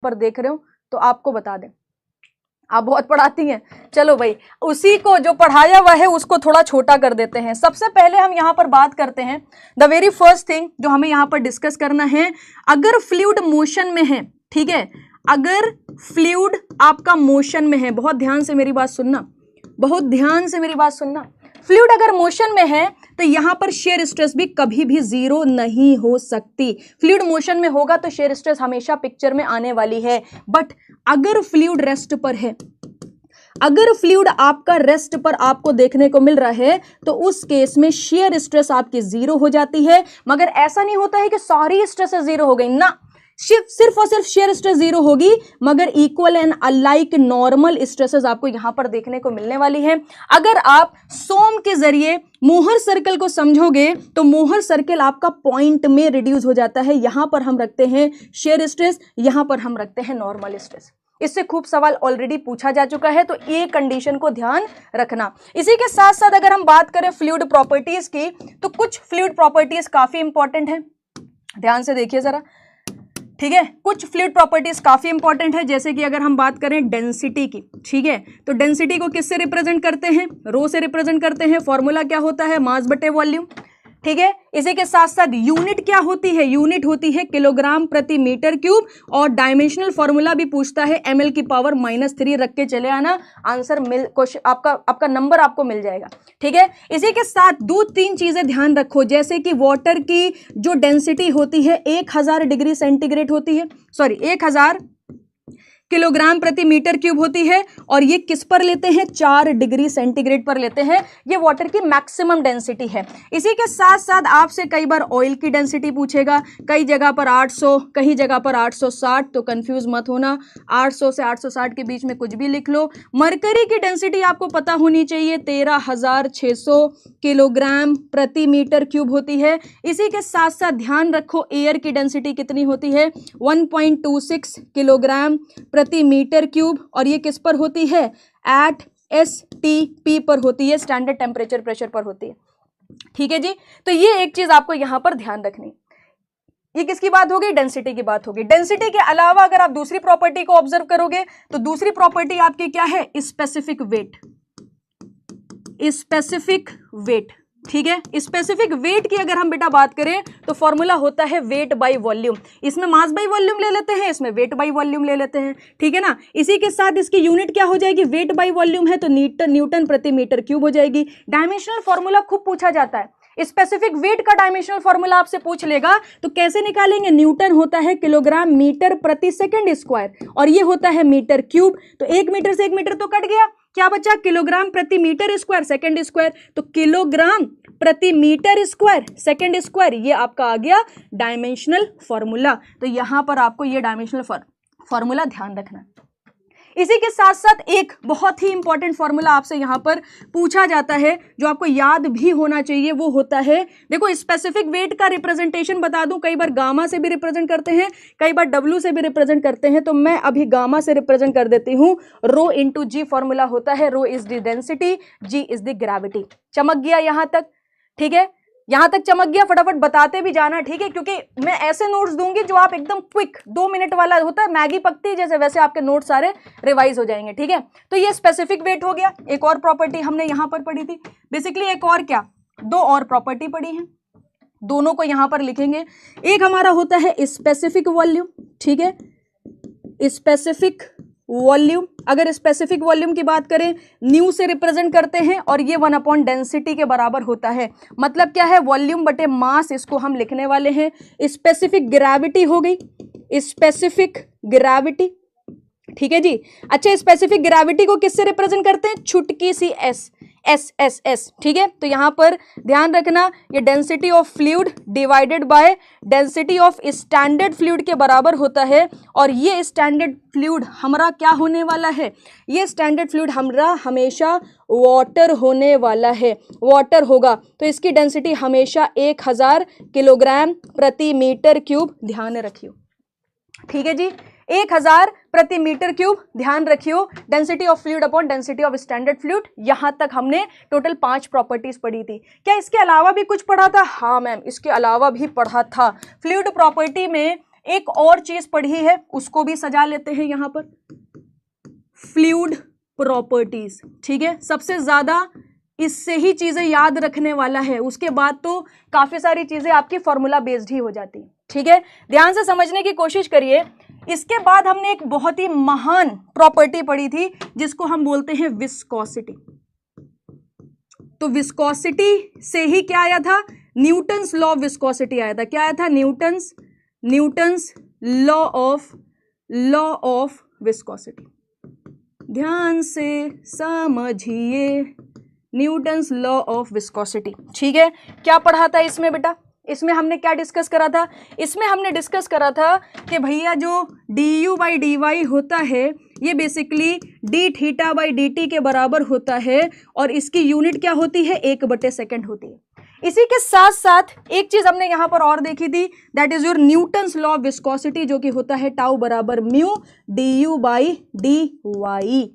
पर देख रहे हो तो आपको बता दें, आप बहुत पढ़ाती हैं। चलो भाई, उसी को जो पढ़ाया हुआ है उसको थोड़ा छोटा कर देते हैं। सबसे पहले हम यहाँ पर बात करते हैं, द वेरी फर्स्ट थिंग जो हमें यहाँ पर डिस्कस करना है, अगर फ्लूइड मोशन में है, ठीक है, अगर फ्लूइड आपका मोशन में है, बहुत ध्यान से मेरी बात सुनना, बहुत ध्यान से मेरी बात सुनना, फ्लूइड अगर मोशन में है तो यहां पर शेयर स्ट्रेस भी कभी भी जीरो नहीं हो सकती। फ्लूइड मोशन में होगा तो शेयर स्ट्रेस हमेशा पिक्चर में आने वाली है। बट अगर फ्लूइड रेस्ट पर है, अगर फ्लूइड आपका रेस्ट पर आपको देखने को मिल रहा है तो उस केस में शेयर स्ट्रेस आपकी जीरो हो जाती है। मगर ऐसा नहीं होता है कि सारी स्ट्रेसेस जीरो हो गई ना, सिर्फ और सिर्फ शेयर स्ट्रेस जीरो होगी, मगर equal and alike normal stresses आपको यहां पर देखने को मिलने वाली है। अगर आप सोम के जरिए मोहर सर्कल को समझोगे तो मोहर सर्कल आपका पॉइंट में रिड्यूस हो जाता है। यहां पर हम रखते हैं शेयर स्ट्रेस, यहां पर हम रखते हैं नॉर्मल स्ट्रेस। इससे खूब सवाल ऑलरेडी पूछा जा चुका है, तो ये कंडीशन को ध्यान रखना। इसी के साथ साथ अगर हम बात करें फ्लूइड प्रॉपर्टीज की, तो कुछ फ्लूइड प्रॉपर्टीज काफी इंपॉर्टेंट है, ध्यान से देखिए जरा, ठीक है। कुछ फ्लूइड प्रॉपर्टीज काफी इंपॉर्टेंट है, जैसे कि अगर हम बात करें डेंसिटी की, ठीक है, तो डेंसिटी को किससे रिप्रेजेंट करते हैं, रो से रिप्रेजेंट करते हैं। फॉर्मूला क्या होता है, मास बटे वॉल्यूम, ठीक है। इसी के साथ साथ यूनिट क्या होती है, यूनिट होती है किलोग्राम प्रति मीटर क्यूब, और डायमेंशनल फॉर्मूला भी पूछता है ml की पावर -3 रख के चले आना, आंसर मिल क्वेश्चन आपका नंबर आपको मिल जाएगा, ठीक है। इसी के साथ 2-3 चीजें ध्यान रखो, जैसे कि वाटर की जो डेंसिटी होती है 1000 डिग्री सेंटीग्रेड होती है, सॉरी 1000 किलोग्राम प्रति मीटर क्यूब होती है, और ये किस पर लेते हैं, 4 डिग्री सेंटीग्रेड पर लेते हैं। ये वाटर की मैक्सिमम डेंसिटी है। इसी के साथ साथ आपसे कई बार ऑयल की डेंसिटी पूछेगा, कई जगह पर 800, कहीं जगह पर 860, तो कंफ्यूज मत होना, 800 से 860 के बीच में कुछ भी लिख लो। मरकरी की डेंसिटी आपको पता होनी चाहिए, 13,600 किलोग्राम प्रति मीटर क्यूब होती है। इसी के साथ साथ ध्यान रखो एयर की डेंसिटी कितनी होती है, 1.26 किलोग्राम प्रति मीटर क्यूब, और ये किस पर होती है, एट STP पर होती है, स्टैंडर्ड टेम्परेचर प्रेशर पर होती है, ठीक है जी। तो ये एक चीज आपको यहां पर ध्यान रखनी। ये किसकी बात होगी, डेंसिटी की बात होगी। डेंसिटी के अलावा अगर आप दूसरी प्रॉपर्टी को ऑब्जर्व करोगे तो दूसरी प्रॉपर्टी आपकी क्या है, स्पेसिफिक वेट, स्पेसिफिक वेट, ठीक है। स्पेसिफिक वेट की अगर हम बेटा बात करें तो फॉर्मूला होता है वेट बाय वॉल्यूम। इसमें मास बाय वॉल्यूम ले लेते हैं, इसमें वेट बाय वॉल्यूम ले लेते हैं, ठीक है ना। इसी के साथ इसकी यूनिट क्या हो जाएगी, वेट बाय वॉल्यूम है तो न्यूटन प्रति मीटर क्यूब हो जाएगी। डायमेंशनल फॉर्मूला खूब पूछा जाता है, स्पेसिफिक वेट का डायमेंशनल फॉर्मूला आपसे पूछ लेगा तो कैसे निकालेंगे, न्यूटन होता है किलोग्राम मीटर प्रति सेकंड स्क्वायर, और ये होता है मीटर क्यूब, तो 1 मीटर से 1 मीटर तो कट गया, क्या बचा, किलोग्राम प्रति मीटर स्क्वायर सेकंड स्क्वायर, तो किलोग्राम प्रति मीटर स्क्वायर सेकंड स्क्वायर, ये आपका आ गया डायमेंशनल फॉर्मूला। तो यहां पर आपको ये डायमेंशनल फॉर्मूला ध्यान रखना। इसी के साथ साथ एक बहुत ही इंपॉर्टेंट फॉर्मूला आपसे यहां पर पूछा जाता है जो आपको याद भी होना चाहिए, वो होता है, देखो स्पेसिफिक वेट का रिप्रेजेंटेशन बता दूं, कई बार गामा से भी रिप्रेजेंट करते हैं, कई बार डब्ल्यू से भी रिप्रेजेंट करते हैं, तो मैं अभी गामा से रिप्रेजेंट कर देती हूं। रो इंटू जी फॉर्मूला होता है, rho is the density, G is the gravity. चमक गया यहां तक, ठीक है, यहां तक चमक गया, फटाफट बताते भी जाना, ठीक है, क्योंकि मैं ऐसे नोट्स दूंगी जो आप एकदम क्विक 2 मिनट वाला होता है, मैगी पकती जैसे, वैसे आपके नोट्स सारे रिवाइज हो जाएंगे, ठीक है। तो ये स्पेसिफिक वेट हो गया। एक और प्रॉपर्टी हमने यहां पर पढ़ी थी, बेसिकली एक और क्या, 2 और प्रॉपर्टी पढ़ी है, दोनों को यहां पर लिखेंगे। एक हमारा होता है स्पेसिफिक वॉल्यूम, ठीक है, स्पेसिफिक वॉल्यूम, अगर स्पेसिफिक वॉल्यूम की बात करें न्यू से रिप्रेजेंट करते हैं, और ये 1 डेंसिटी के बराबर होता है। मतलब क्या है, वॉल्यूम बटे मास, इसको हम लिखने वाले हैं। स्पेसिफिक ग्रेविटी हो गई, स्पेसिफिक ग्रेविटी, ठीक है जी। अच्छा, स्पेसिफिक ग्रेविटी को किससे रिप्रेजेंट करते हैं, छुटकी सी एस, एस, ठीक है। तो यहां पर ध्यान रखना, ये density of fluid divided by density of standard fluid के बराबर होता है, और ये स्टैंडर्ड फ्लूइड हमारा क्या होने वाला है, ये स्टैंडर्ड फ्लूइड हमारा हमेशा वाटर होने वाला है, वाटर होगा, तो इसकी डेंसिटी हमेशा 1000 किलोग्राम प्रति मीटर क्यूब, ध्यान रखियो, ठीक है जी, 1000 प्रति मीटर क्यूब, ध्यान रखियो। Density of fluid upon density of standard fluid, यहां तक हमने टोटल 5 प्रॉपर्टीज पढ़ी थी। क्या इसके अलावा भी कुछ पढ़ा था, हाँ मैम, इसके अलावा भी पढ़ा था। फ्लूइड प्रॉपर्टी में एक और चीज पढ़ी है, उसको भी सजा लेते हैं यहां पर, फ्लूइड प्रॉपर्टीज। ठीक है, सबसे ज्यादा इससे ही चीजें याद रखने वाला है, उसके बाद तो काफी सारी चीजें आपकी फॉर्मूला बेस्ड ही हो जाती है। ठीक है, ध्यान से समझने की कोशिश करिए। इसके बाद हमने एक बहुत ही महान प्रॉपर्टी पढ़ी थी जिसको हम बोलते हैं विस्कोसिटी। तो विस्कोसिटी से ही क्या आया था, न्यूटन्स लॉ ऑफ विस्कोसिटी आया था। क्या आया था, न्यूटन्स लॉ ऑफ विस्कोसिटी। ध्यान से समझिए, न्यूटन्स लॉ ऑफ विस्कोसिटी। ठीक है, क्या पढ़ा था इसमें बेटा, इसमें हमने क्या डिस्कस करा था, इसमें हमने डिस्कस करा था कि भैया जो du बाई डी वाई होता है ये basically D theta by D T के बराबर होता है और इसकी यूनिट क्या होती है, 1/सेकंड होती है। इसी के साथ साथ एक चीज हमने यहां पर और देखी थी, that is your Newton's law of viscosity, जो कि होता है टाउ बराबर mu du by d y.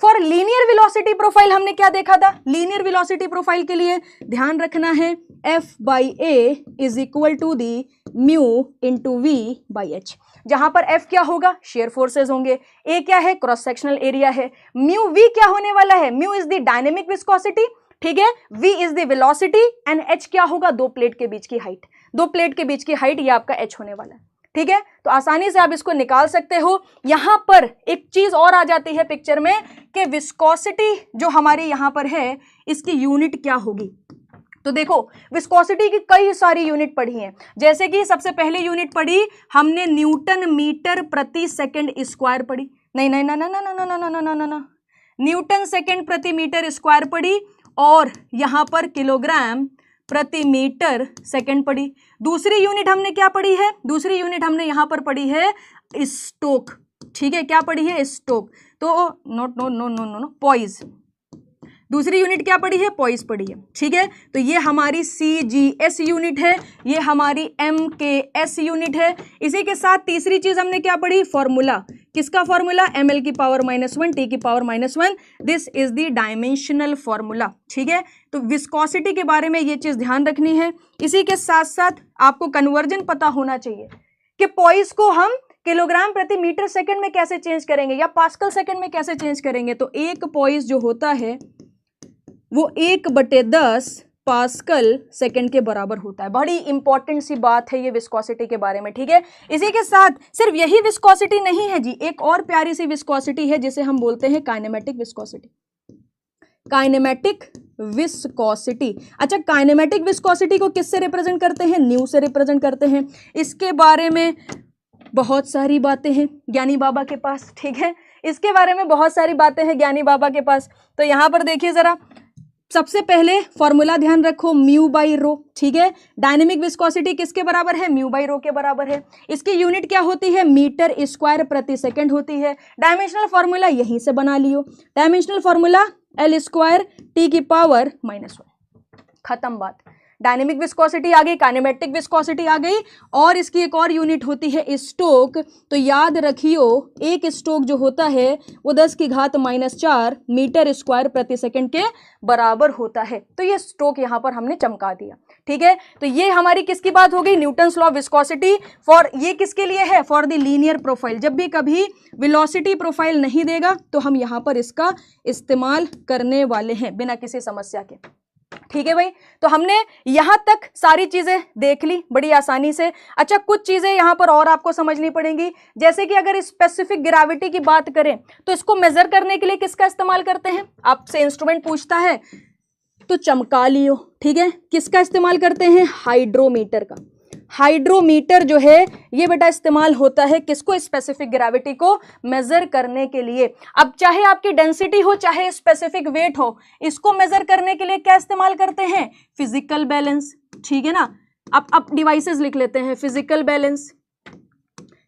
For linear velocity profile हमने क्या देखा था, लीनियर वेलोसिटी प्रोफाइल के लिए ध्यान रखना है F by a is equal to the mu into v by h, जहां पर F क्या होगा, शेयर फोर्सेस होंगे, A क्या है, क्रॉस सेक्शनल एरिया है, म्यू V क्या होने वाला है, mu is the dynamic viscosity, ठीक है, V is the velocity and H क्या होगा, दो प्लेट के बीच की हाइट, दो प्लेट के बीच की हाइट ये आपका H होने वाला है। ठीक है, तो आसानी से आप इसको निकाल सकते हो। यहां पर एक चीज और आ जाती है पिक्चर में कि विस्कोसिटी जो हमारी यहां पर है इसकी यूनिट क्या होगी। तो देखो विस्कोसिटी की कई सारी यूनिट पढ़ी हैं, जैसे कि सबसे पहले यूनिट पढ़ी हमने न्यूटन मीटर प्रति सेकंड स्क्वायर पढ़ी, नहीं नहीं ना ना ना ना ना ना ना ना ना, न्यूटन सेकंड प्रति मीटर स्क्वायर पढ़ी और यहां पर किलोग्राम प्रति मीटर सेकंड पढ़ी। दूसरी यूनिट हमने क्या पढ़ी है, दूसरी यूनिट हमने यहां पर पढ़ी है स्टोक। ठीक है, क्या पढ़ी है, स्टोक, तो note no no no no no poise. दूसरी यूनिट क्या पढ़ी है, पॉइज पढ़ी है। ठीक है, तो ये हमारी CGS यूनिट है, ये हमारी MKS यूनिट है। इसी के साथ तीसरी चीज हमने क्या पढ़ी, फॉर्मूला, किसका फॉर्मूला, ml की पावर -1 t की power -1, this is the dimensional formula. ठीक है, तो विस्कोसिटी के बारे में ये चीज ध्यान रखनी है। इसी के साथ साथ आपको कन्वर्जन पता होना चाहिए कि पॉइज को हम किलोग्राम प्रति मीटर सेकंड में कैसे चेंज करेंगे या पास्कल सेकंड में कैसे चेंज करेंगे। तो एक पॉइज जो होता है वो 1/10 पास्कल सेकंड के बराबर होता है। बड़ी इंपॉर्टेंट सी बात है ये विस्कोसिटी के बारे में। ठीक है, इसी के साथ सिर्फ यही विस्कोसिटी नहीं है जी, एक और प्यारी सी विस्कोसिटी है जिसे हम बोलते हैं काइनेमेटिक विस्कोसिटी। काइनेमेटिक विस्कोसिटी, अच्छा काइनेमेटिक विस्कोसिटी को किससे रिप्रेजेंट करते हैं, न्यू से रिप्रेजेंट करते हैं। इसके बारे में बहुत सारी बातें हैं ज्ञानी बाबा के पास। ठीक है, इसके बारे में बहुत सारी बातें हैं ज्ञानी बाबा के पास। तो यहां पर देखिए जरा, सबसे पहले फॉर्मूला ध्यान रखो, म्यू बाई रो। ठीक है, डायनेमिक विस्कोसिटी किसके बराबर है, म्यू बाई रो के बराबर है। इसकी यूनिट क्या होती है, मीटर स्क्वायर प्रति सेकंड होती है। डायमेंशनल फॉर्मूला यहीं से बना लियो, dimensional formula L square t की पावर -1, खत्म बात। डायनेमिक विस्कोसिटी आ गई, काइनेमेटिक विस्कोसिटी आ गई, और इसकी एक और यूनिट होती है स्टोक। तो याद रखियो एक स्टोक जो होता है वो 10 की घात -4 मीटर स्क्वायर प्रति सेकंड के बराबर होता है। तो ये स्टोक यहाँ पर हमने चमका दिया। ठीक है, तो ये हमारी किसकी बात हो गई, Newton's law of viscosity. For ये किसके लिए है, फॉर द लीनियर प्रोफाइल। जब भी कभी वेलोसिटी प्रोफाइल नहीं देगा तो हम यहाँ पर इसका इस्तेमाल करने वाले हैं बिना किसी समस्या के। ठीक है भाई, तो हमने यहां तक सारी चीजें देख ली बड़ी आसानी से। अच्छा, कुछ चीजें यहां पर और आपको समझनी पड़ेंगी, जैसे कि अगर स्पेसिफिक ग्रेविटी की बात करें तो इसको मेजर करने के लिए किसका इस्तेमाल करते हैं, आपसे इंस्ट्रूमेंट पूछता है तो चमका लियो। ठीक है, किसका इस्तेमाल करते हैं, हाइड्रोमीटर का। हाइड्रोमीटर जो है ये बेटा इस्तेमाल होता है किसको, स्पेसिफिक ग्रेविटी को मेजर करने के लिए। अब चाहे आपकी डेंसिटी हो चाहे स्पेसिफिक वेट हो, इसको मेजर करने के लिए क्या इस्तेमाल करते हैं, फिजिकल बैलेंस। ठीक है ना, अब डिवाइसेस लिख लेते हैं, फिजिकल बैलेंस,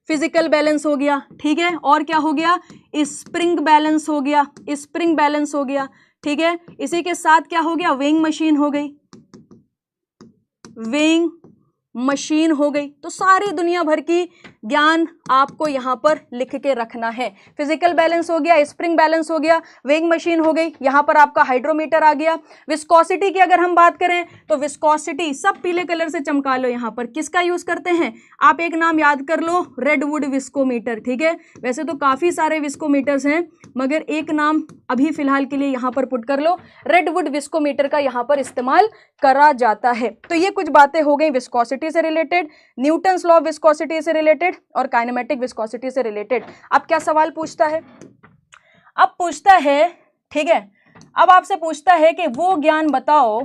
फिजिकल बैलेंस हो गया। ठीक है, और क्या हो गया, स्प्रिंग बैलेंस हो गया, स्प्रिंग बैलेंस हो गया। ठीक है, इसी के साथ क्या हो गया, वेइंग मशीन हो गई, वेइंग मशीन हो गई। तो सारी दुनिया भर की ज्ञान आपको यहाँ पर लिख के रखना है। फिजिकल बैलेंस हो गया, स्प्रिंग बैलेंस हो गया, वेइंग मशीन हो गई, यहाँ पर आपका हाइड्रोमीटर आ गया। विस्कोसिटी की अगर हम बात करें तो विस्कोसिटी सब पीले कलर से चमका लो, यहाँ पर किसका यूज करते हैं, आप एक नाम याद कर लो, रेडवुड विस्कोमीटर। ठीक है, वैसे तो काफी सारे विस्कोमीटर्स हैं मगर एक नाम अभी फिलहाल के लिए यहाँ पर पुट कर लो, रेडवुड विस्कोमीटर का यहाँ पर इस्तेमाल करा जाता है। तो ये कुछ बातें हो गई विस्कोसिटी से related, Newton's law of viscosity से रिलेटेड और काइनेमेटिक विस्कोसिटी से रिलेटेड। अब क्या सवाल पूछता है, अब पूछता है, ठीक है, अब आपसे पूछता है कि वो ज्ञान बताओ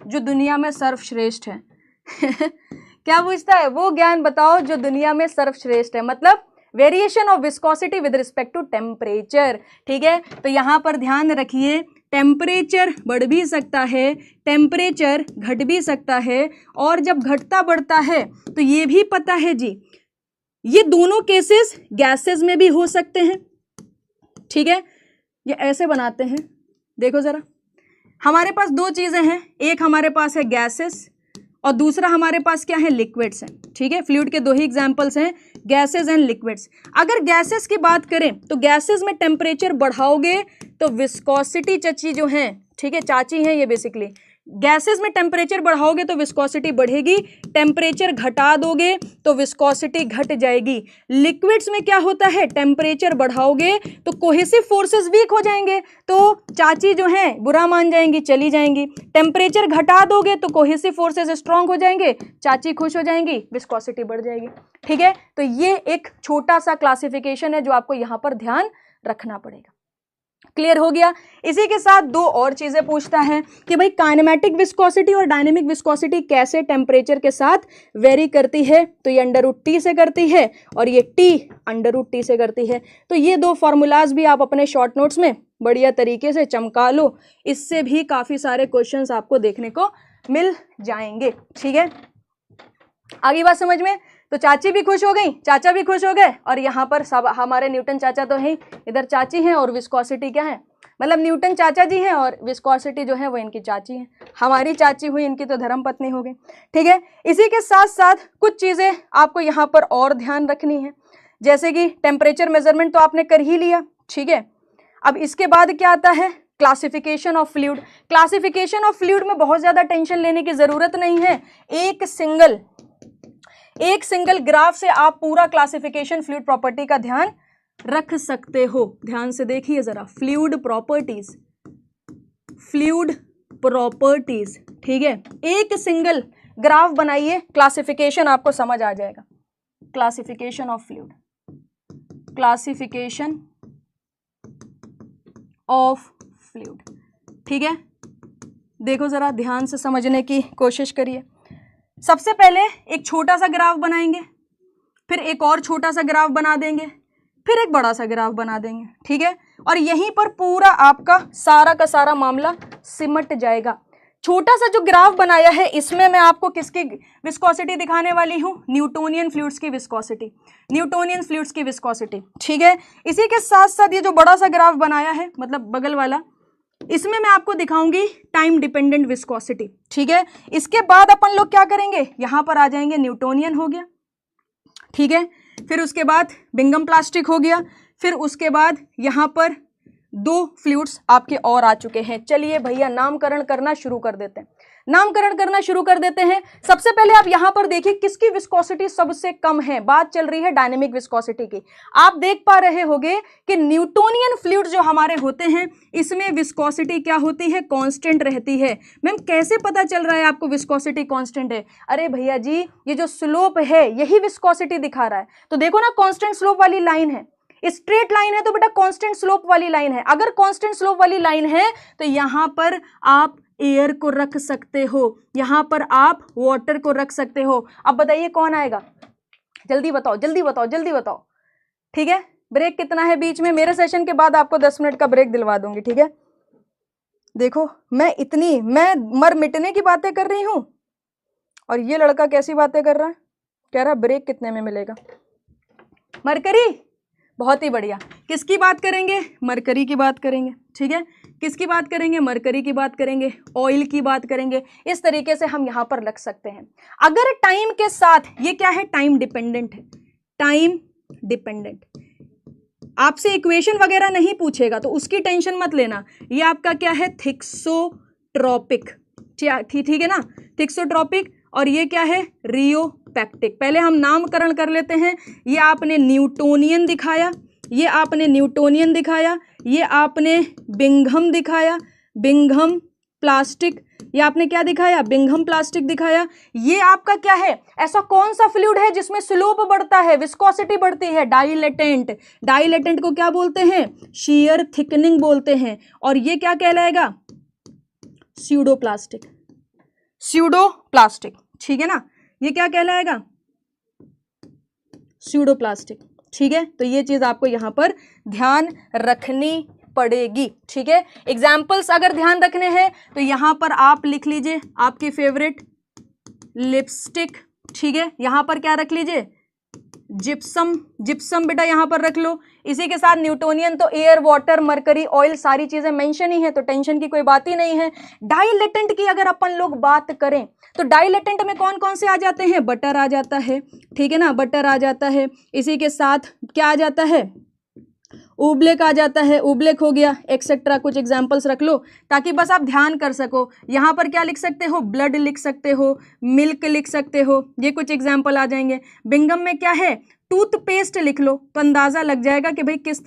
जो दुनिया में सर्वश्रेष्ठ है। क्या पूछता है, वो ज्ञान बताओ जो दुनिया में सर्वश्रेष्ठ है, मतलब variation of viscosity with respect to temperature. ठीक है, तो यहां पर ध्यान रखिए, टेम्परेचर बढ़ भी सकता है, टेम्परेचर घट भी सकता है, और जब घटता बढ़ता है तो ये भी पता है जी, ये दोनों केसेस गैसेस में भी हो सकते हैं। ठीक है, ये ऐसे बनाते हैं, देखो जरा, हमारे पास दो चीजें हैं, एक हमारे पास है गैसेस और दूसरा हमारे पास क्या है, लिक्विड्स हैं। ठीक है, फ्लूइड के दो ही एग्जांपल्स हैं, गैसेस एंड लिक्विड्स। अगर गैसेस की बात करें तो गैसेस में टेम्परेचर बढ़ाओगे तो विस्कोसिटी चची जो है, ठीक है, चाची हैं ये बेसिकली, गैसेस में टेम्परेचर बढ़ाओगे तो विस्कोसिटी बढ़ेगी, टेम्परेचर घटा दोगे तो विस्कोसिटी घट जाएगी। लिक्विड्स में क्या होता है, टेम्परेचर बढ़ाओगे तो कोहेसिव फोर्सेस वीक हो जाएंगे, तो चाची जो है बुरा मान जाएंगी, चली जाएंगी। टेम्परेचर घटा दोगे तो कोहेसिव फोर्सेस स्ट्रांग हो जाएंगे, चाची खुश हो जाएंगी, विस्कोसिटी बढ़ जाएगी। ठीक है, तो ये एक छोटा सा क्लासिफिकेशन है जो आपको यहां पर ध्यान रखना पड़ेगा। क्लियर हो गया। इसी के साथ दो और चीजें पूछता है कि भाई काइनेमेटिक विस्कोसिटी और डायनेमिक विस्कोसिटी कैसे टेम्परेचर के साथ वेरी करती है, तो ये √T से करती है और ये T √T से करती है। तो ये दो फॉर्मूलाज भी आप अपने शॉर्ट नोट्स में बढ़िया तरीके से चमका लो, इससे भी काफी सारे क्वेश्चंस आपको देखने को मिल जाएंगे। ठीक है, आगे बात समझ में, तो चाची भी खुश हो गई, चाचा भी खुश हो गए, और यहाँ पर सब हमारे न्यूटन चाचा तो हैं, इधर चाची हैं, और विस्कोसिटी क्या है, मतलब न्यूटन चाचा जी हैं और विस्कोसिटी जो है वो इनकी चाची हैं, हमारी चाची हुई, इनकी तो धर्म पत्नी हो गई। ठीक है, इसी के साथ साथ कुछ चीज़ें आपको यहाँ पर और ध्यान रखनी है, जैसे कि टेम्परेचर मेजरमेंट तो आपने कर ही लिया। ठीक है, अब इसके बाद क्या आता है, classification of fluid. Classification of fluid में बहुत ज़्यादा टेंशन लेने की ज़रूरत नहीं है, एक सिंगल ग्राफ से आप पूरा क्लासिफिकेशन फ्लूइड प्रॉपर्टी का ध्यान रख सकते हो। ध्यान से देखिए जरा, फ्लूइड प्रॉपर्टीज, ठीक है, एक सिंगल ग्राफ बनाइए, क्लासिफिकेशन आपको समझ आ जाएगा। Classification of fluid, classification of fluid. ठीक है, देखो जरा ध्यान से समझने की कोशिश करिए। सबसे पहले एक छोटा सा ग्राफ बनाएंगे, फिर एक और छोटा सा ग्राफ बना देंगे, फिर एक बड़ा सा ग्राफ बना देंगे। ठीक है, और यहीं पर पूरा आपका सारा का सारा मामला सिमट जाएगा। छोटा सा जो ग्राफ बनाया है इसमें मैं आपको किसकी विस्कोसिटी दिखाने वाली हूँ, न्यूटोनियन फ्लूइड्स की विस्कोसिटी, न्यूटोनियन फ्लूइड्स की विस्कोसिटी। ठीक है, इसी के साथ साथ ये जो बड़ा सा ग्राफ बनाया है, मतलब बगल वाला, इसमें मैं आपको दिखाऊंगी टाइम डिपेंडेंट विस्कोसिटी। ठीक है, इसके बाद अपन लोग क्या करेंगे, यहां पर आ जाएंगे, न्यूटोनियन हो गया। ठीक है, फिर उसके बाद बिंगम प्लास्टिक हो गया, फिर उसके बाद यहां पर दो फ्लूइड्स आपके और आ चुके हैं। चलिए भैया नामकरण करना शुरू कर देते हैं, नामकरण करना शुरू कर देते हैं। सबसे पहले आप यहां पर देखिए किसकी विस्कोसिटी सबसे कम है, बात चल रही है डायनेमिक विस्कोसिटी की। आप देख पा रहे होंगे कि न्यूटोनियन फ्लूइड जो हमारे होते हैं इसमें विस्कोसिटी क्या होती है, कांस्टेंट रहती है। मैम कैसे पता चल रहा है आपको विस्कोसिटी कांस्टेंट है? अरे भैया जी, ये जो स्लोप है यही विस्कोसिटी दिखा रहा है। तो देखो ना, कांस्टेंट स्लोप वाली लाइन है, स्ट्रेट लाइन है तो बेटा कांस्टेंट स्लोप वाली लाइन है। अगर कांस्टेंट स्लोप वाली लाइन है तो यहां पर आप एयर को रख सकते हो, यहां पर आप वाटर को रख सकते हो। अब बताइए कौन आएगा, जल्दी बताओ जल्दी बताओ जल्दी बताओ। ठीक है, ब्रेक कितना है बीच में, मेरे सेशन के बाद आपको 10 मिनट का ब्रेक दिलवा दूंगी। ठीक है, देखो मैं मर मिटने की बातें कर रही हूं और ये लड़का कैसी बातें कर रहा है, कह रहा ब्रेक कितने में मिलेगा। मरकरी, बहुत ही बढ़िया। किसकी बात करेंगे, मरकरी की बात करेंगे। ठीक है, किसकी बात करेंगे, मरकरी की बात करेंगे, ऑयल की बात करेंगे। इस तरीके से हम यहां पर रख सकते हैं। अगर टाइम के साथ, ये क्या है, टाइम डिपेंडेंट है, टाइम डिपेंडेंट। आपसे इक्वेशन वगैरह नहीं पूछेगा तो उसकी टेंशन मत लेना। ये आपका क्या है, थिक्सोट्रोपिक, ठीक है ना, थिक्सोट्रोपिक। और ये क्या है, रियोपैक्टिक। पहले हम नामकरण कर लेते हैं। ये आपने न्यूटोनियन दिखाया, ये आपने न्यूटोनियन दिखाया, ये आपने बिंघम दिखाया, बिंघम प्लास्टिक, ये आपने क्या दिखाया, बिंघम प्लास्टिक दिखाया। ये आपका क्या है, ऐसा कौन सा फ्लूइड है जिसमें स्लोप बढ़ता है, विस्कोसिटी बढ़ती है, डाइलेटेंट। डाइलेटेंट को क्या बोलते हैं, शियर थिकनिंग बोलते हैं। और ये क्या कहलाएगा, स्यूडोप्लास्टिक, स्यूडोप्लास्टिक, ठीक है ना, ये क्या कहलाएगा, स्यूडोप्लास्टिक, ठीक है। तो ये चीज आपको यहां पर ध्यान रखनी पड़ेगी, ठीक है। एग्जाम्पल्स अगर ध्यान रखने हैं तो यहां पर आप लिख लीजिए आपकी फेवरेट लिपस्टिक, ठीक है। यहां पर क्या रख लीजिए, जिप्सम, जिप्सम बेटा यहां पर रख लो। इसी के साथ न्यूटोनियन तो एयर, वाटर, मरकरी, ऑयल, सारी चीजें मेंशन ही है, तो टेंशन की कोई बात ही नहीं है। डाइलेटेंट की अगर अपन लोग बात करें तो डाइलेटेंट में कौन कौन से आ जाते हैं, बटर आ जाता है, ठीक है ना, बटर आ जाता है। इसी के साथ क्या आ जाता है, उब्लेक आ जाता है, उब्लेक हो गया, एक्सेट्रा। कुछ एग्जाम्पल्स रख लो ताकि बस आप ध्यान कर सको। यहाँ पर क्या लिख सकते हो, ब्लड लिख सकते हो, मिल्क लिख सकते हो, ये कुछ एग्जाम्पल आ जाएंगे। बिंगम में क्या है, टूथपेस्ट लिख लो तो अंदाजा लग जाएगा कि भाई किस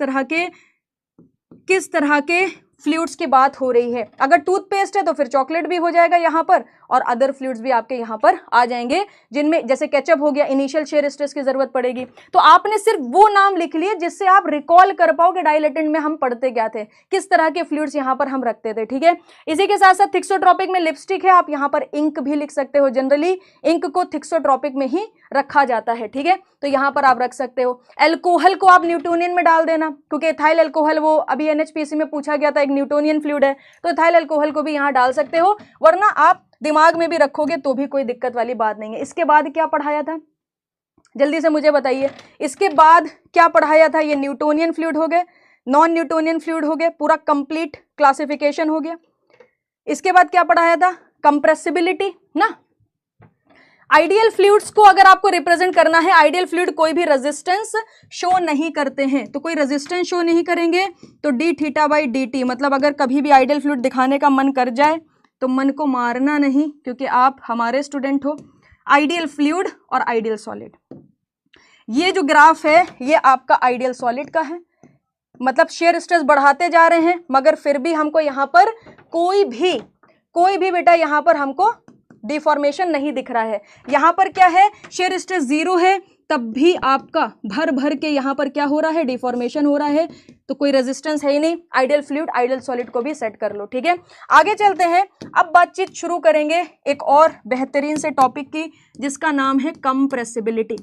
तरह के फ्लूइड्स की बात हो रही है। अगर टूथपेस्ट है तो फिर चॉकलेट भी हो जाएगा यहाँ पर, और अदर फ्लूइड्स भी आपके यहाँ पर आ जाएंगे, जिनमें जैसे केचप हो गया, इनिशियल शेयर स्ट्रेस की जरूरत पड़ेगी। तो आपने सिर्फ वो नाम लिख लिए जिससे आप रिकॉल कर पाओ कि डाइलेटेंट में हम पढ़ते क्या थे, किस तरह के फ्लूइड्स यहाँ पर हम रखते थे, ठीक है। इसी के साथ साथ थिक्सोट्रोपिक में लिपस्टिक है, आप यहाँ पर इंक भी लिख सकते हो। जनरली इंक को थिक्सोट्रोपिक में ही रखा जाता है, ठीक है, तो यहाँ पर आप रख सकते हो। एल्कोहल को आप न्यूटोनियन में डाल देना, क्योंकि एथाइल अल्कोहल वो अभी एनएचपीसी में पूछा गया था, एक न्यूटोनियन फ्लूइड है, तो एथाइल अल्कोहल को भी यहाँ डाल सकते हो, वरना आप दिमाग में भी रखोगे तो भी कोई दिक्कत वाली बात नहीं है। इसके बाद क्या पढ़ाया था, जल्दी से मुझे बताइए, इसके बाद क्या पढ़ाया था, ये न्यूटोनियन फ्लूइड हो गए, नॉन न्यूटोनियन फ्लूइड हो गए, पूरा कंप्लीट क्लासिफिकेशन हो गया। इसके बाद क्या पढ़ाया था, कंप्रेसिबिलिटी ना। आइडियल फ्लूइड्स को अगर आपको रिप्रेजेंट करना है, आइडियल फ्लूइड कोई भी रेजिस्टेंस शो नहीं करते हैं, तो कोई रेजिस्टेंस शो नहीं करेंगे तो D theta by D T, मतलब अगर कभी भी आइडियल फ्लूइड दिखाने का मन कर जाए तो मन को मारना नहीं, क्योंकि आप हमारे स्टूडेंट हो। आइडियल फ्लूइड और आइडियल सॉलिड, ये जो ग्राफ है ये आपका आइडियल सॉलिड का है, मतलब शेयर स्ट्रेस बढ़ाते जा रहे हैं मगर फिर भी हमको यहाँ पर कोई भी बेटा यहाँ पर हमको डिफॉर्मेशन नहीं दिख रहा है। यहाँ पर क्या है, शेयर स्ट्रेस 0 है, तब भी आपका भर भर के यहाँ पर क्या हो रहा है, डिफॉर्मेशन हो रहा है, तो कोई रेजिस्टेंस है ही नहीं। आइडियल फ्लूइड, आइडियल सॉलिड को भी सेट कर लो, ठीक है। आगे चलते हैं, अब बातचीत शुरू करेंगे एक और बेहतरीन से टॉपिक की, जिसका नाम है कंप्रेसिबिलिटी,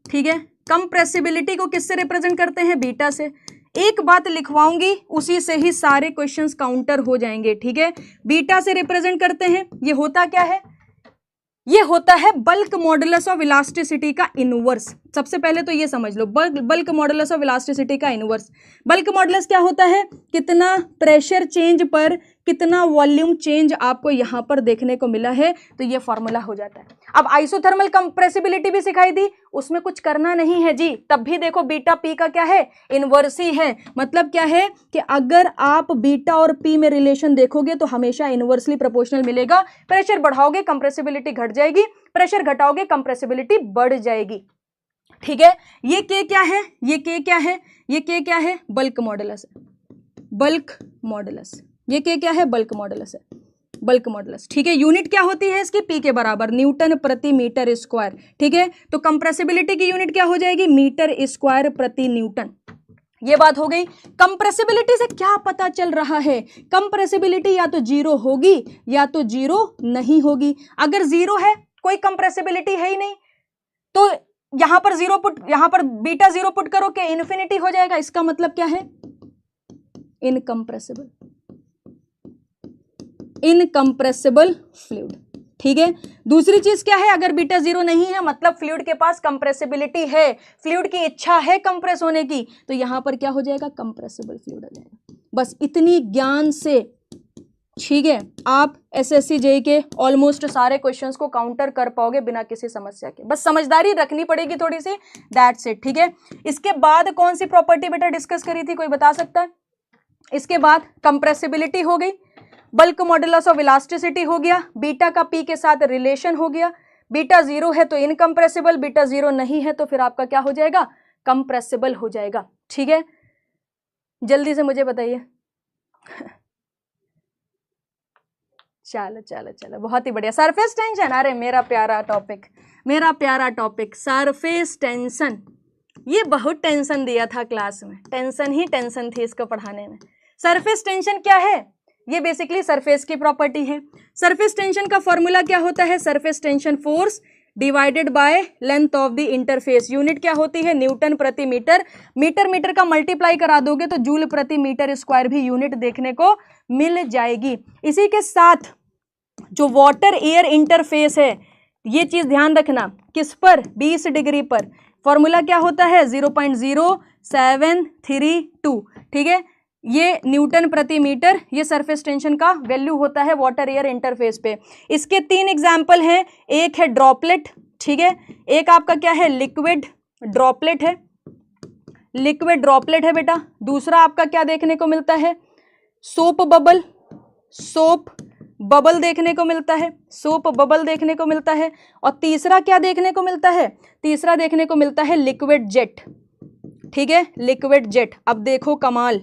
ठीक है। कंप्रेसिबिलिटी को किससे रिप्रेजेंट करते हैं, बीटा से। एक बात लिखवाऊंगी, उसी से ही सारे क्वेश्चंस काउंटर हो जाएंगे, ठीक है। बीटा से रिप्रेजेंट करते हैं, ये होता क्या है, ये होता है बल्क मॉडुलस ऑफ इलास्टिसिटी का इनवर्स। सबसे पहले तो ये समझ लो, बल्क मॉडुलस ऑफ इलास्टिसिटी का इनवर्स। बल्क मॉडुलस क्या होता है, कितना प्रेशर चेंज पर कितना वॉल्यूम चेंज आपको यहाँ पर देखने को मिला है, तो ये फॉर्मूला हो जाता है। अब आइसोथर्मल कंप्रेसिबिलिटी भी सिखाई दी, उसमें कुछ करना नहीं है जी, तब भी देखो बीटा पी का क्या है, इनवर्स ही है। मतलब क्या है कि अगर आप बीटा और पी में रिलेशन देखोगे तो हमेशा इनवर्सली प्रोपोर्शनल मिलेगा। प्रेशर बढ़ाओगे कंप्रेसिबिलिटी घट जाएगी, प्रेशर घटाओगे कंप्रेसिबिलिटी बढ़ जाएगी, ठीक है। ये के क्या है, ये के क्या है, ये के क्या है, बल्क मॉडुलस है, बल्क मॉडुलस। ये के क्या है, बल्क मॉडुलस है, बल्क मॉडुलस, ठीक है। यूनिट क्या होती है इसकी, पी के बराबर, न्यूटन प्रति मीटर स्क्वायर, ठीक है। तो कंप्रेसिबिलिटी की यूनिट क्या हो जाएगी, मीटर स्क्वायर प्रति न्यूटन। ये बात हो गई। कंप्रेसिबिलिटी से क्या पता चल रहा है, कंप्रेसिबिलिटी या तो 0 होगी या तो 0 नहीं होगी। अगर 0 है, कोई कंप्रेसिबिलिटी है ही नहीं, तो यहां पर 0 पुट, यहां पर बीटा 0 पुट करो कि इन्फिनिटी हो जाएगा। इसका मतलब क्या है, इनकंप्रेसिबल, इनकंप्रेसिबल फ्लूइड, ठीक है। दूसरी चीज क्या है, अगर बीटा 0 नहीं है मतलब फ्लूइड के पास कंप्रेसिबिलिटी है, फ्लूइड की इच्छा है कंप्रेस होने की, तो यहां पर क्या हो जाएगा, कंप्रेसिबल फ्लूइड हो जाएगा। बस इतनी ज्ञान से ठीक है, आप एसएससी जेईई के ऑलमोस्ट सारे क्वेश्चंस को काउंटर कर पाओगे बिना किसी समस्या के, बस समझदारी रखनी पड़ेगी थोड़ी सी, दैट्स इट। ठीक है, इसके बाद कौन सी प्रॉपर्टी बेटा डिस्कस करी थी, कोई बता सकता है? इसके बाद कंप्रेसिबिलिटी हो गई, बल्क मॉडुलस ऑफ इलास्टिसिटी हो गया, बीटा का पी के साथ रिलेशन हो गया, बीटा 0 है तो इनकम्प्रेसिबल, बीटा 0 नहीं है तो फिर आपका क्या हो जाएगा, कंप्रेसिबल हो जाएगा। ठीक है, जल्दी से मुझे बताइए। चलो चलो चलो, बहुत ही बढ़िया। सरफेस टेंशन, अरे मेरा प्यारा टॉपिक, मेरा प्यारा टॉपिक सरफेस टेंशन। ये बहुत टेंशन दिया था क्लास में, टेंशन ही टेंशन थी इसको पढ़ाने में। सरफेस टेंशन क्या है? ये बेसिकली सरफेस की प्रॉपर्टी है। सरफेस टेंशन का फॉर्मूला क्या होता है? Surface tension force divided by length of the interface. Unit क्या होती है? न्यूटन प्रति मीटर। मीटर मीटर का मल्टीप्लाई करा दोगे तो जूल प्रति मीटर स्क्वायर भी यूनिट देखने को मिल जाएगी। इसी के साथ जो वाटर एयर इंटरफेस है, ये चीज ध्यान रखना, किस पर? 20 डिग्री पर। फॉर्मूला क्या होता है? 0.0732। ठीक है, ये न्यूटन प्रति मीटर, ये सरफेस टेंशन का वैल्यू होता है वाटर एयर इंटरफेस पे। इसके 3 एग्जाम्पल हैं, एक है ड्रॉपलेट, ठीक है, एक आपका क्या है? लिक्विड ड्रॉपलेट है, लिक्विड ड्रॉपलेट है बेटा। दूसरा आपका क्या देखने को मिलता है? सोप बबल, सोप बबल देखने को मिलता है, सोप बबल देखने को मिलता है। और तीसरा क्या देखने को मिलता है? तीसरा देखने को मिलता है लिक्विड जेट। ठीक है, लिक्विड जेट। अब देखो कमाल,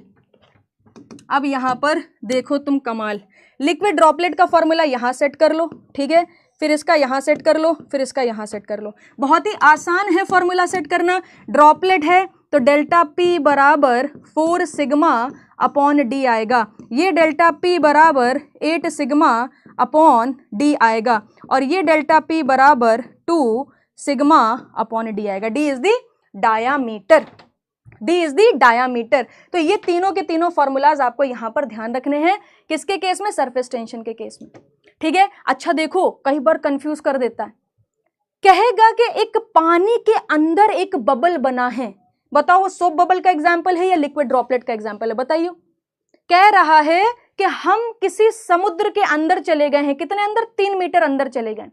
अब यहां पर देखो तुम कमाल। लिक्विड ड्रॉपलेट का फॉर्मूला यहां सेट कर लो, ठीक है, फिर इसका यहां सेट कर लो, फिर इसका यहां सेट कर लो। बहुत ही आसान है फॉर्मूला सेट करना। ड्रॉपलेट है तो डेल्टा पी बराबर 4 सिग्मा अपॉन डी आएगा। ये डेल्टा पी बराबर 8 सिग्मा अपॉन डी आएगा, और ये डेल्टा पी बराबर 2 सिग्मा अपॉन डी आएगा। D is the diameter, D is the diameter. तो ये तीनों के तीनों फॉर्मूलाज आपको यहां पर ध्यान रखने हैं। किसके केस में? सरफेस टेंशन के केस में। ठीक है, अच्छा देखो, कई बार कंफ्यूज कर देता है, कहेगा कि एक पानी के अंदर एक बबल बना है। बताओ, सोप बबल का एग्जाम्पल है या लिक्विड ड्रॉपलेट का एग्जाम्पल है? बताइए। कह रहा है कि हम किसी समुद्र के अंदर चले गए हैं। कितने अंदर? 3 मीटर अंदर चले गए।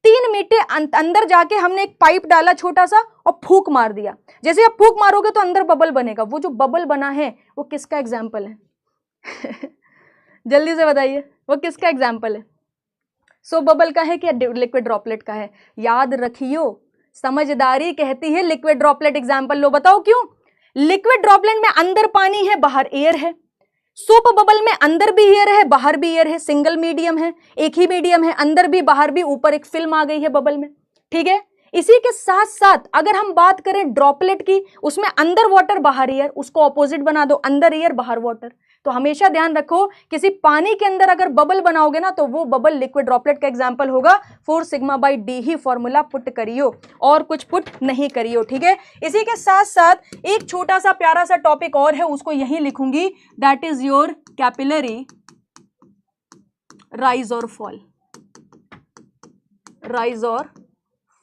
3 मीटर अंदर जाके हमने एक पाइप डाला छोटा सा और फूंक मार दिया। जैसे आप फूंक मारोगे तो अंदर बबल बनेगा। वो जो बबल बना है वो किसका एग्जाम्पल है? जल्दी से बताइए, वो किसका एग्जाम्पल है? सोप बबल का है कि लिक्विड ड्रॉपलेट का है? याद रखियो, समझदारी कहती है लिक्विड ड्रॉपलेट एग्जाम्पल लो। बताओ क्यों? लिक्विड ड्रॉपलेट में अंदर पानी है, बाहर एयर है। सोप बबल में अंदर भी एयर है, बाहर भी एयर है। सिंगल मीडियम है, एक ही मीडियम है, अंदर भी बाहर भी, ऊपर एक फिल्म आ गई है बबल में। ठीक है, इसी के साथ साथ अगर हम बात करें ड्रॉपलेट की, उसमें अंदर वाटर बाहर एयर, उसको ऑपोजिट बना दो, अंदर एयर बाहर वाटर। तो हमेशा ध्यान रखो, किसी पानी के अंदर अगर बबल बनाओगे ना तो वो बबल लिक्विड ड्रॉपलेट का एग्जांपल होगा। 4 sigma by D he formula put करियो, और कुछ पुट नहीं करियो। ठीक है, इसी के साथ साथ एक छोटा सा प्यारा सा टॉपिक और है, उसको यही लिखूंगी, that is your capillary rise और फॉल, राइज और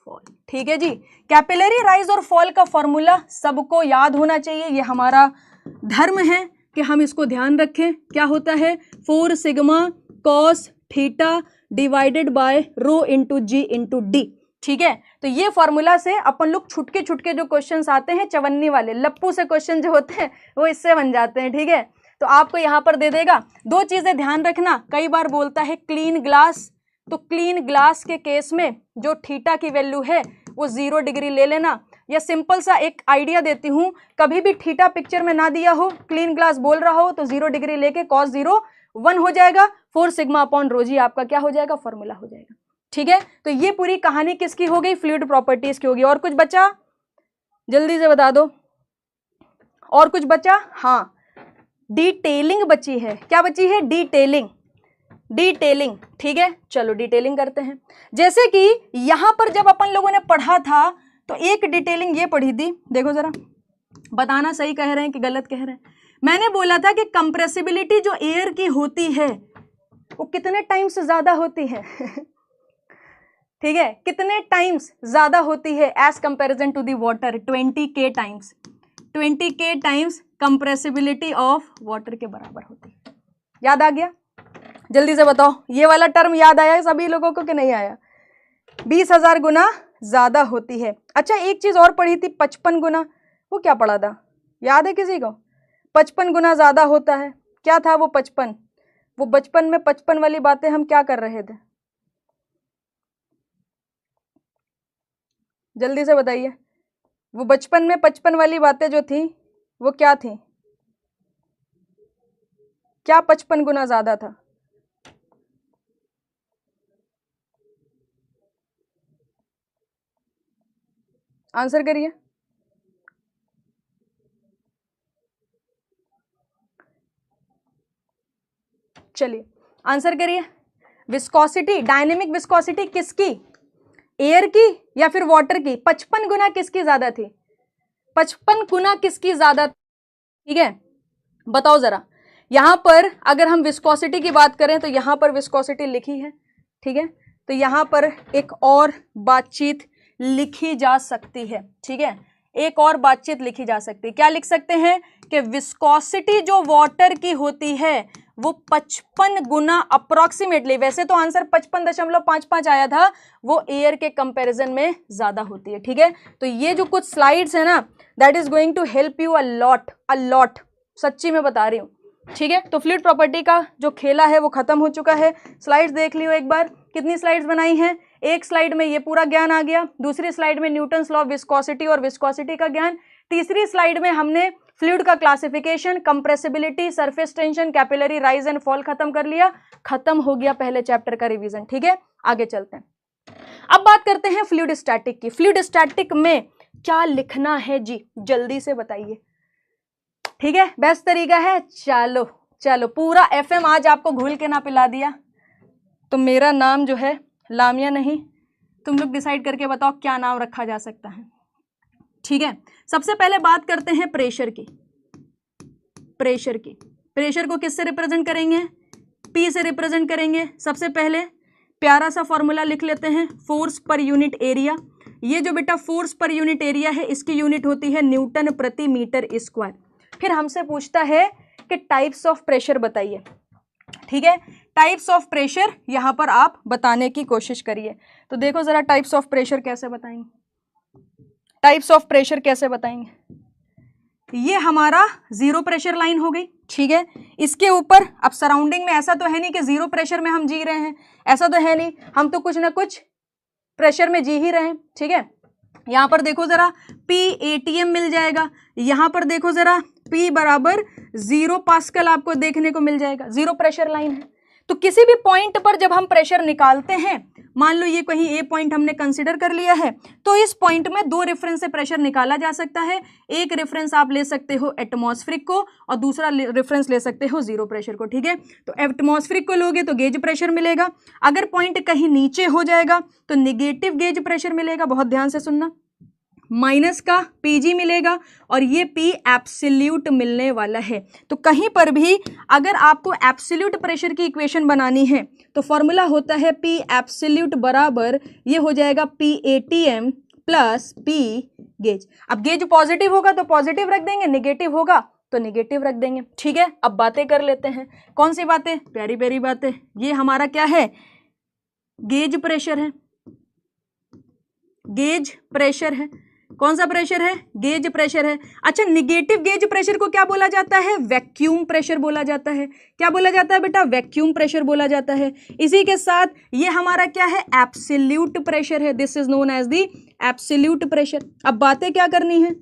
फॉल। ठीक है जी, कैपिलरी राइज और फॉल का फॉर्मूला सबको याद होना चाहिए, ये हमारा धर्म है कि हम इसको ध्यान रखें। क्या होता है? 4 sigma cos theta divided by rho into g into d. ठीक है, तो ये फॉर्मूला से अपन लोग छुटके छुटके जो क्वेश्चंस आते हैं, चवन्नी वाले लप्पू से क्वेश्चन जो होते हैं वो इससे बन जाते हैं। ठीक है, तो आपको यहां पर दे देगा। 2 चीजें ध्यान रखना, कई बार बोलता है क्लीन ग्लास, तो क्लीन ग्लास के केस में जो थीटा की वैल्यू है वो 0 डिग्री ले लेना। या सिंपल सा एक आइडिया देती हूं, कभी भी थीटा पिक्चर में ना दिया हो, क्लीन ग्लास बोल रहा हो, तो 0 डिग्री लेके cos 0 1 हो जाएगा। 4 सिग्मा अपॉन रो जी आपका क्या हो जाएगा? फॉर्मूला हो जाएगा। ठीक है, तो ये पूरी कहानी किसकी हो गई? फ्लूइड प्रॉपर्टीज की होगी। और कुछ बचा? जल्दी से बता दो, और कुछ बचा? हाँ, डिटेलिंग बची है। क्या बची है? Detailing, detailing. ठीक है, चलो डिटेलिंग करते हैं। जैसे कि यहां पर जब अपन लोगों ने पढ़ा था तो एक डिटेलिंग ये पढ़ी थी, देखो जरा, बताना सही कह रहे हैं कि गलत कह रहे हैं। मैंने बोला था कि कंप्रेसिबिलिटी जो एयर की होती है वो कितने टाइम्स ज्यादा होती है? ठीक है, कितने टाइम्स ज्यादा होती है as comparison to the water? 20K times, 20K times compressibility of water के बराबर होती है। याद आ गया? जल्दी से बताओ, ये वाला टर्म याद आया सभी लोगों को कि नहीं आया? 20,000 गुना ज्यादा होती है। अच्छा, एक चीज और पढ़ी थी, 55 गुना, वो क्या पढ़ा था, याद है किसी को? 55 गुना ज्यादा होता है, क्या था वो 55? वो बचपन में 55 वाली बातें हम क्या कर रहे थे, जल्दी से बताइए। वो बचपन में 55 वाली बातें जो थी वो क्या थी? क्या 55 गुना ज्यादा था? आंसर करिए। चलिए आंसर करिए। विस्कोसिटी, डायनेमिक विस्कोसिटी किसकी? एयर की या फिर वाटर की? 55 गुना किसकी ज्यादा थी? 55 गुना किसकी ज्यादा? ठीक है, बताओ जरा। यहां पर अगर हम विस्कोसिटी की बात करें तो यहां पर विस्कोसिटी लिखी है, ठीक है, तो यहां पर एक और बातचीत लिखी जा सकती है, ठीक है, एक और बातचीत लिखी जा सकती है। क्या लिख सकते हैं कि विस्कोसिटी जो वाटर की होती है वो 55 गुना अप्रोक्सीमेटली, वैसे तो आंसर 55.55 आया था, वो एयर के कंपैरिजन में ज्यादा होती है, ठीक है। तो ये जो कुछ स्लाइड्स है ना, that is going to help you a lot, सच्ची में बता रही हूँ, ठीक है। तो फ्लूइड प्रॉपर्टी का जो खेला है वो खत्म हो चुका है। स्लाइड्स देख लियो एक बार, कितनी स्लाइड्स बनाई हैं? एक स्लाइड में ये पूरा ज्ञान आ गया, दूसरी स्लाइड में न्यूटन्स लॉ ऑफ विस्कोसिटी और विस्कोसिटी का ज्ञान, तीसरी स्लाइड में हमने फ्लूइड का classification, compressibility, surface tension, capillary rise and fall खत्म कर लिया। खत्म हो गया पहले चैप्टर का रिवीजन, ठीक है। आगे चलते हैं, अब बात करते हैं फ्लूइड स्टैटिक की। फ्लूइड स्टैटिक में क्या लिखना है जी, जल्दी से बताइए, ठीक है, बेस्ट तरीका है। चलो चलो, पूरा एफएम आज आपको घुल के ना पिला दिया तो मेरा नाम जो है लामिया नहीं, तुम लोग डिसाइड करके बताओ क्या नाम रखा जा सकता है, ठीक है। सबसे पहले बात करते हैं प्रेशर की। प्रेशर को किससे रिप्रेजेंट करेंगे? पी से रिप्रेजेंट करेंगे। सबसे पहले प्यारा सा फॉर्मूला लिख लेते हैं, फोर्स पर यूनिट एरिया। ये जो बेटा फोर्स पर यूनिट एरिया है, इसकी यूनिट होती है न्यूटन प्रति मीटर स्क्वायर। फिर हमसे पूछता है कि टाइप्स ऑफ प्रेशर बताइए, ठीक है। टाइप्स ऑफ प्रेशर यहां पर आप बताने की कोशिश करिए। तो देखो जरा, टाइप्स ऑफ प्रेशर कैसे बताएंगे? टाइप्स ऑफ प्रेशर कैसे बताएंगे? ये हमारा जीरो प्रेशर लाइन हो गई, ठीक है। इसके ऊपर अब सराउंडिंग में ऐसा तो है नहीं कि जीरो प्रेशर में हम जी रहे हैं, ऐसा तो है नहीं, हम तो कुछ ना कुछ प्रेशर में जी ही रहे हैं, ठीक है। यहां पर देखो जरा, P ATM मिल जाएगा। यहां पर देखो जरा, P बराबर 0 पास्कल आपको देखने को मिल जाएगा। जीरो प्रेशर लाइन है, तो किसी भी पॉइंट पर जब हम प्रेशर निकालते हैं, मान लो ये कहीं ए पॉइंट हमने कंसीडर कर लिया है, तो इस पॉइंट में दो रेफरेंस से प्रेशर निकाला जा सकता है। एक रेफरेंस आप ले सकते हो एटमॉस्फेरिक को और दूसरा रेफरेंस ले सकते हो जीरो प्रेशर को, ठीक है। तो एटमॉस्फेरिक को लोगे तो गेज प्रेशर मिलेगा, अगर पॉइंट कहीं नीचे हो जाएगा तो निगेटिव गेज प्रेशर मिलेगा, बहुत ध्यान से सुनना, माइनस का पीजी मिलेगा और ये पी एब्सोल्यूट मिलने वाला है। तो कहीं पर भी अगर आपको एब्सोल्यूट प्रेशर की इक्वेशन बनानी है तो फॉर्मूला होता है पी एब्सोल्यूट बराबर ये हो जाएगा P ATM plus P gauge. अब गेज पॉजिटिव होगा तो पॉजिटिव रख देंगे, निगेटिव होगा तो निगेटिव रख देंगे, ठीक है। अब बातें कर लेते हैं, कौन सी बातें? प्यारी प्यारी बातें। ये हमारा क्या है? गेज प्रेशर है, गेज प्रेशर है। कौन सा प्रेशर है? गेज प्रेशर है। अच्छा, निगेटिव गेज प्रेशर को क्या बोला जाता है? वैक्यूम प्रेशर बोला जाता है। क्या बोला जाता है बेटा? वैक्यूम प्रेशर बोला जाता है। इसी के साथ ये हमारा क्या है? एब्सोल्यूट प्रेशर है। This is known as the absolute pressure. अब बातें क्या करनी है?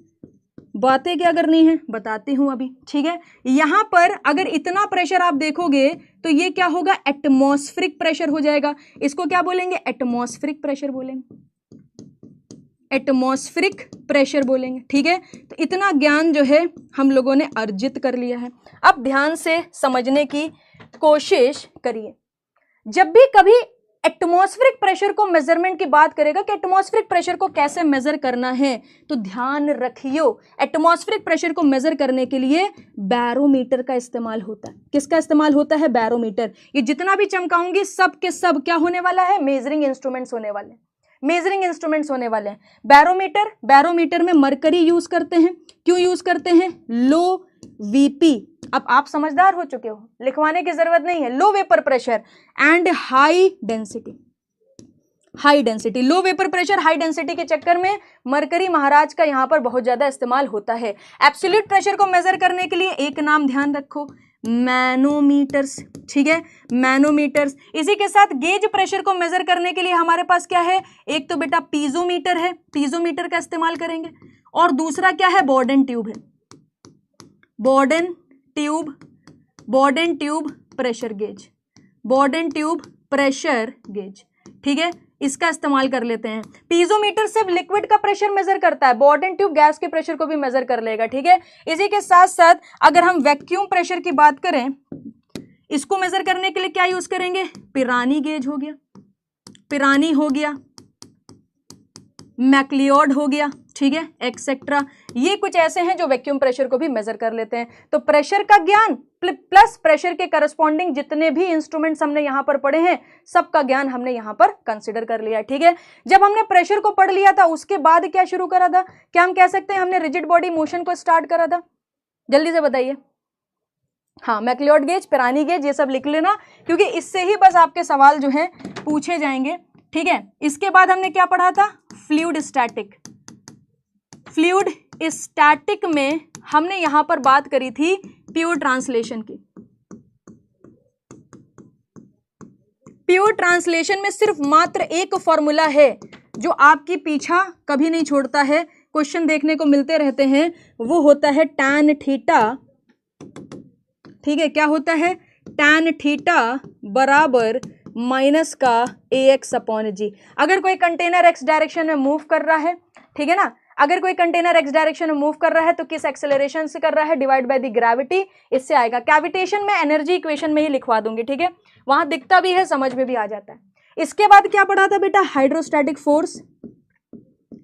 बातें क्या करनी है बताती हूं अभी, ठीक है। यहां पर अगर इतना प्रेशर आप देखोगे तो ये क्या होगा? एटमॉस्फेरिक प्रेशर हो जाएगा। इसको क्या बोलेंगे? एटमॉस्फेरिक प्रेशर बोलेंगे, एटमॉस्फेरिक प्रेशर बोलेंगे, ठीक है। तो इतना ज्ञान जो है हम लोगों ने अर्जित कर लिया है। अब ध्यान से समझने की कोशिश करिए। जब भी कभी एटमॉस्फेरिक प्रेशर को मेजरमेंट की बात करेगा कि एटमॉस्फेरिक प्रेशर को कैसे मेजर करना है, तो ध्यान रखियो एटमॉस्फेरिक प्रेशर को मेजर करने के लिए बैरोमीटर का इस्तेमाल होता है। किसका इस्तेमाल होता है? बैरोमीटर। ये जितना भी चमकाऊंगी सब के सब क्या होने वाला है? मेजरिंग इंस्ट्रूमेंट्स होने वाले हैं, मेजरिंग इंस्ट्रूमेंट्स होने वाले हैं। बैरोमीटर में मरकरी यूज करते हैं। क्यों यूज करते हैं? लो वीपी अब आप समझदार हो चुके हो, लिखवाने की जरूरत नहीं है। लो vapour pressure and high density, high density, low vapour pressure high density के चक्कर में मरकरी महाराज का यहां पर बहुत ज्यादा इस्तेमाल होता है। एब्सोल्यूट प्रेशर को मेजर करने के लिए एक नाम ध्यान रखो, मैनोमीटर्स, ठीक है, मैनोमीटर्स। इसी के साथ गेज प्रेशर को मेजर करने के लिए हमारे पास क्या है, एक तो बेटा पीजोमीटर है, पीजोमीटर का इस्तेमाल करेंगे, और दूसरा क्या है, बॉर्डन ट्यूब है, Bourdon tube, Bourdon tube pressure gauge, Bourdon tube pressure gauge, ठीक है, इसका इस्तेमाल कर लेते हैं। पीजोमीटर सिर्फ लिक्विड का प्रेशर मेजर करता है, बॉर्डन ट्यूब गैस के प्रेशर को भी मेजर कर लेगा, ठीक है। इसी के साथ साथ अगर हम वैक्यूम प्रेशर की बात करें, इसको मेजर करने के लिए क्या यूज करेंगे, पिरानी गेज हो गया, पिरानी हो गया, मैक्लियोड हो गया, ठीक है, एक्सेट्रा। ये कुछ ऐसे हैं जो वैक्यूम प्रेशर को भी मेजर कर लेते हैं। तो प्रेशर का ज्ञान प्लस प्रेशर के करस्पॉन्डिंग जितने भी इंस्ट्रूमेंट्स हमने यहां पर पढ़े हैं, सबका ज्ञान हमने यहां पर कंसिडर कर लिया, ठीक है। जब हमने प्रेशर को पढ़ लिया था, उसके बाद क्या शुरू करा था, क्या हम कह सकते हैं हमने रिजिड बॉडी मोशन को स्टार्ट करा था, जल्दी से बताइए। हाँ, मैक्लियोड गेज, पिरानी गेज, ये सब लिख लेना, क्योंकि इससे ही बस आपके सवाल जो है पूछे जाएंगे, ठीक है। इसके बाद हमने क्या पढ़ा था, फ्लूइड स्टैटिक, फ्लूइड स्टैटिक में हमने यहां पर बात करी थी प्योर ट्रांसलेशन की। प्योर ट्रांसलेशन में सिर्फ मात्र एक फॉर्मूला है जो आपकी पीछा कभी नहीं छोड़ता है, क्वेश्चन देखने को मिलते रहते हैं, वो होता है टैन थीटा, ठीक है। क्या होता है, टैन थीटा बराबर माइनस का ax अपॉन जी। अगर कोई कंटेनर एक्स डायरेक्शन में मूव कर रहा है, ठीक है ना, अगर कोई कंटेनर एक्स डायरेक्शन में मूव कर रहा है तो किस एक्सेलरेशन से कर रहा है, डिवाइड बाय द ग्रेविटी, इससे आएगा। कैविटेशन में एनर्जी इक्वेशन में ही लिखवा दूंगी, ठीक है, वहां दिखता भी है, समझ में भी आ जाता है। इसके बाद क्या पढ़ा था बेटा, hydrostatic force,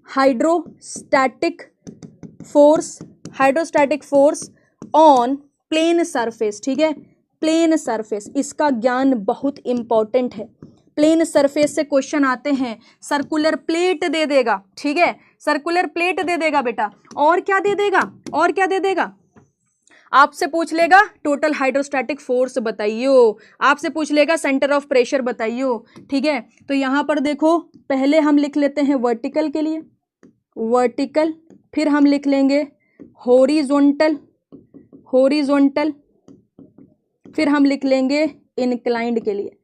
hydrostatic force, hydrostatic force on plane surface, ठीक है, प्लेन सरफेस, इसका ज्ञान बहुत इंपॉर्टेंट है। प्लेन सरफेस से क्वेश्चन आते हैं, सर्कुलर प्लेट दे देगा, ठीक है, सर्कुलर प्लेट दे देगा बेटा, और क्या दे देगा, और क्या दे देगा, आपसे पूछ लेगा टोटल हाइड्रोस्टैटिक फोर्स बताइयो, आपसे पूछ लेगा सेंटर ऑफ प्रेशर बताइयो, ठीक है। तो यहां पर देखो, पहले हम लिख लेते हैं वर्टिकल के लिए, वर्टिकल, फिर हम लिख लेंगे हॉरिजॉन्टल, हॉरिजॉन्टल, फिर हम लिख लेंगे इंक्लाइंड के लिए,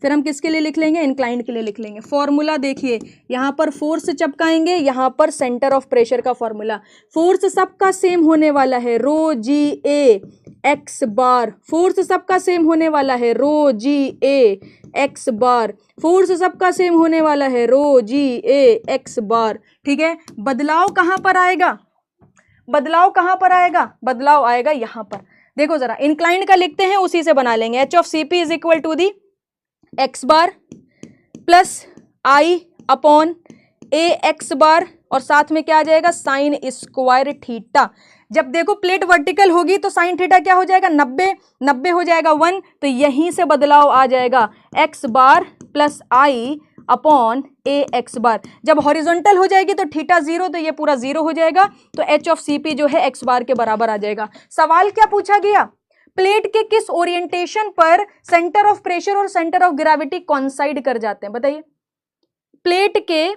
फिर हम किसके लिए लिख लेंगे, इंक्लाइंड के लिए लिख लेंगे। फॉर्मूला देखिए, यहां पर फोर्स चपकाएंगे, यहां पर सेंटर ऑफ प्रेशर का फॉर्मूला, फोर्स सबका सेम होने वाला है, रो जी ए एक्स बार, फोर्स सबका सेम होने वाला है, रो जी ए एक्स बार, फोर्स सबका सेम होने वाला है, रो जी ए एक्स बार, ठीक है। बदलाव कहां पर आएगा, बदलाव कहां पर आएगा, बदलाव आएगा यहां पर। देखो जरा, इंक्लाइंड का लिखते हैं, उसी से बना लेंगे, H of C P is equal to the X bar plus I upon A X bar, और साथ में क्या आ जाएगा, साइन स्क्वायर थीटा। जब देखो प्लेट वर्टिकल होगी तो साइन थीटा क्या हो जाएगा, 90, 90 हो जाएगा 1, तो यहीं से बदलाव आ जाएगा, x bar plus I upon A X बार। जब हॉरिजॉन्टल हो जाएगी तो थीटा 0, तो ये पूरा 0 हो जाएगा, तो एच ऑफ सी पी जो है एक्स बार के बराबर आ जाएगा। सवाल क्या पूछा गया, प्लेट के किस ओरिएंटेशन पर सेंटर ऑफ प्रेशर और सेंटर ऑफ ग्रेविटी कॉन्साइड कर जाते हैं, बताइए। प्लेट के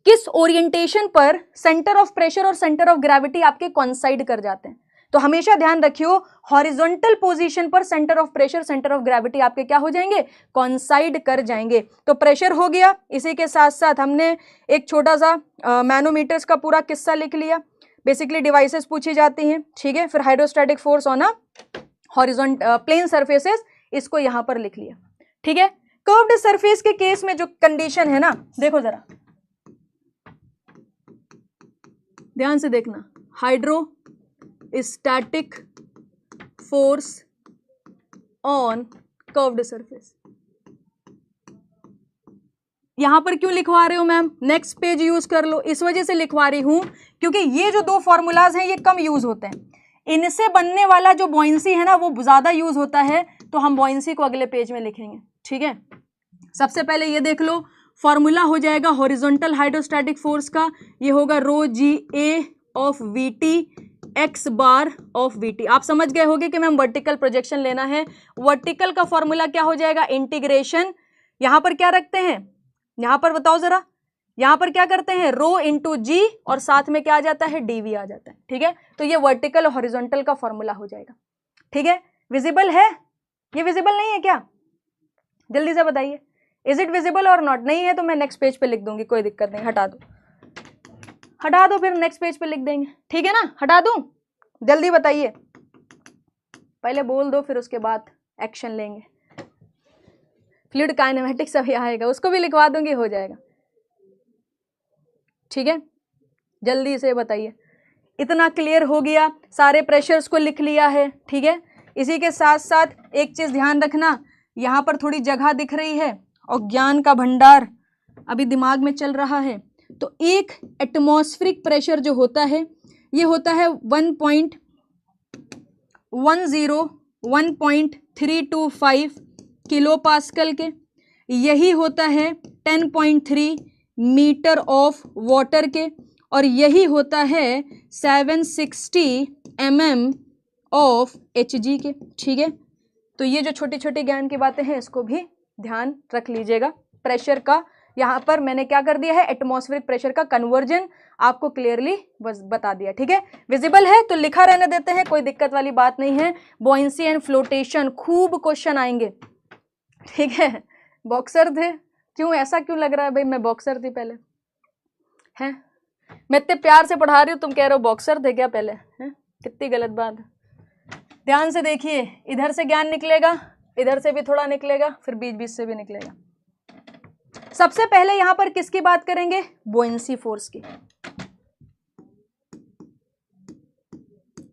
किस ओरिएंटेशन पर सेंटर ऑफ प्रेशर और सेंटर ऑफ ग्रेविटी आपके कॉन्साइड कर जाते हैं, तो हमेशा ध्यान रखियो, हॉरिजॉन्टल पोजीशन पर centre of pressure, centre of gravity आपके क्या हो जाएंगे, कॉन्साइड कर जाएंगे। तो प्रेशर हो गया, इसी के साथ साथ हमने एक छोटा सा मैनोमीटर्स का पूरा किस्सा लिख लिया, बेसिकली डिवाइसेस पूछी जाती हैं, ठीक है। फिर hydrostatic force on a horizontal plane surfaces, इसको यहां पर लिख लिया, ठीक है। कर्व्ड सरफेस के केस में जो कंडीशन है ना, देखो जरा ध्यान से देखना, hydrostatic force on curved surface, यहां पर क्यों लिखवा रहे हो मैम, नेक्स्ट पेज यूज कर लो, इस वजह से लिखवा रही हूं क्योंकि ये जो दो फॉर्मूलाज हैं ये कम यूज होते हैं, इनसे बनने वाला जो बॉयंसी है ना वो ज्यादा यूज होता है, तो हम बॉयंसी को अगले पेज में लिखेंगे, ठीक है। सबसे पहले ये देख लो, फॉर्मूला हो जाएगा हॉरिजॉन्टल हाइड्रोस्टैटिक फोर्स का, ये होगा rho G A of V T x bar of V T. आप समझ गए होंगे कि मैम वर्टिकल प्रोजेक्शन लेना है। वर्टिकल का फॉर्मूला क्या हो जाएगा, इंटीग्रेशन, यहां पर क्या रखते हैं, यहां पर बताओ जरा, यहां पर क्या करते हैं, रो इंटू जी, और साथ में क्या आ जाता है, डीवी आ जाता है। ठीक है, तो ये वर्टिकल और हॉरिजॉन्टल का फॉर्मूला हो जाएगा। ठीक है, विजिबल है, ये विजिबल नहीं है क्या, जल्दी से बताइए, इज इट विजिबल और नॉट। नहीं है तो मैं नेक्स्ट पेज पे लिख दूंगी, कोई दिक्कत नहीं, हटा दो, हटा दो, फिर नेक्स्ट पेज पे लिख देंगे। ठीक है ना, हटा दूं, जल्दी बताइए, पहले बोल दो फिर उसके बाद एक्शन लेंगे। फ्लूइड काइनेमेटिक्स अभी आएगा, उसको भी लिखवा दूंगी, हो जाएगा। ठीक है, जल्दी से बताइए। इतना क्लियर हो गया, सारे प्रेशर्स को लिख लिया है। ठीक है, इसी के साथ साथ एक चीज ध्यान रखना, यहाँ पर थोड़ी जगह दिख रही है और ज्ञान का भंडार अभी दिमाग में चल रहा है। तो एक एटमॉस्फेरिक प्रेशर जो होता है ये होता है 1.325 किलो पास्कल के, यही होता है 10.3 मीटर ऑफ वाटर के, और यही होता है 760 mm ऑफ Hg के। ठीक है, तो ये जो छोटी छोटी ज्ञान की बातें हैं इसको भी ध्यान रख लीजिएगा। प्रेशर का यहाँ पर मैंने क्या कर दिया है, एटमॉस्फेरिक प्रेशर का कन्वर्जन आपको क्लियरली बता दिया। ठीक है, विजिबल है तो लिखा रहने देते हैं, कोई दिक्कत वाली बात नहीं है। बॉयंसी एंड फ्लोटेशन खूब क्वेश्चन आएंगे। ठीक है, बॉक्सर थे, क्यों ऐसा क्यों लग रहा है भाई, मैं बॉक्सर थी पहले, हैं मैं इतने प्यार से पढ़ा रही हूँ, तुम कह रहे हो बॉक्सर थे क्या पहले, हैं कितनी गलत बात है। ध्यान से देखिए, इधर से ज्ञान निकलेगा, इधर से भी थोड़ा निकलेगा, फिर बीच बीच से भी निकलेगा। सबसे पहले यहां पर किसकी बात करेंगे, बुओयंसी फोर्स की।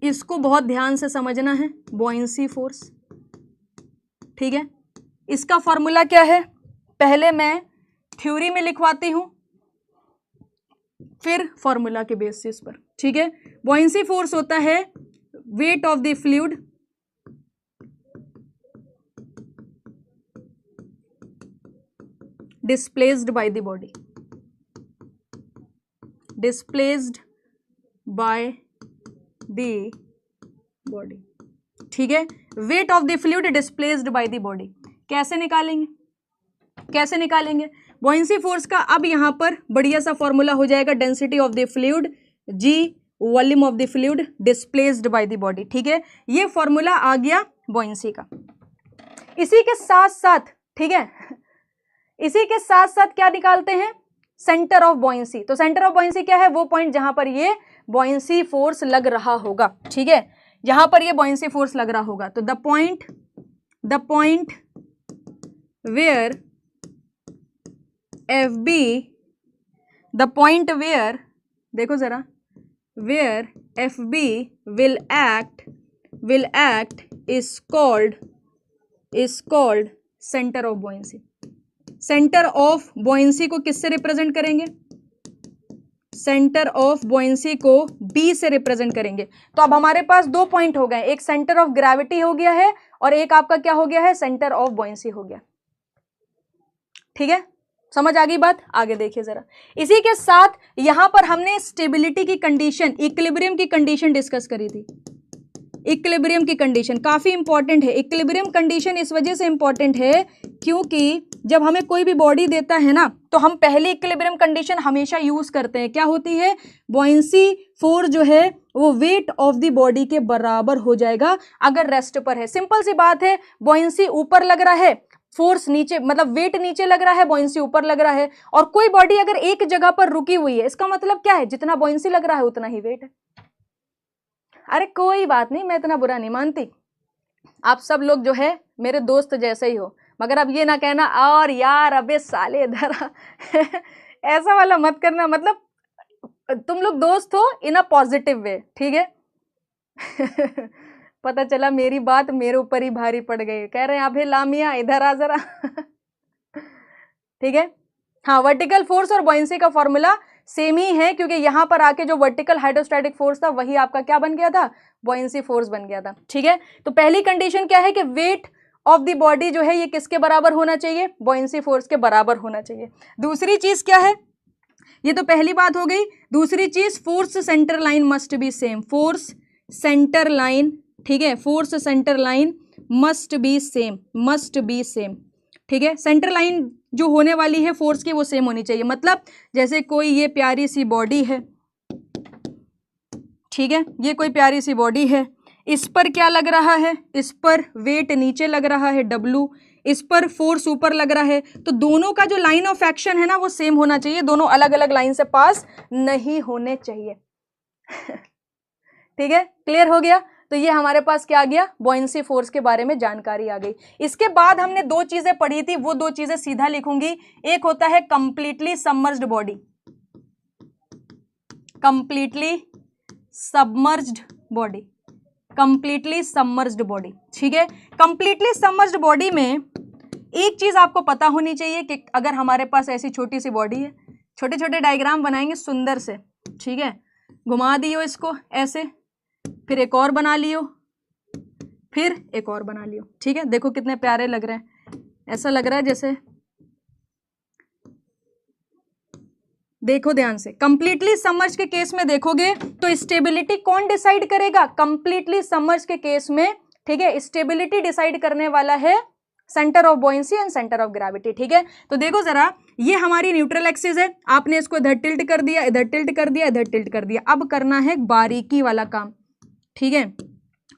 इसको बहुत ध्यान से समझना है, बुओयंसी फोर्स। ठीक है, इसका फॉर्मूला क्या है, पहले मैं थ्योरी में लिखवाती हूं, फिर फॉर्मूला के बेसिस पर। ठीक है, बुओयंसी फोर्स होता है weight of the fluid displaced by the body, displaced by the body। ठीक है, weight of the fluid displaced by the body. कैसे निकालेंगे, कैसे निकालेंगे बुओयंसी फोर्स का, अब यहां पर बढ़िया सा फॉर्मूला हो जाएगा, density of the fluid g volume of the fluid displaced by the body. ठीक है, ये फॉर्मूला आ गया बुओयंसी का। इसी के साथ साथ, ठीक है, इसी के साथ साथ क्या निकालते हैं, सेंटर ऑफ बुओयंसी। तो सेंटर ऑफ बुओयंसी क्या है, वो पॉइंट जहां पर ये बुओयंसी फोर्स लग रहा होगा। ठीक है, यहां पर ये बुओयंसी फोर्स लग रहा होगा, तो the point where F B, the point where, देखो जरा, where F B will act is called centre of buoyancy. Centre of buoyancy को किससे रिप्रेजेंट करेंगे, सेंटर ऑफ बुओयंसी को बी से रिप्रेजेंट करेंगे। तो अब हमारे पास दो पॉइंट हो गए, एक सेंटर ऑफ ग्रेविटी हो गया है और एक आपका क्या हो गया है, सेंटर ऑफ बुओयंसी हो गया। ठीक है, समझ आ गई बात, आगे देखिए जरा। इसी के साथ यहां पर हमने स्टेबिलिटी की कंडीशन, इक्विलिब्रियम की कंडीशन डिस्कस करी थी। इक्विलिब्रियम की कंडीशन काफी इंपॉर्टेंट है। इक्विलिब्रियम कंडीशन इस वजह से इंपॉर्टेंट है क्योंकि जब हमें कोई भी बॉडी देता है ना, तो हम पहली इक्विलिब्रियम कंडीशन हमेशा यूज करते हैं। क्या होती है, बुओयंसी फोर्स जो है वो वेट ऑफ द बॉडी के बराबर हो जाएगा अगर रेस्ट पर है। सिंपल सी बात है, बुओयंसी ऊपर लग रहा है, फोर्स नीचे, मतलब वेट नीचे लग रहा है, बुओयंसी ऊपर लग रहा है। और कोई बॉडी अगर एक जगह पर रुकी हुई है, इसका मतलब क्या है, जितना बुओयंसी लग रहा है उतना ही वेट है। अरे कोई बात नहीं, मैं इतना बुरा नहीं मानती, आप सब लोग जो है मेरे दोस्त जैसे ही हो, मगर अब ये ना कहना और यार अबे साले इधर ऐसा वाला मत करना, मतलब तुम लोग दोस्त हो इन अ पॉजिटिव वे। ठीक है पता चला मेरी बात मेरे ऊपर ही भारी पड़ गई, कह रहे हैं अबे लामिया इधर आ जरा ठीक है, हाँ, वर्टिकल फोर्स और बुओयंसी का फॉर्मूला सेम ही है, क्योंकि यहां पर आके जो वर्टिकल हाइड्रोस्टैटिक फोर्स था वही आपका क्या बन गया था, बुओयंसी फोर्स बन गया था। ठीक है, तो पहली कंडीशन क्या है कि वेट ऑफ द बॉडी जो है ये किसके बराबर होना चाहिए, बुओयंसी फोर्स के बराबर होना चाहिए। दूसरी चीज क्या है, ये तो पहली बात हो गई। दूसरी चीज, force centre line must be same, force centre line, ठीक है, force centre line must be same, must be same, ठीक है। सेंटर लाइन जो होने वाली है फोर्स की वो सेम होनी चाहिए। मतलब जैसे कोई ये प्यारी सी बॉडी है, ठीक है, ये कोई प्यारी सी बॉडी है, इस पर क्या लग रहा है, इस पर वेट नीचे लग रहा है W, इस पर फोर्स ऊपर लग रहा है, तो दोनों का जो लाइन ऑफ एक्शन है ना वो सेम होना चाहिए, दोनों अलग अलग लाइन से पास नहीं होने चाहिए। ठीक है, क्लियर हो गया। तो ये हमारे पास क्या आ गया, बॉयंसी फोर्स के बारे में जानकारी आ गई। इसके बाद हमने दो चीजें पढ़ी थी, वो दो चीजें सीधा लिखूंगी। एक होता है completely submerged body, completely submerged body, completely submerged body, ठीक है। कंप्लीटली सबमर्ज्ड बॉडी में एक चीज आपको पता होनी चाहिए कि अगर हमारे पास ऐसी छोटी सी बॉडी है, छोटे छोटे डायग्राम बनाएंगे सुंदर से, ठीक है, घुमा दियो इसको ऐसे, फिर एक और बना लियो, फिर एक और बना लियो, ठीक है। देखो कितने प्यारे लग रहे हैं, ऐसा लग रहा है जैसे, देखो ध्यान से। कंप्लीटली सबमर्ज के केस में देखोगे तो स्टेबिलिटी कौन डिसाइड करेगा, कंप्लीटली सबमर्ज के केस में, ठीक है, स्टेबिलिटी डिसाइड करने वाला है centre of buoyancy and centre of gravity, ठीक है। तो देखो जरा, ये हमारी न्यूट्रल एक्सिस है, आपने इसको इधर टिल्ट कर दिया, इधर टिल्ट कर दिया, इधर टिल्ट कर दिया। अब करना है बारीकी वाला काम, ठीक है।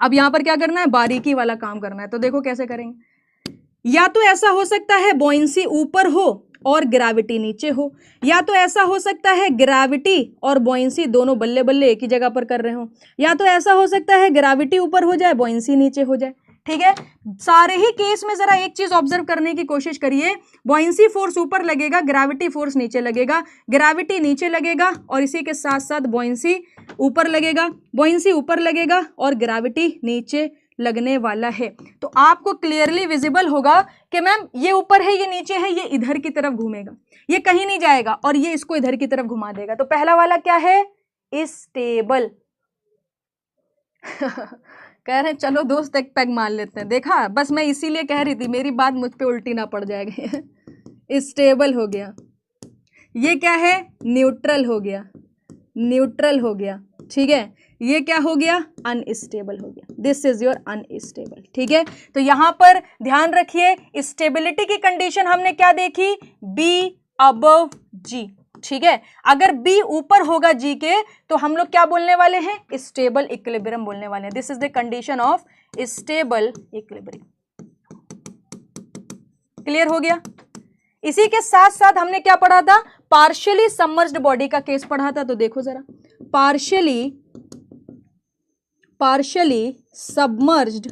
अब यहां पर क्या करना है, बारीकी वाला काम करना है। तो देखो कैसे करेंगे, या तो ऐसा हो सकता है बॉयंसी ऊपर हो और ग्रेविटी नीचे हो, या तो ऐसा हो सकता है ग्रेविटी और बॉयंसी दोनों बल्ले बल्ले एक ही जगह पर कर रहे हो, या तो ऐसा हो सकता है ग्रेविटी ऊपर हो जाए बॉयंसी नीचे हो जाए, ठीक है। सारे ही केस में जरा एक चीज ऑब्जर्व करने की कोशिश करिए, बॉयंसी फोर्स ऊपर लगेगा, ग्रेविटी फोर्स नीचे लगेगा, ग्रेविटी नीचे लगेगा और इसी के साथ साथ बॉयंसी ऊपर लगेगा, बॉयंसी ऊपर लगेगा और ग्रेविटी नीचे लगने वाला है। तो आपको क्लियरली विजिबल होगा कि मैम ये ऊपर है, ये नीचे है, ये इधर की तरफ घूमेगा, ये कहीं नहीं जाएगा और ये इसको इधर की तरफ घुमा देगा। तो पहला वाला क्या है, स्टेबल। कह रहे हैं चलो दोस्त एक पैग मार लेते हैं, देखा, बस मैं इसीलिए कह रही थी मेरी बात मुझ पे उल्टी ना पड़ जाएगी। स्टेबल हो गया, ये क्या है, न्यूट्रल हो गया, न्यूट्रल हो गया, ठीक है। ये क्या हो गया, अनस्टेबल हो गया, दिस इज योर अनस्टेबल, ठीक है। तो यहां पर ध्यान रखिए, स्टेबिलिटी की कंडीशन हमने क्या देखी, बी अबव जी, ठीक है। अगर बी ऊपर होगा जी के तो हम लोग क्या बोलने वाले हैं, स्टेबल इक्विलिब्रियम बोलने वाले हैं। This is the condition of stable equilibrium. Clear हो गया। इसी के साथ साथ हमने क्या पढ़ा था, पार्शियली सबमर्ज्ड बॉडी का केस पढ़ा था। तो देखो जरा, partially submerged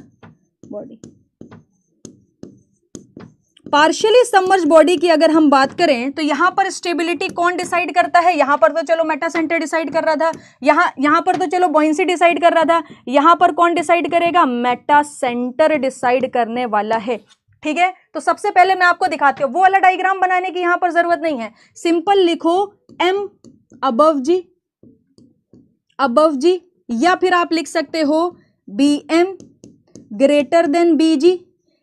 body, partially submerged body की अगर हम बात करें तो यहां पर स्टेबिलिटी कौन डिसाइड करता है, यहां पर तो चलो मेटा सेंटर डिसाइड कर रहा था, यहां पर तो चलो बॉयंसी डिसाइड कर रहा था, यहां पर कौन डिसाइड करेगा, मेटा सेंटर डिसाइड करने वाला है, ठीक है। तो सबसे पहले मैं आपको दिखाती हूं, वो वाला डायग्राम बनाने की यहां पर जरूरत नहीं है, सिंपल लिखो एम अबव जी, या फिर आप लिख सकते हो B M greater than B G,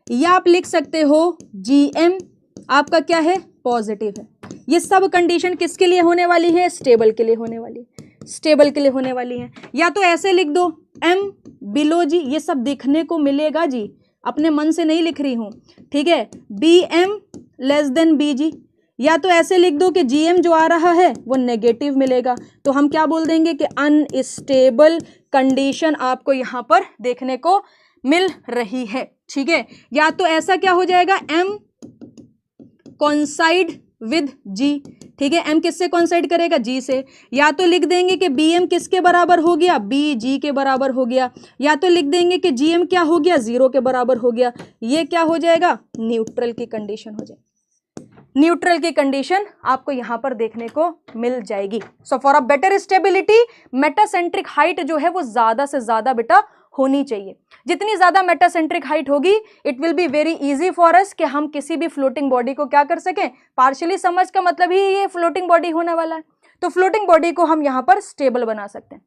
या आप लिख सकते हो जी एम आपका क्या है, पॉजिटिव है। ये सब कंडीशन किसके लिए होने वाली है, स्टेबल के लिए होने वाली है, स्टेबल के लिए होने वाली है। या तो ऐसे लिख दो एम बिलो जी, ये सब दिखने को मिलेगा जी, अपने मन से नहीं लिख रही हूं, ठीक है। B M less than B G, या तो ऐसे लिख दो कि जीएम जो आ रहा है वो नेगेटिव मिलेगा, तो हम क्या बोल देंगे कि अनस्टेबल कंडीशन आपको यहां पर देखने को मिल रही है, ठीक है। या तो ऐसा क्या हो जाएगा, एम कॉन्साइड विद जी, ठीक है, एम किससे कॉन्साइड करेगा, जी से। या तो लिख देंगे कि बी एम किसके बराबर हो गया, बी जी के बराबर हो गया, या तो लिख देंगे कि जी एम क्या हो गया, 0 के बराबर हो गया। ये क्या हो जाएगा, न्यूट्रल की कंडीशन हो जाएगी, न्यूट्रल की कंडीशन आपको यहां पर देखने को मिल जाएगी। So for a better stability metacentric height जो है वो ज्यादा से ज्यादा बेटा होनी चाहिए। जितनी ज्यादा मेटासेंट्रिक हाइट होगी it will be very easy for us कि हम किसी भी फ्लोटिंग बॉडी को क्या कर सकें, पार्शियली समझ का मतलब ही ये फ्लोटिंग बॉडी होने वाला है, तो फ्लोटिंग बॉडी को हम यहां पर स्टेबल बना सकते हैं।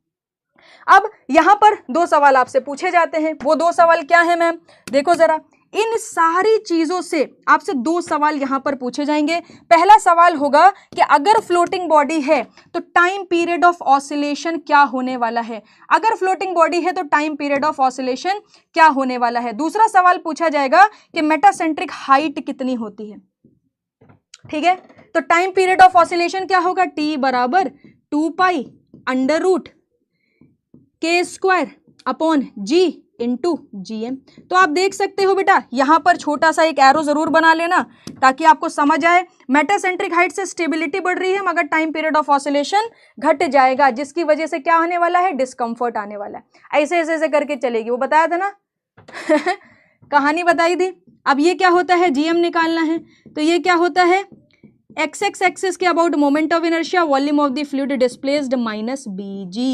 अब यहां पर दो सवाल आपसे पूछे जाते हैं, वो दो सवाल क्या है मैम, देखो जरा, इन सारी चीजों से आपसे 2 सवाल यहां पर पूछे जाएंगे। पहला सवाल होगा कि अगर फ्लोटिंग बॉडी है तो टाइम पीरियड ऑफ ऑसिलेशन क्या होने वाला है। अगर फ्लोटिंग बॉडी है तो टाइम पीरियड ऑफ ऑसिलेशन क्या होने वाला है। दूसरा सवाल पूछा जाएगा कि मेटासेंट्रिक हाइट कितनी होती है। ठीक है, तो टाइम पीरियड ऑफ ऑसिलेशन क्या होगा, टी बराबर 2 pi under root k² upon g into GM। तो आप देख सकते हो बेटा, यहां पर छोटा सा एक एरो जरूर बना लेना ताकि आपको समझ आए। मेटासेंट्रिक हाइट से स्टेबिलिटी बढ़ रही है मगर टाइम पीरियड ऑफ ऑसिलेशन घट जाएगा, जिसकी वजह से क्या आने वाला है, डिस्कंफर्ट आने वाला है। ऐसे ऐसे ऐसे करके चलेगी, वो बताया था ना कहानी बताई थी। अब ये क्या होता है, GM निकालना है। तो ये क्या होता है, एक्स एक्सिस के about moment of inertia, volume of the fluid displaced minus BG।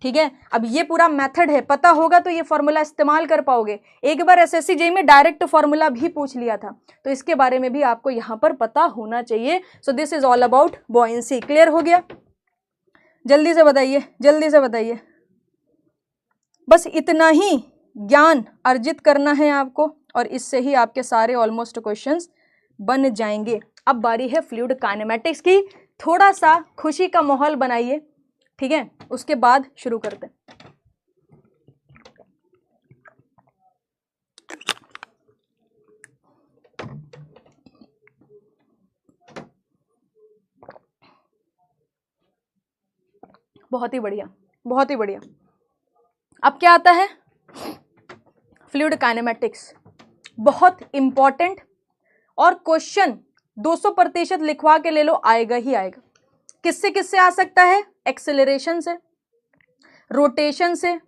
ठीक है, अब ये पूरा मेथड है, पता होगा तो ये फॉर्मूला इस्तेमाल कर पाओगे। एक बार SSC JEE में डायरेक्ट फॉर्मूला भी पूछ लिया था, तो इसके बारे में भी आपको यहाँ पर पता होना चाहिए। सो this is all about buoyancy. Clear हो गया? जल्दी से बताइए, जल्दी से बताइए। बस इतना ही ज्ञान अर्जित करना है आपको और इससे ही आपके सारे ऑलमोस्ट क्वेश्चंस बन जाएंगे। अब बारी है फ्लूइड काइनेमेटिक्स की। थोड़ा सा खुशी का माहौल बनाइए, ठीक है, उसके बाद शुरू करते हैं। बहुत ही बढ़िया, बहुत ही बढ़िया। अब क्या आता है, फ्लूइड काइनेमेटिक्स, बहुत इंपॉर्टेंट और क्वेश्चन 200% लिखवा के ले लो, आएगा ही आएगा। किससे किससे आ सकता है, एक्सेलरेशन से, रोटेशन से,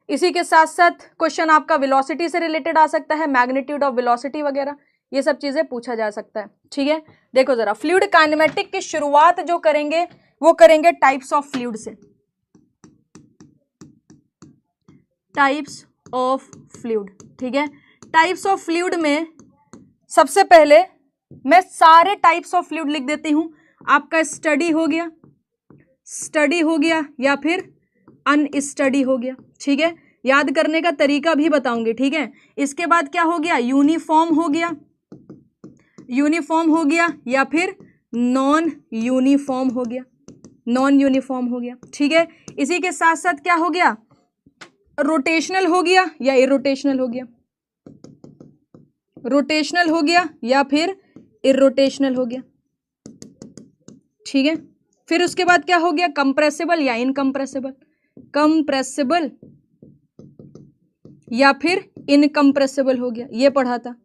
इसी के साथ साथ क्वेश्चन आपका वेलोसिटी से रिलेटेड आ सकता है, मैग्नीट्यूड ऑफ वेलोसिटी वगैरह, ये सब चीजें पूछा जा सकता है। ठीक है, देखो जरा, फ्लूइड काइनेमेटिक की शुरुआत जो करेंगे वो करेंगे टाइप्स ऑफ फ्लूइड से। टाइप्स ऑफ फ्लूइड, ठीक है, टाइप्स ऑफ फ्लूइड में सबसे पहले मैं सारे टाइप्स ऑफ फ्लूइड लिख देती हूं। आपका स्टडी हो गया, स्टडी हो गया या फिर अनस्टडी हो गया। ठीक है, याद करने का तरीका भी बताऊंगी। ठीक है, इसके बाद क्या हो गया, यूनिफॉर्म हो गया, यूनिफॉर्म हो गया या फिर नॉन यूनिफॉर्म हो गया, नॉन यूनिफॉर्म हो गया। ठीक है, इसी के साथ साथ क्या हो गया, रोटेशनल हो गया या इरोटेशनल हो गया, रोटेशनल हो गया या फिर इरोटेशनल हो गया। ठीक है, फिर उसके बाद क्या हो गया, कंप्रेसिबल या इनकंप्रेसिबल, कंप्रेसिबल या फिर इनकंप्रेसिबल हो गया, ये पढ़ा था।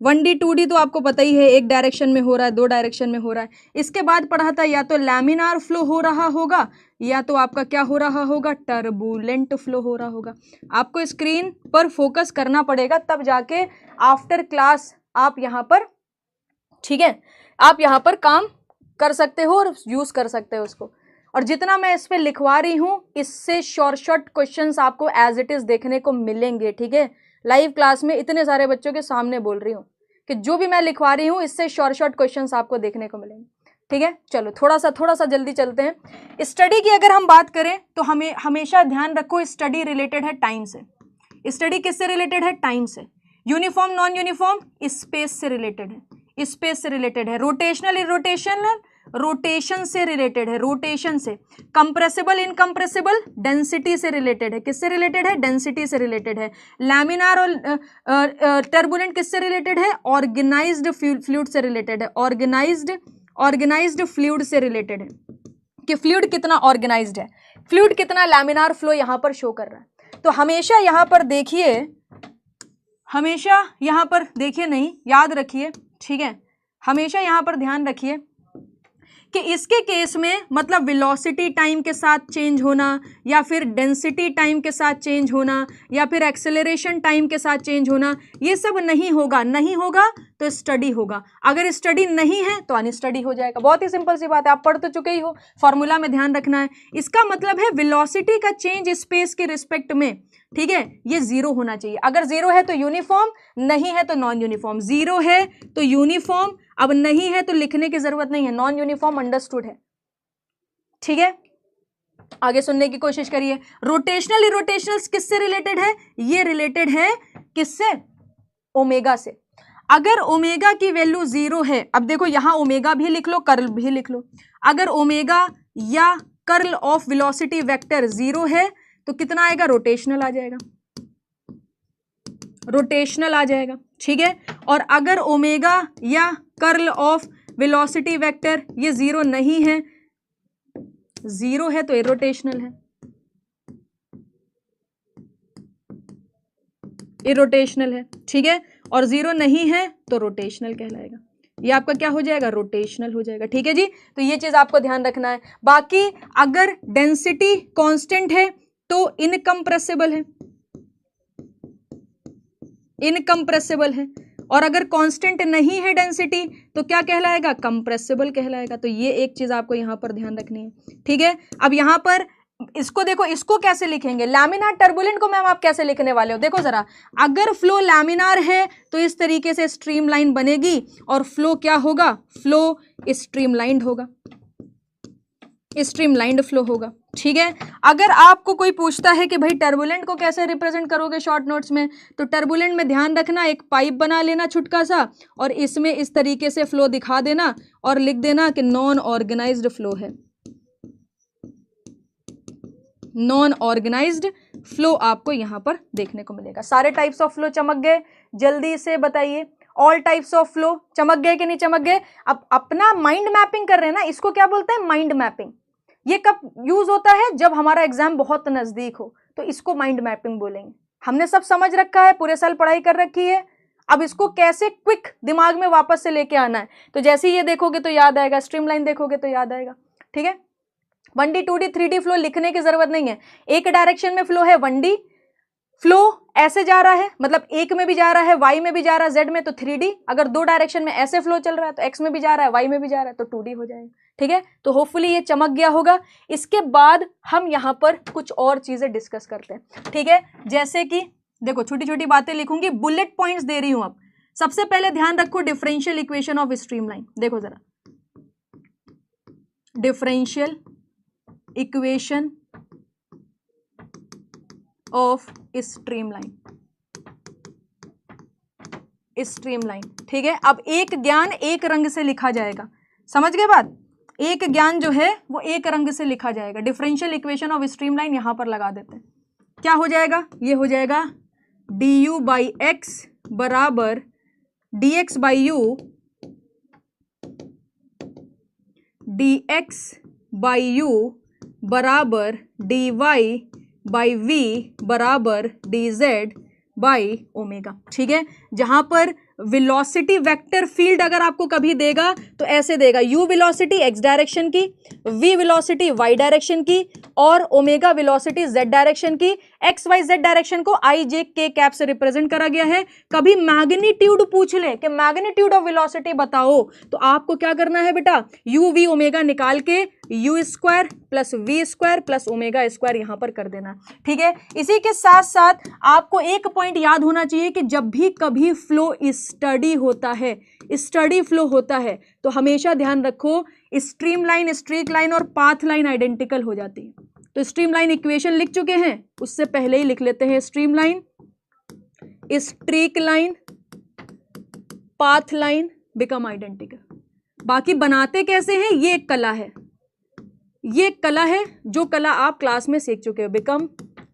1D 2D तो आपको पता ही है, एक डायरेक्शन में हो रहा है, 2 डायरेक्शन में हो रहा है। इसके बाद पढ़ा था या तो लैमिनार फ्लो हो रहा होगा या तो आपका क्या हो रहा होगा, टर्बुलेंट फ्लो हो रहा होगा। आपको स्क्रीन पर फोकस करना पड़ेगा, तब जाके आफ्टर क्लास आप यहाँ पर, ठीक है, आप यहाँ पर काम कर सकते हो और यूज कर सकते हो उसको। और जितना मैं इस पे लिखवा रही हूँ, इससे शॉर्ट क्वेश्चंस आपको एज इट इज देखने को मिलेंगे। ठीक है, लाइव क्लास में इतने सारे बच्चों के सामने बोल रही हूँ कि जो भी मैं लिखवा रही हूँ इससे शॉर्ट क्वेश्चंस आपको देखने को मिलेंगे। ठीक है, चलो थोड़ा सा जल्दी चलते हैं। स्टडी की अगर हम बात करें तो हमें हमेशा ध्यान रखो, स्टडी रिलेटेड है टाइम से। स्टडी किससे रिलेटेड है, टाइम से। यूनिफॉर्म नॉन यूनिफॉर्म स्पेस से रिलेटेड है, स्पेस से रिलेटेड है। रोटेशनल इरोटेशनल रोटेशन से रिलेटेड है, रोटेशन से। कंप्रेसिबल इनकंप्रेसिबल डेंसिटी से रिलेटेड है, किससे रिलेटेड है, डेंसिटी से रिलेटेड है। लैमिनार और टर्बुलेंट किससे रिलेटेड है, ऑर्गेनाइज्ड फ्लूइड से रिलेटेड है, ऑर्गेनाइज्ड फ्लूइड से रिलेटेड है कि फ्लूइड कितना ऑर्गेनाइज्ड है, फ्लूइड कितना लैमिनार फ्लो यहां पर शो कर रहा है। तो हमेशा यहां पर देखिए, हमेशा यहां पर देखिए, नहीं याद रखिए। ठीक है, हमेशा यहां पर ध्यान रखिए कि इसके केस में मतलब वेलोसिटी टाइम के साथ चेंज होना या फिर डेंसिटी टाइम के साथ चेंज होना या फिर एक्सेलरेशन टाइम के साथ चेंज होना, ये सब नहीं होगा। नहीं होगा तो स्टडी होगा, अगर स्टडी नहीं है तो अनस्टडी हो जाएगा। बहुत ही सिंपल सी बात है, आप पढ़ तो चुके ही हो, फॉर्मूला में ध्यान रखना है। इसका मतलब है वेलोसिटी का चेंज स्पेस के रिस्पेक्ट में, ठीक है, ये 0 होना चाहिए। अगर 0 है तो यूनिफॉर्म, नहीं है तो नॉन यूनिफॉर्म। 0 है तो यूनिफॉर्म, अब नहीं है तो लिखने की जरूरत नहीं है, नॉन यूनिफॉर्म अंडरस्टूड है। ठीक है, आगे सुनने की कोशिश करिए। रोटेशनल इरोटेशनल किससे रिलेटेड है, ये रिलेटेड है किससे, ओमेगा से। अगर ओमेगा की वैल्यू 0 है, अब देखो यहां ओमेगा भी लिख लो, कर्ल भी लिख लो। अगर ओमेगा या कर्ल ऑफ वेलोसिटी वेक्टर 0 है तो कितना आएगा, रोटेशनल आ जाएगा, रोटेशनल आ जाएगा, ठीक है। और अगर ओमेगा या कर्ल ऑफ वेलोसिटी वेक्टर ये 0 नहीं है, 0 है तो इरोटेशनल है, इरोटेशनल है, ठीक है। और 0 नहीं है तो रोटेशनल कहलाएगा। ये आपका क्या हो जाएगा, रोटेशनल हो जाएगा, ठीक है जी। तो ये चीज आपको ध्यान रखना है। बाकी अगर डेंसिटी कांस्टेंट है तो इनकम्प्रेसिबल है, इनकम्प्रेसिबल है। और अगर कांस्टेंट नहीं है डेंसिटी तो क्या कहलाएगा, कंप्रेसिबल कहलाएगा। तो ये एक चीज आपको यहां पर ध्यान रखनी है, ठीक है। अब यहां पर इसको देखो, इसको कैसे लिखेंगे, लैमिनार टर्बुलेंट को मैम आप कैसे लिखने वाले हो, देखो जरा। अगर फ्लो लैमिनार है तो इस तरीके से स्ट्रीमलाइन बनेगी, और फ्लो क्या होगा, फ्लो स्ट्रीमलाइंड होगा, स्ट्रीमलाइंड फ्लो होगा, ठीक है। अगर आपको कोई पूछता है कि भाई टर्बुलेंट को कैसे रिप्रेजेंट करोगे शॉर्ट नोट्स में, तो टर्बुलेंट में ध्यान रखना, एक पाइप बना लेना छुटका सा, और इसमें इस तरीके से फ्लो दिखा देना और लिख देना कि नॉन ऑर्गेनाइज्ड फ्लो है, नॉन ऑर्गेनाइज्ड फ्लो आपको यहां पर देखने को मिलेगा। सारे टाइप्स ऑफ फ्लो चमक गए, जल्दी से बताइए, ऑल टाइप्स ऑफ फ्लो चमक गए कि नहीं चमक गए। अब अपना माइंड मैपिंग कर रहे हैं ना, इसको क्या बोलते हैं, माइंड मैपिंग। ये कब यूज होता है, जब हमारा एग्जाम बहुत नजदीक हो, तो इसको माइंड मैपिंग बोलेंगे। हमने सब समझ रखा है, पूरे साल पढ़ाई कर रखी है, अब इसको कैसे क्विक दिमाग में वापस से लेके आना है। तो जैसे ही ये देखोगे तो याद आएगा, स्ट्रीमलाइन देखोगे तो याद आएगा, ठीक है। 1D 2D 3D फ्लो लिखने की जरूरत नहीं है। एक डायरेक्शन में फ्लो है 1D, फ्लो ऐसे जा रहा है, मतलब एक में भी जा रहा है, वाई में भी जा रहा है, जेड में, तो 3D। अगर दो डायरेक्शन में ऐसे फ्लो चल रहा है तो एक्स में भी जा रहा है, वाई में भी जा रहा है, तो 2D हो जाएगा, ठीक है। तो होपफुली ये चमक गया होगा। इसके बाद हम यहां पर कुछ और चीजें डिस्कस करते हैं, ठीक है। जैसे कि देखो, छोटी छोटी बातें लिखूंगी, बुलेट पॉइंट्स दे रही हूं। अब सबसे पहले ध्यान रखो, डिफरेंशियल इक्वेशन ऑफ स्ट्रीमलाइन। देखो जरा, differential equation of streamline, streamline, ठीक है। अब एक ज्ञान एक रंग से लिखा जाएगा, समझ गए बात। एक ज्ञान जो है वो एक रंग से लिखा जाएगा। डिफरेंशियल इक्वेशन ऑफ स्ट्रीमलाइन यहां पर लगा देते हैं। क्या हो जाएगा, ये हो जाएगा du बाई एक्स बराबर dx by you, dx by you बराबर dy बाई v बराबर dz बाई ओमेगा, ठीक है। जहां पर वेलोसिटी वेक्टर फील्ड अगर आपको कभी देगा तो ऐसे देगा, u वेलोसिटी x डायरेक्शन की, v वेलोसिटी y डायरेक्शन की, और ओमेगा वेलोसिटी z डायरेक्शन की। x y z डायरेक्शन को i j k कैप से रिप्रेजेंट करा गया है। कभी मैग्नीट्यूड पूछ ले कि मैग्नीट्यूड ऑफ वेलोसिटी बताओ, तो आपको क्या करना है बेटा, u v ओमेगा निकाल के u square plus v square plus omega square यहां पर कर देना, ठीक है। इसी के साथ साथ आपको एक पॉइंट याद होना चाहिए कि जब भी कभी फ्लो स्टडी होता है, स्टडी फ्लो होता है, तो हमेशा ध्यान रखो स्ट्रीमलाइन, स्ट्रीक लाइन और पाथ लाइन आइडेंटिकल हो जाती है। तो स्ट्रीमलाइन इक्वेशन लिख चुके हैं, उससे पहले ही लिख लेते हैं streamline, streak line, path line become identical. बाकी बनाते कैसे हैं, ये एक कला है, ये एक कला है, जो कला आप क्लास में सीख चुके हो, बिकम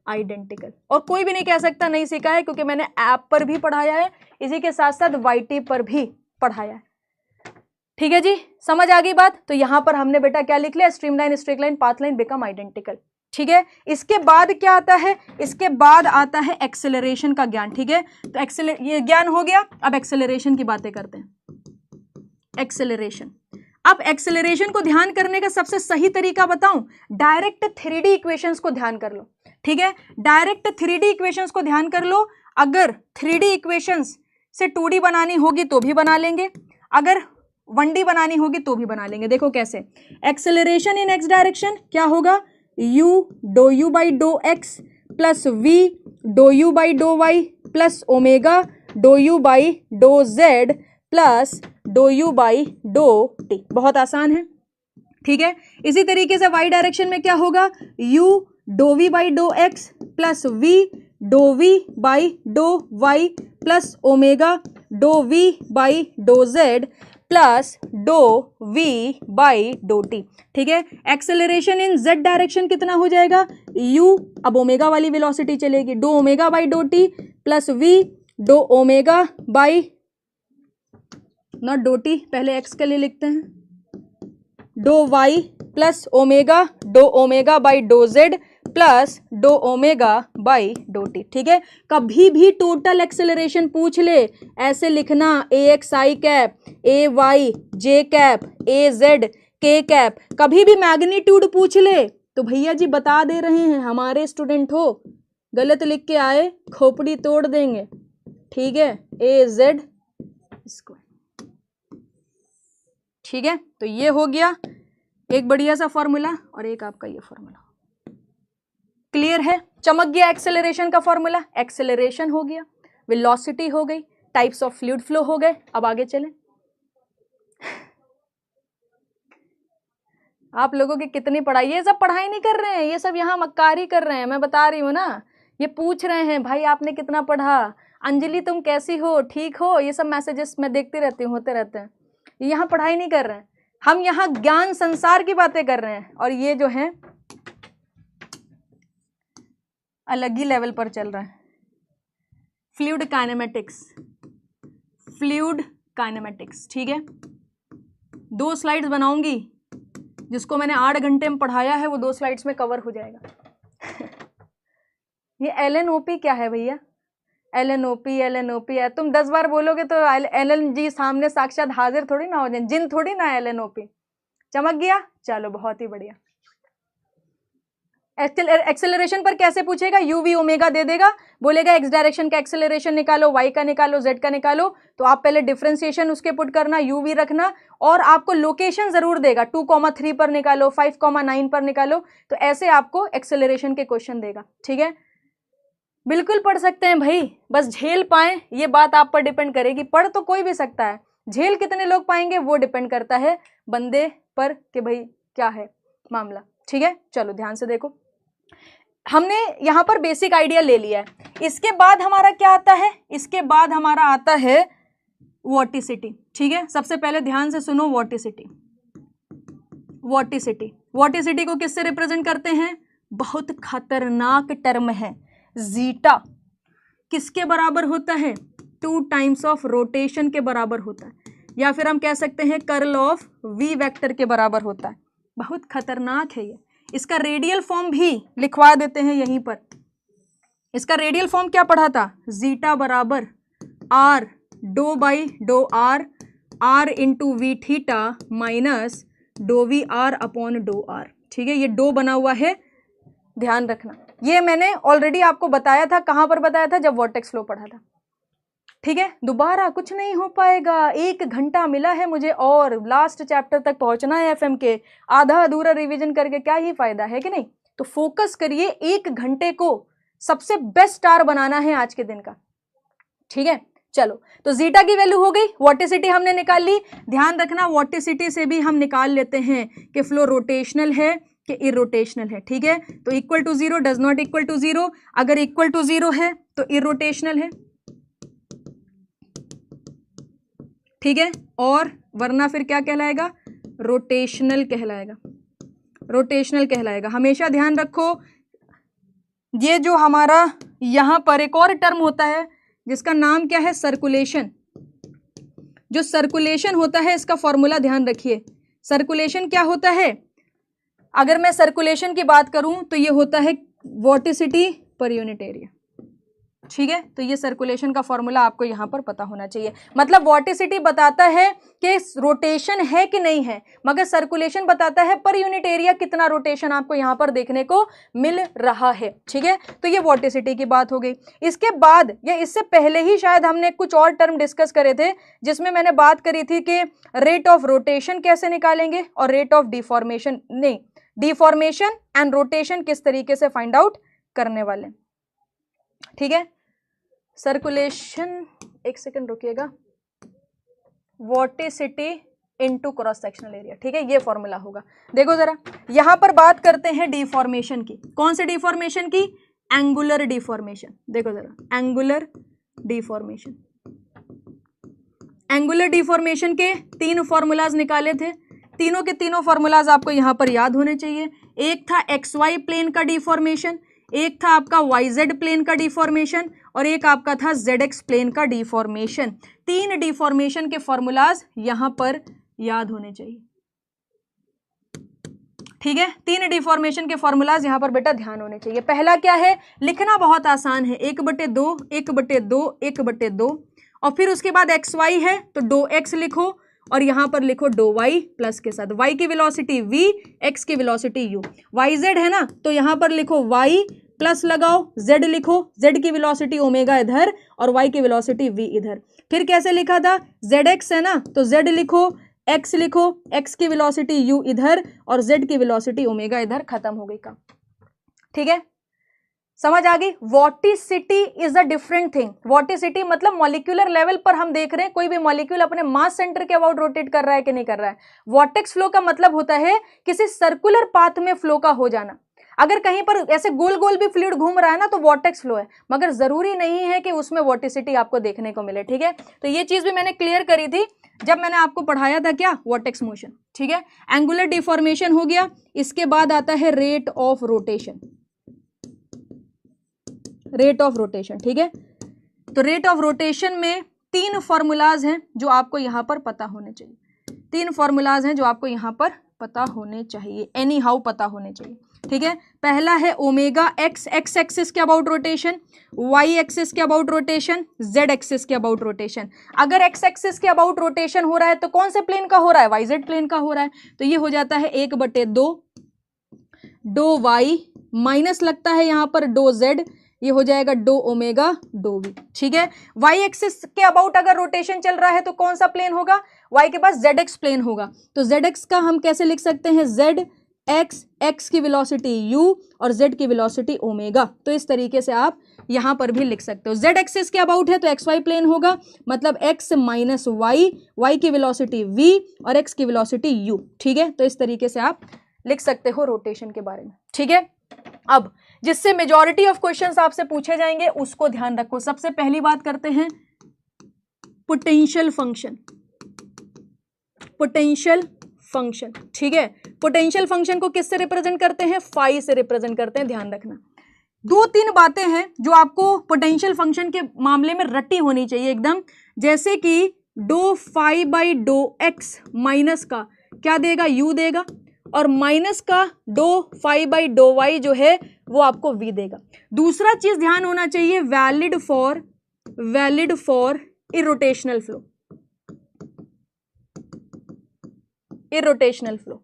आइडेंटिकल। और कोई भी नहीं कह सकता नहीं सीखा है, क्योंकि मैंने ऐप पर भी पढ़ाया है, इसी के साथ साथ YT पर भी पढ़ाया है, ठीक है जी। समझ आ गई बात। तो यहां पर हमने बेटा क्या लिख लिया, streamline, streak line, path line become identical, ठीक है। इसके बाद क्या आता है, इसके बाद आता है एक्सेलरेशन का ज्ञान, ठीक है। तो ये ज्ञान हो गया। अब एक्सेलरेशन की बातें करते हैं। एक्सेलरेशन, अब एक्सेलरेशन को ध्यान करने का सबसे सही तरीका बताऊं, डायरेक्ट 3D इक्वेशंस को ध्यान कर लो, ठीक है। डायरेक्ट 3D इक्वेशंस को ध्यान कर लो। अगर 3D इक्वेशंस से 2D बनानी होगी तो भी बना लेंगे, अगर 1D बनानी होगी तो भी बना लेंगे। देखो कैसे, एक्सेलरेशन इन एक्स डायरेक्शन क्या होगा, u do u by do x plus v do u by do y plus omega do u by do z plus do u by do t। बहुत आसान है, ठीक है। इसी तरीके से y डायरेक्शन में क्या होगा, u do v by do x plus v do v by do y plus omega do v by do z plus do v by do t. ठीक है, एक्सेलरेशन इन जेड डायरेक्शन कितना हो जाएगा, u, अब omega वाली velocity चलेगी, do omega by do t plus v do omega by, not do t, पहले x के लिए लिखते हैं, do y plus omega do omega by do z plus do omega by do t. ठीक है, कभी भी टोटल एक्सेलरेशन पूछ ले ऐसे लिखना, ए एक्स आई कैप, ए वाई जे कैप, ए जेड के कैप। कभी भी मैग्नीट्यूड पूछ ले तो भैया जी बता दे रहे हैं, हमारे स्टूडेंट हो, गलत लिख के आए खोपड़ी तोड़ देंगे। ठीक है, ए जेड स्क्वायर। ठीक है, तो ये हो गया एक बढ़िया सा फॉर्मूला और एक आपका ये फॉर्मूला। क्लियर है, चमक गया एक्सेलरेशन का फॉर्मूला, एक्सेलरेशन हो गया, वेलोसिटी हो गई, टाइप्स ऑफ फ्लूइड फ्लो हो गए। अब आगे चलें। आप लोगों की कितनी पढ़ाई, ये सब पढ़ाई नहीं कर रहे हैं, ये सब यहाँ मक्कारी कर रहे हैं, मैं बता रही हूँ ना। ये पूछ रहे हैं भाई आपने कितना पढ़ा, अंजलि तुम कैसी हो, ठीक हो, ये सब मैसेजेस मैं देखती रहती हूँ, होते रहते हैं। यहाँ पढ़ाई नहीं कर रहे हैं, हम यहाँ ज्ञान संसार की बातें कर रहे हैं और ये जो है अलग ही लेवल पर चल रहा है। Fluid kinematics, fluid kinematics. ठीक है, 2 स्लाइड्स बनाऊंगी, जिसको मैंने 8 घंटे में पढ़ाया है वो 2 स्लाइड्स में कवर हो जाएगा। ये LNOP क्या है भैया, LNOP है, तुम 10 बार बोलोगे तो LN जी सामने साक्षात हाजिर थोड़ी ना हो जाए, जिन थोड़ी ना LNOP। चमक गया, चलो बहुत ही बढ़िया। एक्सेलरेशन पर कैसे पूछेगा, यू वी ओमेगा दे देगा, बोलेगा एक्स डायरेक्शन का एक्सेलरेशन निकालो, वाई का निकालो, जेड का निकालो, तो आप पहले डिफरेंशिएशन उसके पुट करना, यू वी रखना और आपको लोकेशन जरूर देगा, 2,3 पर निकालो, 5,9 पर निकालो, तो ऐसे आपको एक्सेलरेशन के क्वेश्चन देगा। ठीक है, बिल्कुल पढ़ सकते हैं भाई, बस झेल पाए ये बात आप पर डिपेंड करेगी। पढ़ तो कोई भी सकता है, झेल कितने लोग पाएंगे वो डिपेंड करता है बंदे पर कि भाई क्या है मामला। ठीक है, चलो ध्यान से देखो, हमने यहां पर बेसिक आइडिया ले लिया है। इसके बाद हमारा क्या आता है, इसके बाद हमारा आता है वॉर्टिसिटी। ठीक है, सबसे पहले ध्यान से सुनो, वॉर्टिसिटी, वॉर्टिसिटी, वॉर्टिसिटी को किससे रिप्रेजेंट करते हैं, बहुत खतरनाक टर्म है, जीटा किसके बराबर होता है, 2 टाइम्स ऑफ रोटेशन के बराबर होता है, या फिर हम कह सकते हैं कर्ल ऑफ वी वेक्टर के बराबर होता है। बहुत खतरनाक है ये। इसका रेडियल फॉर्म भी लिखवा देते हैं यहीं पर। इसका रेडियल फॉर्म क्या पढ़ा था, जीटा बराबर r do by do r, r into v theta minus do v r upon do r. ठीक है, ये डो बना हुआ है, ध्यान रखना। ये मैंने ऑलरेडी आपको बताया था, कहां पर बताया था, जब वॉर्टेक्स फ्लो पढ़ा था। ठीक है, दोबारा कुछ नहीं हो पाएगा, 1 घंटा मिला है मुझे और लास्ट चैप्टर तक पहुंचना है FM के, आधा अधूरा रिवीजन करके क्या ही फायदा है कि नहीं। तो फोकस करिए, 1 घंटे को सबसे बेस्ट स्टार बनाना है आज के दिन का। ठीक है, चलो, तो जीटा की वैल्यू हो गई, वॉर्टिसिटी हमने निकाल ली। ध्यान रखना, वॉर्टिसिटी से भी हम निकाल लेते हैं कि फ्लो रोटेशनल है कि इरोटेशनल है। ठीक है, तो equal to 0, does not equal to 0, अगर इक्वल टू 0 है तो इरोटेशनल है। ठीक है, और वरना फिर क्या कहलाएगा, रोटेशनल कहलाएगा, रोटेशनल कहलाएगा। हमेशा ध्यान रखो, ये जो हमारा यहां पर एक और टर्म होता है जिसका नाम क्या है, सर्कुलेशन। जो सर्कुलेशन होता है इसका फॉर्मूला ध्यान रखिए। सर्कुलेशन क्या होता है, अगर मैं सर्कुलेशन की बात करूं तो ये होता है वॉर्टिसिटी पर यूनिट एरिया। ठीक है, तो ये सर्कुलेशन का फॉर्मूला आपको यहां पर पता होना चाहिए। मतलब वॉर्टिसिटी बताता है कि रोटेशन है कि नहीं है, मगर सर्कुलेशन बताता है पर यूनिट एरिया कितना रोटेशन आपको यहां पर देखने को मिल रहा है। ठीक है, तो ये वॉर्टिसिटी की बात हो गई। इसके बाद या इससे पहले ही शायद हमने कुछ और टर्म डिस्कस करे थे, जिसमें मैंने बात करी थी कि रेट ऑफ रोटेशन कैसे निकालेंगे और रेट ऑफ डिफॉर्मेशन, नहीं, डिफॉर्मेशन एंड रोटेशन किस तरीके से फाइंड आउट करने वाले। ठीक है, सर्कुलेशन, एक सेकंड रुकिएगा, vorticity into cross sectional area. ठीक है, ये फॉर्मूला होगा। देखो जरा, यहां पर बात करते हैं डिफॉर्मेशन की। कौन से डिफॉर्मेशन की, एंगुलर डिफॉर्मेशन। देखो जरा, एंगुलर डिफॉर्मेशन, एंगुलर डिफॉर्मेशन के 3 फॉर्मूलाज निकाले थे, तीनों के तीनों फॉर्मूलाज आपको यहां पर याद होने चाहिए। एक था XY प्लेन का डिफॉर्मेशन, एक था आपका YZ प्लेन का डिफॉर्मेशन, और एक आपका था ZX प्लेन का डिफॉर्मेशन। 3 डिफॉर्मेशन के फॉर्मूलाज यहां पर याद होने चाहिए, ठीक है। 3 डिफॉर्मेशन के फॉर्मूलाज यहां पर बेटा ध्यान होने चाहिए। पहला क्या है, लिखना बहुत आसान है, 1/2 1/2 1/2, और फिर उसके बाद XY है तो 2x लिखो, और यहां पर लिखो 2y प्लस के साथ y की वेलोसिटी v, x की वेलोसिटी u। YZ है ना, तो यहां पर लिखो y प्लस लगाओ, z लिखो, z की वेलोसिटी ओमेगा इधर और y की वेलोसिटी v इधर। फिर कैसे लिखा था, ZX है ना, तो z लिखो, x लिखो, x की वेलोसिटी u इधर और z की वेलोसिटी ओमेगा इधर। खत्म हो गई काम, ठीक है, समझ आ गई। वॉटिसिटी इज अ डिफरेंट थिंग। वॉटिसिटी मतलब मॉलिक्यूलर लेवल पर हम देख रहे हैं कोई भी मॉलिक्यूल अपने मास सेंटर के अबाउट रोटेट कर रहा है कि नहीं कर रहा है। वॉर्टेक्स फ्लो का मतलब होता है किसी सर्कुलर पाथ में फ्लो का हो जाना। अगर कहीं पर ऐसे गोल गोल भी फ्लूइड घूम रहा है ना तो वॉर्टेक्स फ्लो है, मगर जरूरी नहीं है कि उसमें वॉटिसिटी आपको देखने को मिले, ठीक है। तो ये चीज भी मैंने क्लियर करी थी जब मैंने आपको पढ़ाया था क्या, वॉर्टेक्स मोशन, ठीक है। एंगुलर डिफॉर्मेशन हो गया, इसके बाद आता है rate of rotation, rate of rotation, ठीक है। तो रेट ऑफ रोटेशन में 3 फॉर्मूलाज हैं जो आपको यहां पर पता होने चाहिए, 3 फॉर्मूलाज हैं जो आपको यहां पर पता होने चाहिए, एनी हाउ पता होने चाहिए, ठीक है। पहला है ओमेगा एक्स, एक्स एक्सिस के अबाउट रोटेशन, वाई एक्सिस के अबाउट रोटेशन, जेड एक्सिस के अबाउट रोटेशन। अगर एक्स एक्सिस के अबाउट रोटेशन हो रहा है तो कौन से प्लेन का हो रहा है, वाई जेड प्लेन का हो रहा है, तो ये हो जाता है 1/2 डो वाई माइनस लगता है यहां पर डो जेड, ये हो जाएगा डो ओमेगा डो वी, ठीक है। वाई एक्सिस के अबाउट अगर रोटेशन चल रहा है तो कौन सा प्लेन होगा, वाई के पास जेड एक्स प्लेन होगा, तो जेड एक्स का हम कैसे लिख सकते हैं, जेड एक्स, एक्स की वेलोसिटी यू और जेड की वेलोसिटी ओमेगा। तो इस तरीके से आप यहां पर भी लिख सकते हो। जेड एक्सिस के अबाउट है तो एक्स वाई प्लेन होगा, मतलब एक्स माइनस वाई, वाई की वेलोसिटी वी और एक्स की वेलोसिटी यू, ठीक है। तो इस तरीके से आप लिख सकते हो रोटेशन के बारे में, ठीक है। अब जिससे मेजॉरिटी ऑफ क्वेश्चंस आपसे पूछे जाएंगे उसको ध्यान रखो। सबसे पहली बात करते हैं पोटेंशियल फंक्शन, पोटेंशियल फंक्शन, ठीक है। पोटेंशियल फंक्शन को किससे रिप्रेजेंट करते हैं, फाई से रिप्रेजेंट करते हैं, ध्यान रखना। 2-3 बातें हैं जो आपको पोटेंशियल फंक्शन के मामले में रटी होनी चाहिए एकदम, जैसे कि do phi by do x minus का क्या देगा, यू देगा, और माइनस का do phi by do y जो है वो आपको वी देगा। दूसरा चीज ध्यान होना चाहिए, valid for irrotational flow, irrotational flow.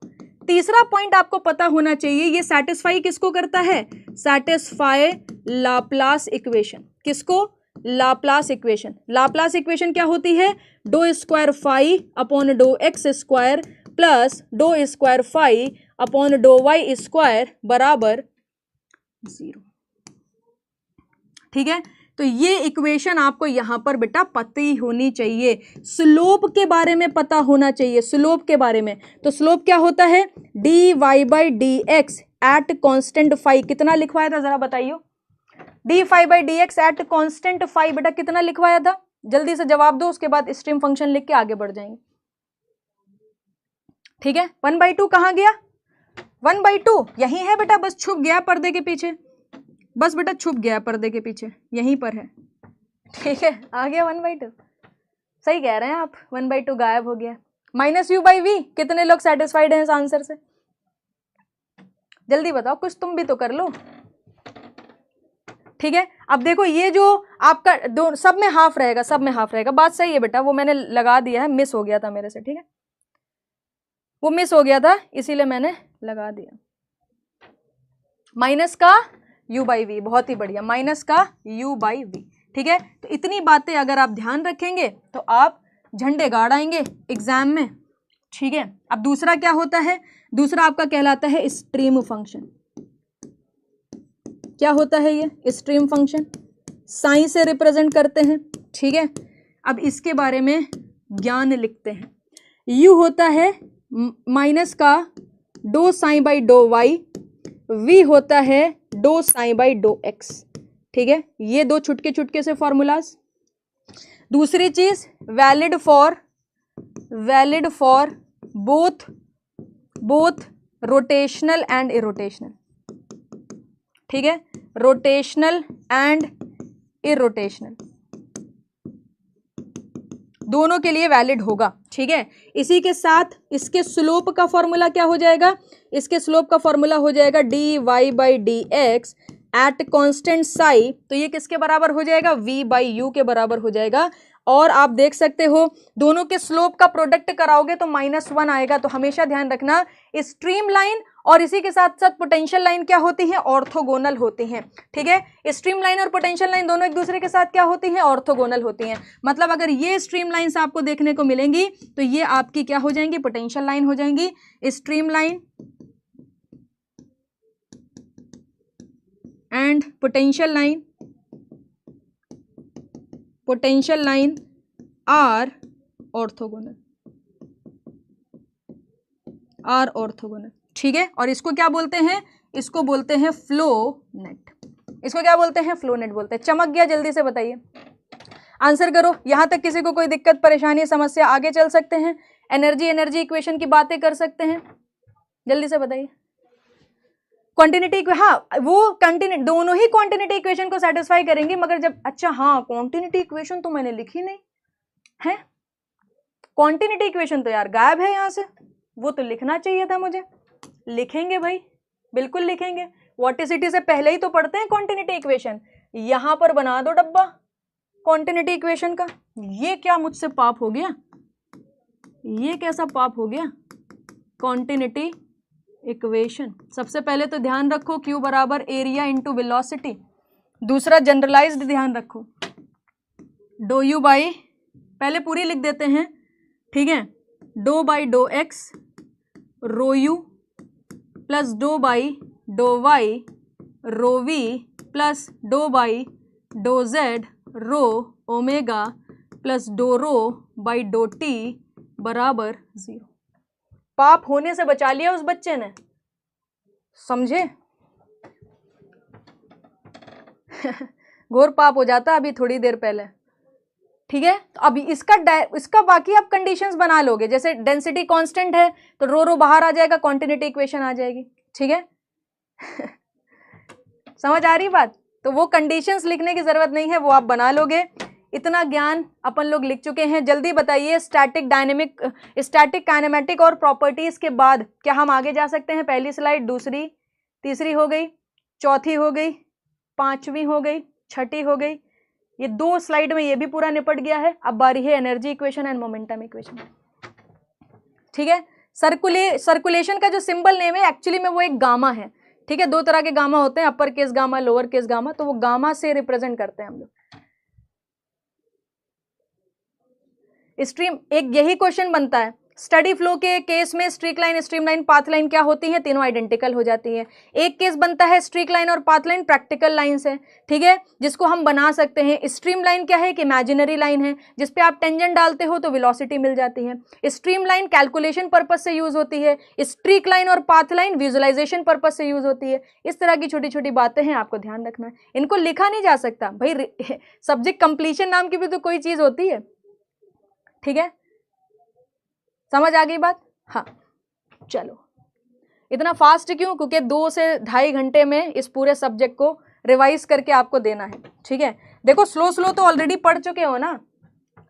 तीसरा पॉइंट आपको पता होना चाहिए, ये सेटिस्फाई किसको करता है, सेटिस्फाई लाप्लास इक्वेशन। किसको, लाप्लास इक्वेशन। लाप्लास इक्वेशन क्या होती है, do square phi upon do x square plus do square phi upon do y square बराबर 0, ठीक है। तो ये इक्वेशन आपको यहां पर बेटा पता ही होनी चाहिए। स्लोप के बारे में पता होना चाहिए, स्लोप के बारे में। तो स्लोप क्या होता है, d y by d x at constant phi. कितना लिखवाया था जरा बताइए, d phi by d x at constant phi बेटा कितना लिखवाया था, जल्दी से जवाब दो, उसके बाद स्ट्रीम फंक्शन लिख के आगे बढ़ जाएंगे, ठीक है। 1/2 कहां गया, 1/2 यही है बेटा, बस छुप गया पर्दे के पीछे, बस बेटा छुप गया पर्दे के पीछे, यहीं पर है, ठीक है। आ गया 1/2, सही कह रहे हैं आप, 1/2 गायब हो गया। माइनस यू बाई वी, कितने लोग सेटिस्फाइड हैं इस आंसर से, जल्दी बताओ, कुछ तुम भी तो कर लो, ठीक है। अब देखो ये जो आपका दो सब में हाफ रहेगा, सब में हाफ रहेगा, बात सही है बेटा, वो मैंने लगा दिया है, मिस हो गया था मेरे से, ठीक है, वो मिस हो गया था इसीलिए मैंने लगा दिया। माइनस का u बाई वी, बहुत ही बढ़िया, माइनस का u बाई वी, ठीक है। तो इतनी बातें अगर आप ध्यान रखेंगे तो आप झंडे गाड़ आएंगे एग्जाम में, ठीक है। अब दूसरा क्या होता है, दूसरा आपका कहलाता है स्ट्रीम फंक्शन। क्या होता है ये स्ट्रीम फंक्शन, साइन से रिप्रेजेंट करते हैं, ठीक है। अब इसके बारे में ज्ञान लिखते हैं। u होता है माइनस का do psi by do y v होता है do psi by do x। ठीक है, ये दो छुटके छुटके से फॉर्मूलाज। दूसरी चीज valid for both rotational and irrotational. ठीक है, रोटेशनल एंड इरोटेशनल दोनों के लिए वैलिड होगा। ठीक है, इसी के साथ इसके स्लोप का फॉर्मूला क्या हो जाएगा, इसके स्लोप का फॉर्मूला हो जाएगा dy by d x at constant Sai. तो ये किसके बराबर हो जाएगा, v बाई यू के बराबर हो जाएगा। और आप देख सकते हो दोनों के स्लोप का प्रोडक्ट कराओगे तो -1 आएगा। तो हमेशा ध्यान रखना स्ट्रीम लाइन और इसी के साथ साथ पोटेंशियल लाइन क्या होती है, ऑर्थोगोनल होती हैं। ठीक है, स्ट्रीम लाइन और पोटेंशियल लाइन दोनों एक दूसरे के साथ क्या होती हैं, ऑर्थोगोनल होती हैं। मतलब अगर ये स्ट्रीम लाइन्स आपको देखने को मिलेंगी तो ये आपकी क्या हो जाएंगी, पोटेंशियल लाइन हो जाएंगी। Stream line and potential line are orthogonal. ठीक है, और इसको क्या बोलते हैं, इसको बोलते हैं फ्लो नेट। इसको क्या बोलते हैं, फ्लो नेट बोलते हैं। चमक गया, जल्दी से बताइए, आंसर करो। यहां तक किसी को कोई दिक्कत परेशानी समस्या, आगे चल सकते हैं, एनर्जी इक्वेशन की बातें कर सकते हैं, जल्दी से बताइए। क्वांटिटी, हाँ वो कंटिन्यू, दोनों ही क्वांटिटी इक्वेशन को सेटिस्फाई करेंगे, मगर जब, अच्छा हाँ क्वांटिटी इक्वेशन तो मैंने लिखी नहीं है, क्वांटिटी इक्वेशन तो यार गायब है यहाँ से, वो तो लिखना चाहिए था मुझे। लिखेंगे भाई, बिल्कुल लिखेंगे। वॉटिसिटी से पहले ही तो पढ़ते हैं क्वांटिटी इक्वेशन। यहां पर बना दो डब्बा क्वांटिटी इक्वेशन का। ये क्या मुझसे पाप हो गया, ये कैसा पाप हो गया, क्वांटिटी इक्वेशन। सबसे पहले तो ध्यान रखो Q बराबर एरिया इंटू वेलोसिटी। दूसरा जनरलाइज्ड ध्यान रखो, डो यू बाई, पहले पूरी लिख देते हैं। ठीक है, do by do x rho u plus do by do y rho v plus do by do z rho omega plus do rho by do t बराबर 0। पाप होने से बचा लिया उस बच्चे ने, समझे। घोर पाप हो जाता अभी थोड़ी देर पहले। ठीक है, तो अभी इसका बाकी आप कंडीशंस बना लोगे। जैसे डेंसिटी कांस्टेंट है तो रो बाहर आ जाएगा, क्वांटिटी इक्वेशन आ जाएगी। ठीक है, समझ आ रही बात। तो वो कंडीशंस लिखने की जरूरत नहीं है, वो आप बना लोगे। इतना ज्ञान अपन लोग लिख चुके हैं। जल्दी बताइए, स्टैटिक काइनेमेटिक और प्रॉपर्टीज के बाद क्या हम आगे जा सकते हैं। पहली स्लाइड, दूसरी, तीसरी हो गई, चौथी हो गई, पांचवी हो गई, छठी हो गई। ये 2 स्लाइड में ये भी पूरा निपट गया है। अब बारी है energy equation and momentum equation. ठीक है, सर्कुलेशन का जो सिंबल नेम है एक्चुअली में वो एक गामा है। ठीक है, 2 तरह के गामा होते हैं, upper case gamma, lower case gamma. तो वो गामा से रिप्रेजेंट करते हैं हम लोग। स्ट्रीम, एक यही क्वेश्चन बनता है स्टडी फ्लो के केस में, streak line, stream line, path line क्या होती है, तीनों आइडेंटिकल हो जाती है। एक केस बनता है स्ट्रीक लाइन और पाथ लाइन प्रैक्टिकल लाइंस है। ठीक है, जिसको हम बना सकते हैं। स्ट्रीम लाइन क्या है, एक इमेजिनरी लाइन है जिसपे आप टेंजेंट डालते हो तो वेलोसिटी मिल जाती है। स्ट्रीम लाइन कैलकुलेशन पर्पज से यूज होती है। स्ट्रीक लाइन और पाथ लाइन विजुअलाइजेशन पर्पज से यूज होती है। इस तरह की छोटी छोटी बातें हैं, आपको ध्यान रखना है। इनको लिखा नहीं जा सकता भाई, सब्जेक्ट कंप्लीशन नाम की भी तो कोई चीज होती है। ठीक है, समझ आ गई बात। हाँ चलो, इतना फास्ट क्यों, क्योंकि 2 से 2.5 घंटे में इस पूरे सब्जेक्ट को रिवाइज करके आपको देना है। ठीक है, देखो स्लो तो ऑलरेडी पढ़ चुके हो ना,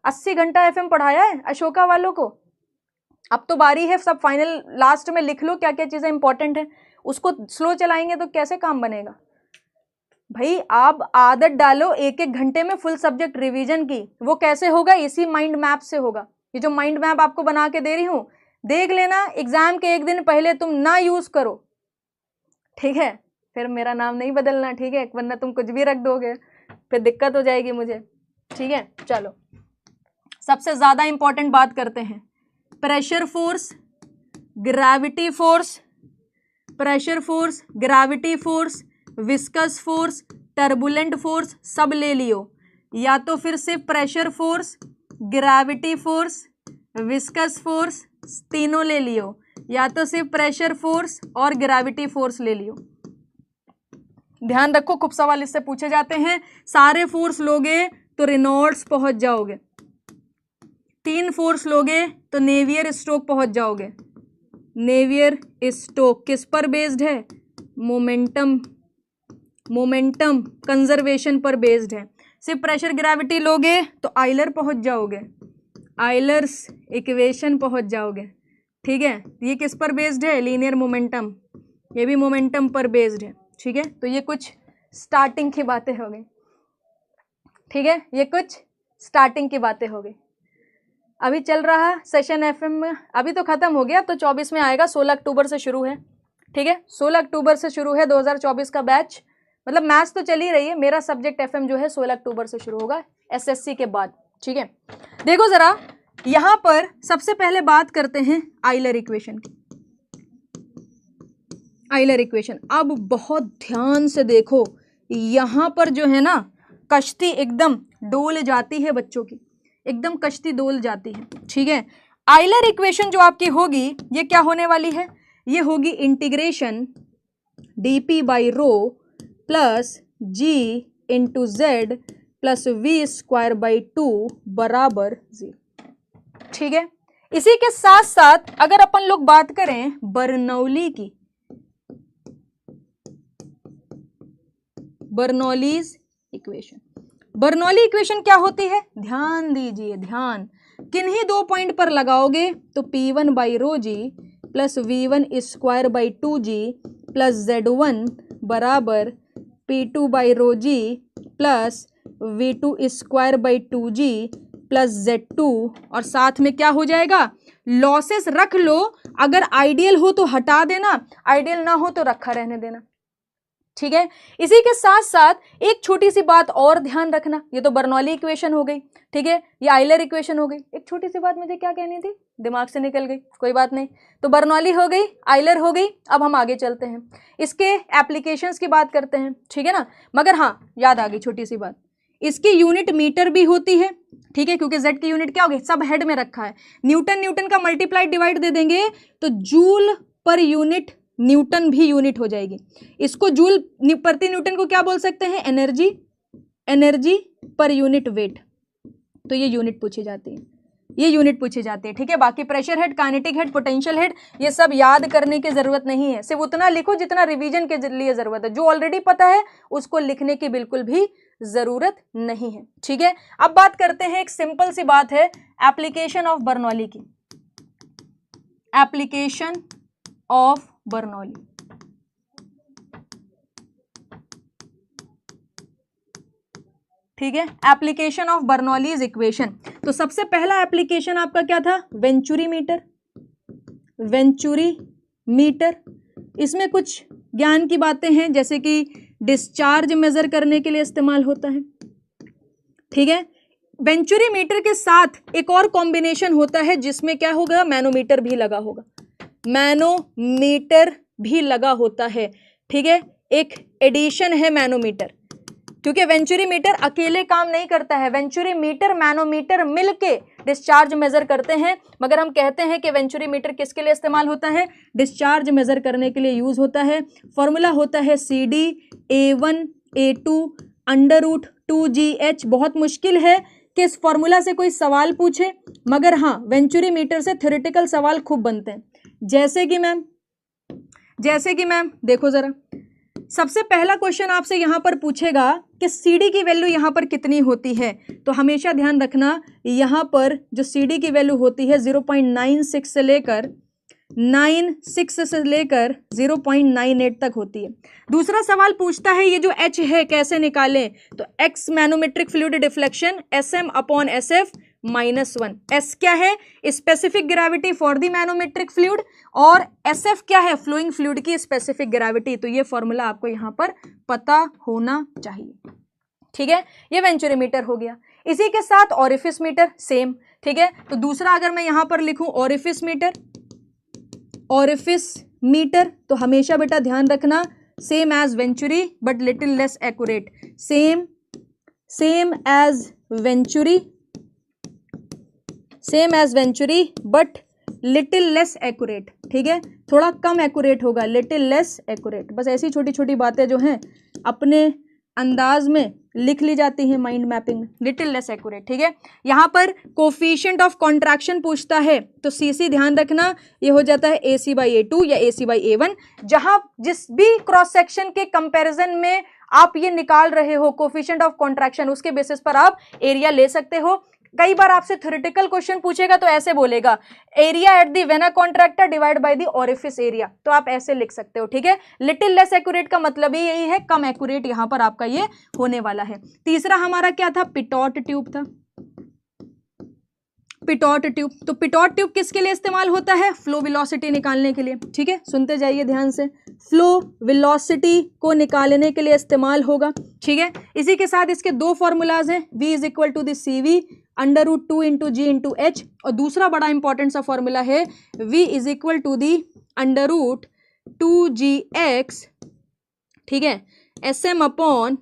80 घंटा एफएम पढ़ाया है अशोका वालों को। अब तो बारी है, सब फाइनल लास्ट में लिख लो क्या क्या चीजें इंपॉर्टेंट है। उसको स्लो चलाएंगे तो कैसे काम बनेगा भाई। आप आदत डालो 1-1 घंटे में फुल सब्जेक्ट रिवीजन की। वो कैसे होगा, इसी माइंड मैप से होगा। ये जो माइंड मैप आपको बना के दे रही हूं, देख लेना, एग्जाम के 1 दिन पहले तुम ना यूज करो। ठीक है, फिर मेरा नाम नहीं बदलना। ठीक है, वरना तुम कुछ भी रख दोगे, फिर दिक्कत हो जाएगी मुझे। ठीक है, चलो सबसे ज्यादा इंपॉर्टेंट बात करते हैं। Pressure force, gravity force, pressure force, gravity force, viscous force, turbulent force सब ले लियो, या तो फिर सिर्फ pressure force, gravity force, viscous force तीनों ले लियो, या तो सिर्फ प्रेशर फोर्स और ग्रेविटी फोर्स ले लियो। ध्यान रखो, खूब सवाल इससे पूछे जाते हैं। सारे फोर्स लोगे तो रेनॉल्ड्स पहुंच जाओगे, 3 फोर्स लोगे तो नेवियर स्टोक पहुंच जाओगे। नेवियर स्टोक किस पर बेस्ड है? मोमेंटम कंजर्वेशन पर बेस्ड है। सिर्फ प्रेशर ग्रेविटी लोगे तो आइलर पहुंच जाओगे, आइलर्स इक्वेशन पहुंच जाओगे। ठीक है, ये किस पर बेस्ड है? लीनियर मोमेंटम, ये भी मोमेंटम पर बेस्ड है। ठीक है, तो ये कुछ स्टार्टिंग की बातें हो गई। ठीक है, ये कुछ स्टार्टिंग की बातें हो गई। अभी चल रहा सेशन एफएम में, अभी तो खत्म हो गया, अब तो 24 में आएगा, 16 अक्टूबर से शुरू है। ठीक है, 16 अक्टूबर से शुरू है 2024 का बैच। मतलब मैथ्स तो चल ही रही है, मेरा सब्जेक्ट एफएम जो है 16 अक्टूबर से शुरू होगा एसएससी के बाद। ठीक है, देखो जरा यहां पर सबसे पहले बात करते हैं आइलर इक्वेशन की। आइलर इक्वेशन, अब बहुत ध्यान से देखो, यहां पर जो है ना कश्ती एकदम डोल जाती है बच्चों की, एकदम कश्ती डोल जाती है। ठीक है, आइलर इक्वेशन जो आपकी होगी ये क्या होने वाली है? ये होगी integration dp by rho plus g into z plus v square by 2 बराबर 0। ठीक है, इसी के साथ साथ अगर अपन लोग बात करें बर्नौली की, बर्नौलीज इक्वेशन, बर्नौली इक्वेशन क्या होती है? ध्यान दीजिए, ध्यान, किन्हीं 2 पॉइंट पर लगाओगे तो P1 by rho g plus V1 square by 2G plus Z1 बराबर P2 by rho g plus V2 square by 2G plus Z2, और साथ में क्या हो जाएगा? लॉसेस रख लो, अगर आइडियल हो तो हटा देना, आइडियल ना हो तो रखा रहने देना। ठीक है, इसी के साथ साथ एक छोटी सी बात और ध्यान रखना, ये तो बर्नौली इक्वेशन हो गई। ठीक है, ये आइलर इक्वेशन हो गई। एक छोटी सी बात मुझे क्या कहनी थी, दिमाग से निकल गई, कोई बात नहीं। तो बर्नौली हो गई, आइलर हो गई। अब हम आगे चलते हैं, इसके एप्लीकेशंस की बात करते हैं। ठीक है ना, मगर हाँ याद आ गई छोटी सी बात, इसकी यूनिट मीटर भी होती है। ठीक है, क्योंकि जेड की यूनिट क्या होगी, सब हेड में रखा है। न्यूटन का मल्टीप्लाई डिवाइड दे देंगे तो जूल पर यूनिट न्यूटन भी यूनिट हो जाएगी। इसको जूल प्रति न्यूटन को क्या बोल सकते हैं? Energy, energy per unit weight. तो ये यूनिट पूछी जाती है, ये यूनिट पूछी जाती है। ठीक है, बाकी pressure head, kinetic head, potential head, ये सब याद करने की जरूरत नहीं है, सिर्फ उतना लिखो जितना रिवीजन के लिए जरूरत है। जो ऑलरेडी पता है उसको लिखने की बिल्कुल भी जरूरत नहीं है। ठीक है, अब बात करते हैं, एक सिंपल सी बात है, एप्लीकेशन ऑफ बर्नौली की, एप्लीकेशन ऑफ बर्नौली। ठीक है, एप्लीकेशन ऑफ बर्नौलीज इक्वेशन। तो सबसे पहला एप्लीकेशन आपका क्या था? Venturi meter, venturi meter. इसमें कुछ ज्ञान की बातें हैं, जैसे कि डिस्चार्ज मेजर करने के लिए इस्तेमाल होता है। ठीक है, वेंचुरी मीटर के साथ एक और कॉम्बिनेशन होता है जिसमें क्या होगा? मैनोमीटर भी लगा होगा, मैनोमीटर भी लगा होता है। ठीक है, एक एडिशन है मैनोमीटर, क्योंकि वेंचुरी मीटर अकेले काम नहीं करता है, वेंचुरी मीटर मैनोमीटर मिलके डिस्चार्ज मेजर करते हैं। मगर हम कहते हैं कि वेंचुरी मीटर किसके लिए इस्तेमाल होता है? डिस्चार्ज मेजर करने के लिए यूज होता है। फॉर्मूला होता है CD A1 A2 √2GH। बहुत मुश्किल है कि इस फॉर्मूला से कोई सवाल पूछे, मगर हाँ वेंचुरी मीटर से थ्योरेटिकल सवाल खूब बनते हैं। जैसे कि मैम देखो जरा, सबसे पहला क्वेश्चन आपसे यहां पर पूछेगा कि CD की वैल्यू यहां पर कितनी होती है। तो हमेशा ध्यान रखना, यहां पर जो CD की वैल्यू होती है 0.96 से लेकर 0.98 तक होती है। दूसरा सवाल पूछता है ये जो H है कैसे निकालें? तो X manometric fluid deflection SM/SF -1। S क्या है? Specific gravity for the manometric fluid, और SF क्या है? फ्लोइंग फ्लूइड की स्पेसिफिक ग्रेविटी। तो ये फॉर्मूला आपको यहां पर पता होना चाहिए। ठीक है, ये वेंचुरी मीटर हो गया। इसी के साथ ऑरिफिस मीटर सेम। ठीक है, तो दूसरा अगर मैं यहां पर लिखूं ऑरिफिस मीटर, तो हमेशा बेटा ध्यान रखना same as venturi but little less accurate, same as venturi but little less accurate. ठीक है, थोड़ा कम एक्यूरेट होगा, लिटिल लेस एक्यूरेट। बस ऐसी छोटी छोटी बातें जो हैं अपने अंदाज में लिख ली जाती है माइंड मैपिंग में, लिटिल लेस एक्यूरेट। ठीक है, यहाँ पर कोफिशिएंट ऑफ कॉन्ट्रैक्शन पूछता है तो सीसी ध्यान रखना ये हो जाता है AC/A2 या AC/A1। जहां जिस भी क्रॉस सेक्शन के कंपैरिजन में आप ये निकाल रहे हो कोफिशिएंट ऑफ कॉन्ट्रैक्शन, उसके बेसिस पर आप एरिया ले सकते हो। कई बार आपसे थ्योरेटिकल क्वेश्चन पूछेगा तो ऐसे बोलेगा area at the vena contractor divide by the orifice area, तो आप ऐसे लिख सकते हो। ठीक है, लिटिल लेस एक्यूरेट का मतलब ही यही है, कम एक्यूरेट यहां पर आपका ये होने वाला है। तीसरा हमारा क्या था, पिटॉट ट्यूब था, पिटॉट ट्यूब। तो पिटॉट ट्यूब किसके लिए इस्तेमाल होता है, फ्लो वेलोसिटी निकालने के लिए। ठीक है, सुनते जाइए ध्यान से, फ्लो वेलोसिटी को निकालने के लिए इस्तेमाल होगा। ठीक है, इसी के साथ इसके दो फॉर्मूलाज हैं, V is equal to the CV √2 × G × H, और दूसरा बड़ा इंपॉर्टेंट सा फॉर्मूला है V is equal to the √2GX, ठीक है, SM/SF-1।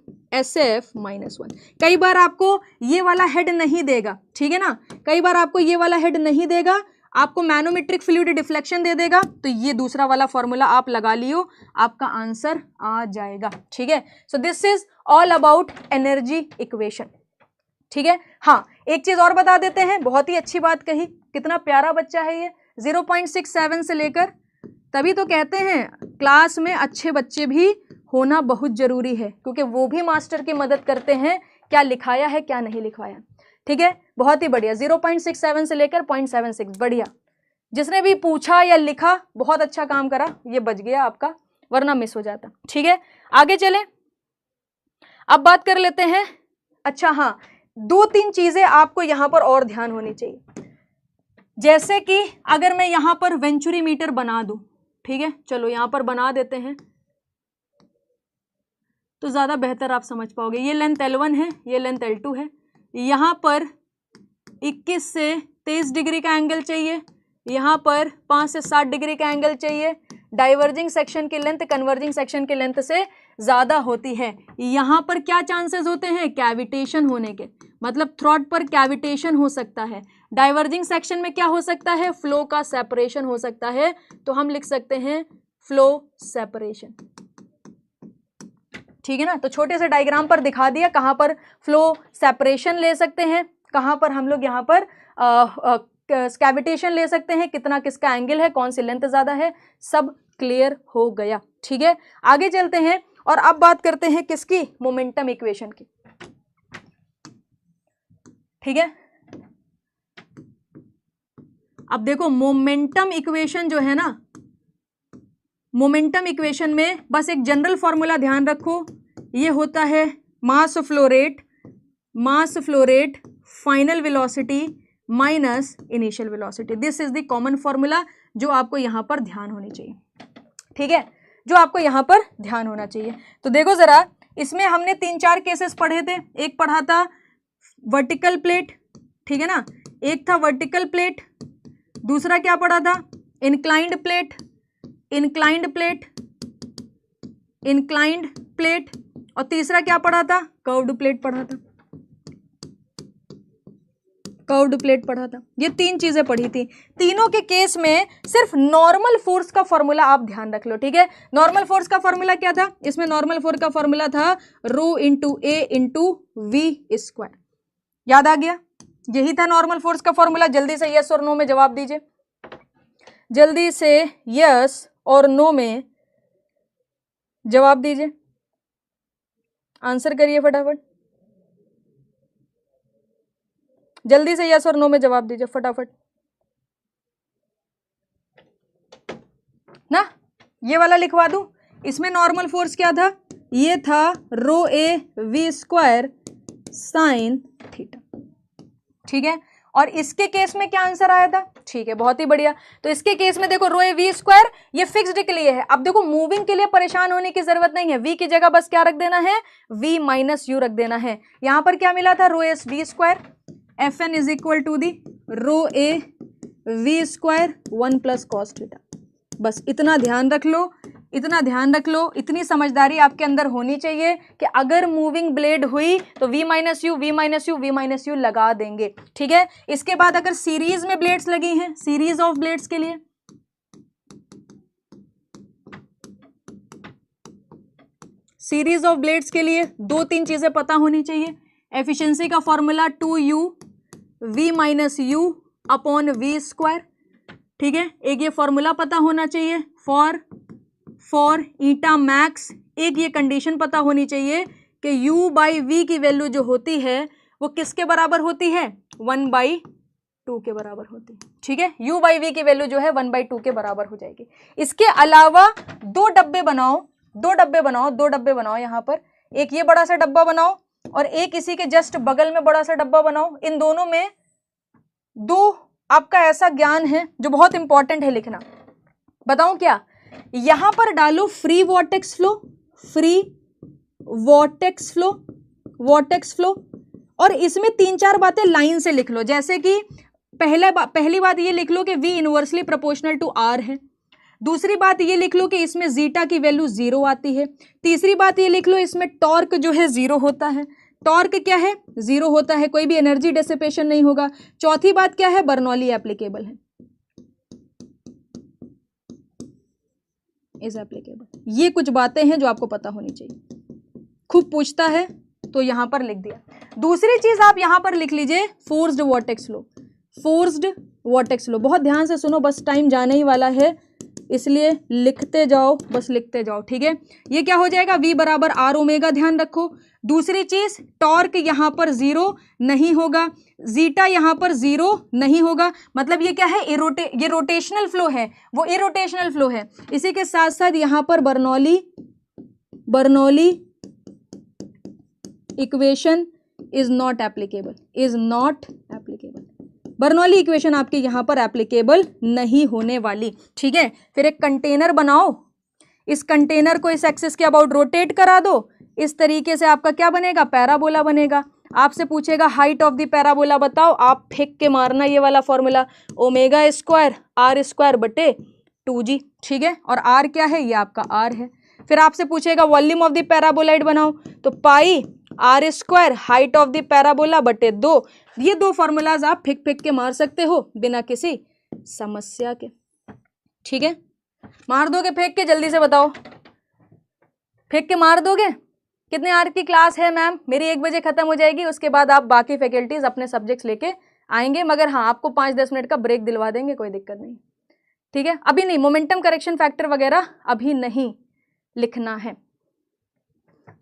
कई बार आपको ये वाला हेड नहीं देगा, ठीक है ना, कई बार आपको ये वाला हेड नहीं देगा, आपको मैनोमेट्रिक फ्लूइड डिफ्लेक्शन दे देगा, तो ये दूसरा वाला फॉर्मूला आप लगा लियो, आपका आंसर आ जाएगा। ठीक है, so this is all about energy equation. ठीक है, हाँ एक चीज और बता देते हैं, बहुत ही अच्छी बात कही, कितना प्यारा बच्चा है ये, 0.67 से लेकर, तभी तो कहते हैं क्लास में अच्छे बच्चे भी होना बहुत जरूरी है, क्योंकि वो भी मास्टर की मदद करते हैं, क्या लिखाया है क्या नहीं लिखाया। ठीक है, बहुत ही बढ़िया, 0.67 से लेकर 0.76, बढ़िया। जिसने भी पूछा या लिखा बहुत अच्छा काम करा, ये बच गया आपका, वरना मिस हो जाता। ठीक है, आगे चले, अब बात कर लेते हैं। अच्छा हाँ, 2-3 चीजें आपको यहां पर और ध्यान होनी चाहिए, जैसे कि अगर मैं यहां पर वेंचुरी मीटर बना दूं, ठीक है, चलो यहां पर बना देते हैं तो ज्यादा बेहतर आप समझ पाओगे। ये लेंथ L1 है, ये लेंथ L2 है, यहां पर 21 से 23 डिग्री का एंगल चाहिए, यहां पर 5 से 7 डिग्री का एंगल चाहिए। डाइवर्जिंग सेक्शन की लेंथ कन्वर्जिंग सेक्शन की लेंथ से ज्यादा होती है। यहां पर क्या चांसेस होते हैं, कैविटेशन होने के, मतलब थ्रॉट पर कैविटेशन हो सकता है। डाइवर्जिंग सेक्शन में क्या हो सकता है, फ्लो का सेपरेशन हो सकता है, तो हम लिख सकते हैं फ्लो सेपरेशन। ठीक है ना, तो छोटे से डायग्राम पर दिखा दिया कहां पर फ्लो सेपरेशन ले सकते हैं, कहां पर हम लोग यहां पर कैविटेशन ले सकते हैं, कितना किसका एंगल है, कौन सी लेंथ ज्यादा है, सब क्लियर हो गया। ठीक है, आगे चलते हैं और अब बात करते हैं किसकी, मोमेंटम इक्वेशन की। ठीक है, अब देखो मोमेंटम इक्वेशन जो है ना, मोमेंटम इक्वेशन में बस एक जनरल फॉर्मूला ध्यान रखो, ये होता है mass flow rate final velocity minus initial velocity. This is the common formula जो आपको यहां पर ध्यान होनी चाहिए। ठीक है, जो आपको यहां पर ध्यान होना चाहिए। तो देखो जरा, इसमें हमने 3-4 केसेस पढ़े थे, एक पढ़ा था वर्टिकल प्लेट, ठीक है ना, एक था वर्टिकल प्लेट, दूसरा क्या पढ़ा था, इंक्लाइंड प्लेट, और तीसरा क्या पढ़ा था, कर्व्ड प्लेट पढ़ा था। ये 3 चीजें पढ़ी थी। तीनों के केस में सिर्फ नॉर्मल फोर्स का फॉर्मूला आप ध्यान रख लो। ठीक है, नॉर्मल फोर्स का फॉर्मूला क्या था, इसमें नॉर्मल फोर्स का फॉर्मूला था ρ × A × V²। याद आ गया, यही था नॉर्मल फोर्स का फॉर्मूला। जल्दी से यस और नो में जवाब दीजिए, जल्दी से यस और नो में जवाब दीजिए, आंसर करिए फटाफट, जल्दी से यस और नो में जवाब दीजिए फटाफट ना। ये वाला लिखवा दूं, इसमें नॉर्मल फोर्स क्या था, ये था ρA V² sin θ। ठीक है, और इसके केस में क्या आंसर आया था, ठीक है, बहुत ही बढ़िया। तो इसके केस में देखो ρA V², ये फिक्स्ड के लिए है। अब देखो मूविंग के लिए परेशान होने की जरूरत नहीं है, V की जगह बस क्या रख देना है, V - U रख देना है। यहां पर क्या मिला था, ρS V², Fn is equal to the ρA V² 1 + cos θ। बस इतना ध्यान रख लो, इतनी समझदारी आपके अंदर होनी चाहिए कि अगर मूविंग ब्लेड हुई तो V - U लगा देंगे। ठीक है, इसके बाद अगर सीरीज में ब्लेड्स लगी हैं, सीरीज ऑफ ब्लेड्स के लिए, सीरीज ऑफ ब्लेड्स के लिए 2-3 चीजें पता होनी चाहिए। एफिशिएंसी का formula 2u v minus u upon v square, ठीक है। एक ये फॉर्मूला पता होना चाहिए फॉर ईटा मैक्स। एक ये कंडीशन पता होनी चाहिए कि u बाई वी की वैल्यू जो होती है वो किसके बराबर होती है, 1/2 के बराबर होती है, ठीक है। u बाई वी की वैल्यू जो है 1/2 के बराबर हो जाएगी। इसके अलावा 2 डब्बे बनाओ यहाँ पर, एक ये बड़ा सा डब्बा बनाओ और एक इसी के जस्ट बगल में बड़ा सा डब्बा बनाओ। इन दोनों में 2 आपका ऐसा ज्ञान है जो बहुत इंपॉर्टेंट है लिखना। बताऊं क्या, यहां पर डालो फ्री वॉर्टेक्स फ्लो और इसमें 3-4 बातें लाइन से लिख लो। जैसे कि पहली बात ये लिख लो कि v inversely proportional to r है। दूसरी बात ये लिख लो कि इसमें जीटा की वैल्यू 0 आती है। तीसरी बात ये लिख लो इसमें टॉर्क जो है 0 होता है। टॉर्क क्या है, 0 होता है, कोई भी एनर्जी डिसिपेशन नहीं होगा। चौथी बात क्या है, बर्नौली एप्लीकेबल है, इज एप्लीकेबल। ये कुछ बातें हैं जो आपको पता होनी चाहिए। खूब पूछता है तो यहां पर लिख दिया। दूसरी चीज आप यहां पर लिख लीजिए फोर्स्ड वॉर्टेक्स लो। बहुत ध्यान से सुनो, बस टाइम जाने ही वाला है, इसलिए लिखते जाओ, बस लिखते जाओ, ठीक है। ये क्या हो जाएगा, v बराबर आर ओमेगा, ध्यान रखो। दूसरी चीज, टॉर्क यहां पर 0 नहीं होगा, जीटा यहां पर 0 नहीं होगा, मतलब ये क्या है, ये रोटेशनल फ्लो है, वो इरोटेशनल फ्लो है। इसी के साथ साथ यहां पर Bernoulli equation is not applicable. Bernoulli equation आपके यहां पर एप्लीकेबल नहीं होने वाली, ठीक है। फिर एक कंटेनर बनाओ, इस कंटेनर को इस एक्सिस के अबाउट रोटेट करा दो। इस तरीके से आपका क्या बनेगा, पैराबोला बनेगा। आपसे पूछेगा हाइट ऑफ द पैराबोला बताओ, आप फेंक के मारना ये वाला formula, omega square r square बटे 2g, ठीक है। और r क्या है, ये आपका r है। फिर आपसे पूछेगा वॉल्यूम ऑफ द पैराबोलाइड बनाओ, तो pi R square height of the parabola बटे 2। ये 2 फॉर्मूलाज आप फेंक के मार सकते हो बिना किसी समस्या के, ठीक है। मार दोगे फेंक के, जल्दी से बताओ, फेंक के मार दोगे। कितने आर की क्लास है मैम, मेरी 1 बजे खत्म हो जाएगी, उसके बाद आप बाकी फैकल्टीज अपने सब्जेक्ट्स लेके आएंगे, मगर हाँ आपको 5-10 मिनट का ब्रेक दिलवा देंगे, कोई दिक्कत नहीं, ठीक है। अभी नहीं, मोमेंटम करेक्शन फैक्टर वगैरह अभी नहीं लिखना है।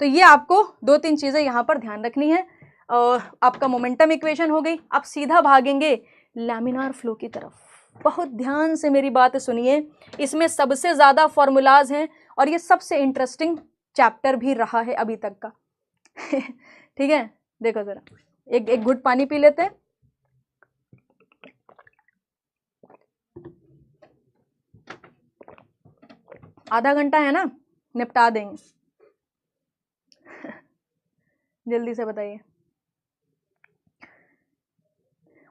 तो ये आपको 2-3 चीजें यहां पर ध्यान रखनी है। आपका मोमेंटम इक्वेशन हो गई। आप सीधा भागेंगे लैमिनार फ्लो की तरफ। बहुत ध्यान से मेरी बात सुनिए, इसमें सबसे ज्यादा फॉर्मूलाज हैं और ये सबसे इंटरेस्टिंग चैप्टर भी रहा है अभी तक का ठीक है। देखो जरा, एक घुट पानी पी लेते हैं। आधा घंटा है ना, निपटा देंगे जल्दी से बताइए।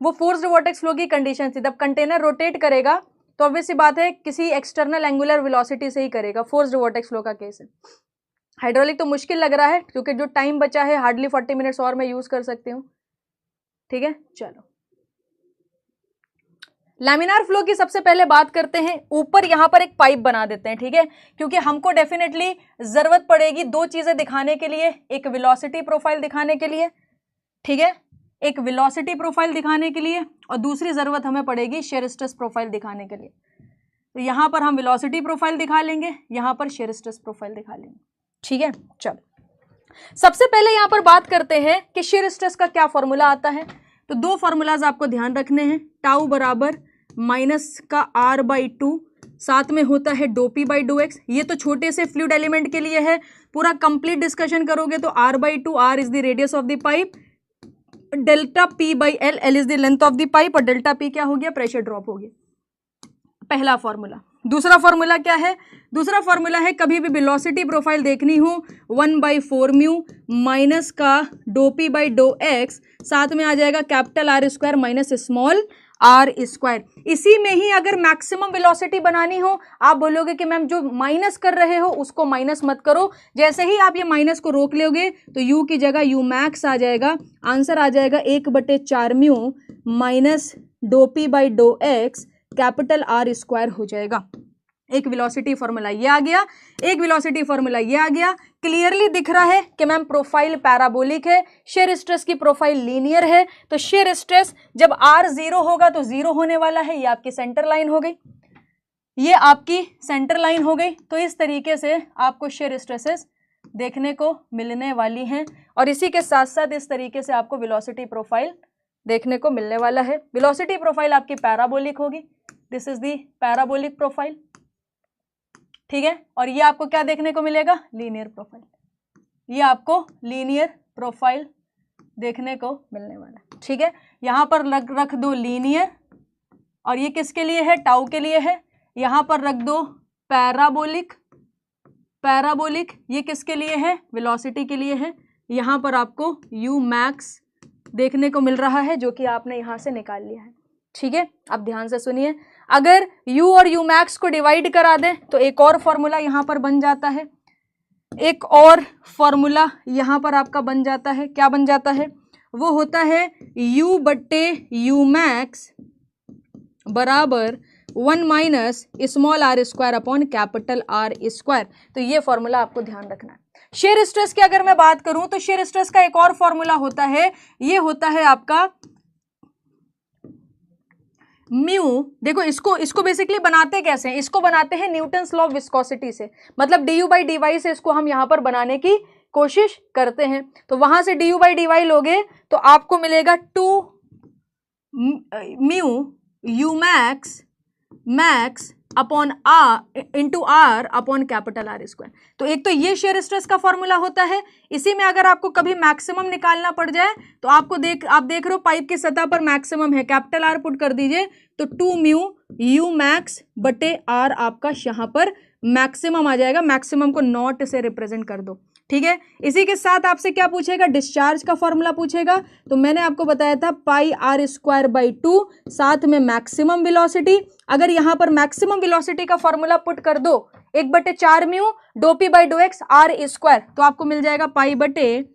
वो फोर्स्ड वॉर्टेक्स फ्लो की कंडीशन थी, जब कंटेनर रोटेट करेगा तो ऑब्वियस सी बात है किसी एक्सटर्नल एंगुलर वेलोसिटी से ही करेगा। फोर्स्ड वॉर्टेक्स फ्लो का केस है। हाइड्रोलिक तो मुश्किल लग रहा है क्योंकि जो टाइम बचा है हार्डली 40 मिनट्स और मैं यूज कर सकती हूँ, ठीक है। चलो लैमिनार फ्लो की सबसे पहले बात करते हैं। ऊपर यहां पर एक पाइप बना देते हैं, ठीक है, क्योंकि हमको डेफिनेटली जरूरत पड़ेगी 2 चीजें दिखाने के लिए, एक वेलोसिटी प्रोफाइल दिखाने के लिए, ठीक है, एक वेलोसिटी प्रोफाइल दिखाने के लिए, और दूसरी जरूरत हमें पड़ेगी शेयर स्ट्रेस प्रोफाइल दिखाने के लिए। तो यहां पर हम वेलोसिटी प्रोफाइल दिखा लेंगे, यहां पर शेयर स्ट्रेस प्रोफाइल दिखा लेंगे, ठीक है। चलो सबसे पहले यहां पर बात करते हैं कि शेयर स्ट्रेस का क्या फॉर्मूला आता है। तो 2 फॉर्मूलाज आपको ध्यान रखने हैं। टाउ बराबर माइनस का r/2, साथ में होता है dough P by do x. ये तो छोटे से फ्लूइड एलिमेंट के लिए है, पूरा कंप्लीट डिस्कशन करोगे तो r/2, r is the radius of the pipe, delta p by L, L is the length of the pipe, और डेल्टा p क्या हो गया, प्रेशर ड्रॉप हो गया। पहला फॉर्मूला। दूसरा फॉर्मूला क्या है, दूसरा फॉर्मूला है कभी भी वेलोसिटी प्रोफाइल देखनी हो 1/4 म्यू माइनस का dough P by do x, साथ में आ जाएगा capital R square minus small r square. इसी में ही अगर मैक्सिमम वेलोसिटी बनानी हो, आप बोलोगे कि मैम जो माइनस कर रहे हो उसको माइनस मत करो। जैसे ही आप ये माइनस को रोक लोगे तो u की जगह u मैक्स आ जाएगा, आंसर आ जाएगा 1/4 mu minus dough P by do x capital R square हो जाएगा। एक वेलोसिटी फॉर्मूला ये आ गया, एक वेलोसिटी फॉर्मूला ये आ गया। क्लियरली दिख रहा है कि मैम प्रोफाइल पैराबोलिक है, शेयर स्ट्रेस की प्रोफाइल लीनियर है। तो शेयर स्ट्रेस जब R 0 होगा तो 0 होने वाला है। ये आपकी सेंटर लाइन हो गई, ये आपकी सेंटर लाइन हो गई। तो इस तरीके से आपको शेयर स्ट्रेसेस देखने को मिलने वाली हैं और इसी के साथ साथ इस तरीके से आपको वेलोसिटी प्रोफाइल देखने को मिलने वाला है। वेलोसिटी प्रोफाइल आपकी पैराबोलिक होगी, this is the parabolic profile, ठीक है। और ये आपको क्या देखने को मिलेगा, लीनियर प्रोफाइल, ये आपको लीनियर प्रोफाइल देखने को मिलने वाला है, ठीक है। यहाँ पर रख दो लीनियर और ये किसके लिए है, टाउ के लिए है। यहाँ पर रख दो पैराबोलिक, पैराबोलिक ये किसके लिए है, वेलोसिटी के लिए है। यहाँ पर आपको यू मैक्स देखने को मिल रहा है जो कि आपने यहाँ से निकाल लिया है, ठीक है। अब ध्यान से सुनिए, अगर u और u मैक्स को डिवाइड करा दें तो एक और फॉर्मूला यहाँ पर बन जाता है, एक और फॉर्मूला यहाँ पर आपका बन जाता है। क्या बन जाता है, वो होता है u बट्टे u मैक्स बराबर 1 minus small r square upon capital R square. तो ये फॉर्मूला आपको ध्यान रखना है। शेयर स्ट्रेस की अगर मैं बात करूं तो शेयर स्ट्रेस का एक और फॉर्मूला होता है, ये होता है आपका म्यू। देखो इसको बेसिकली बनाते कैसे हैं, इसको बनाते हैं न्यूटन्स लॉ ऑफ विस्कोसिटी से, मतलब d u by d y से इसको हम यहाँ पर बनाने की कोशिश करते हैं। तो वहां से d u by d y लोगे तो आपको मिलेगा 2 mu u max upon into r upon capital R square. तो एक तो ये शेयर स्ट्रेस का फॉर्मूला होता है, इसी में अगर आपको कभी मैक्सिमम निकालना पड़ जाए तो आप देख रहे हो पाइप की सतह पर मैक्सिमम है, कैपिटल R पुट कर दीजिए तो 2 म्यू यू मैक्स बटे R आपका यहाँ पर मैक्सिमम आ जाएगा। मैक्सिमम को नॉट से रिप्रेजेंट कर दो, ठीक है। इसी के साथ आपसे क्या पूछेगा, डिस्चार्ज का फॉर्मूला पूछेगा। तो मैंने आपको बताया था पाई R स्क्वायर बाई 2, साथ में मैक्सिमम वेलोसिटी। अगर यहाँ पर मैक्सिमम वेलोसिटी का फॉर्मूला पुट कर दो 1/4 mu dough P by do x R square, तो आपको मिल जाएगा पाई बटे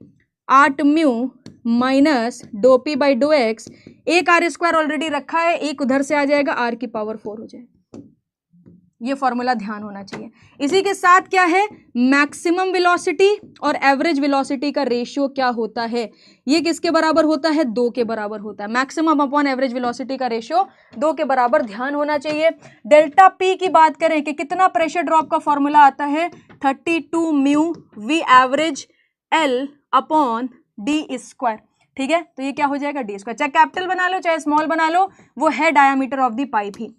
8 mu minus dough P by do x. एक R स्क्वायर ऑलरेडी रखा है, एक उधर से आ जाएगा, R की पावर 4 हो जाएगा। ये फॉर्मूला ध्यान होना चाहिए। इसी के साथ क्या है, मैक्सिमम वेलोसिटी और एवरेज वेलोसिटी का रेशियो क्या होता है, ये किसके बराबर होता है, 2 के बराबर होता है। मैक्सिमम अपॉन एवरेज वेलोसिटी का रेशियो 2 के बराबर ध्यान होना चाहिए। डेल्टा पी की बात करें कि कितना प्रेशर ड्रॉप का फॉर्मूला आता है, 32 mu v average l upon d square, ठीक है। तो ये क्या हो जाएगा, डी स्क्वायर, चाहे कैपिटल बना लो चाहे स्मॉल बना लो, वो है डायामीटर ऑफ द पाइप ही।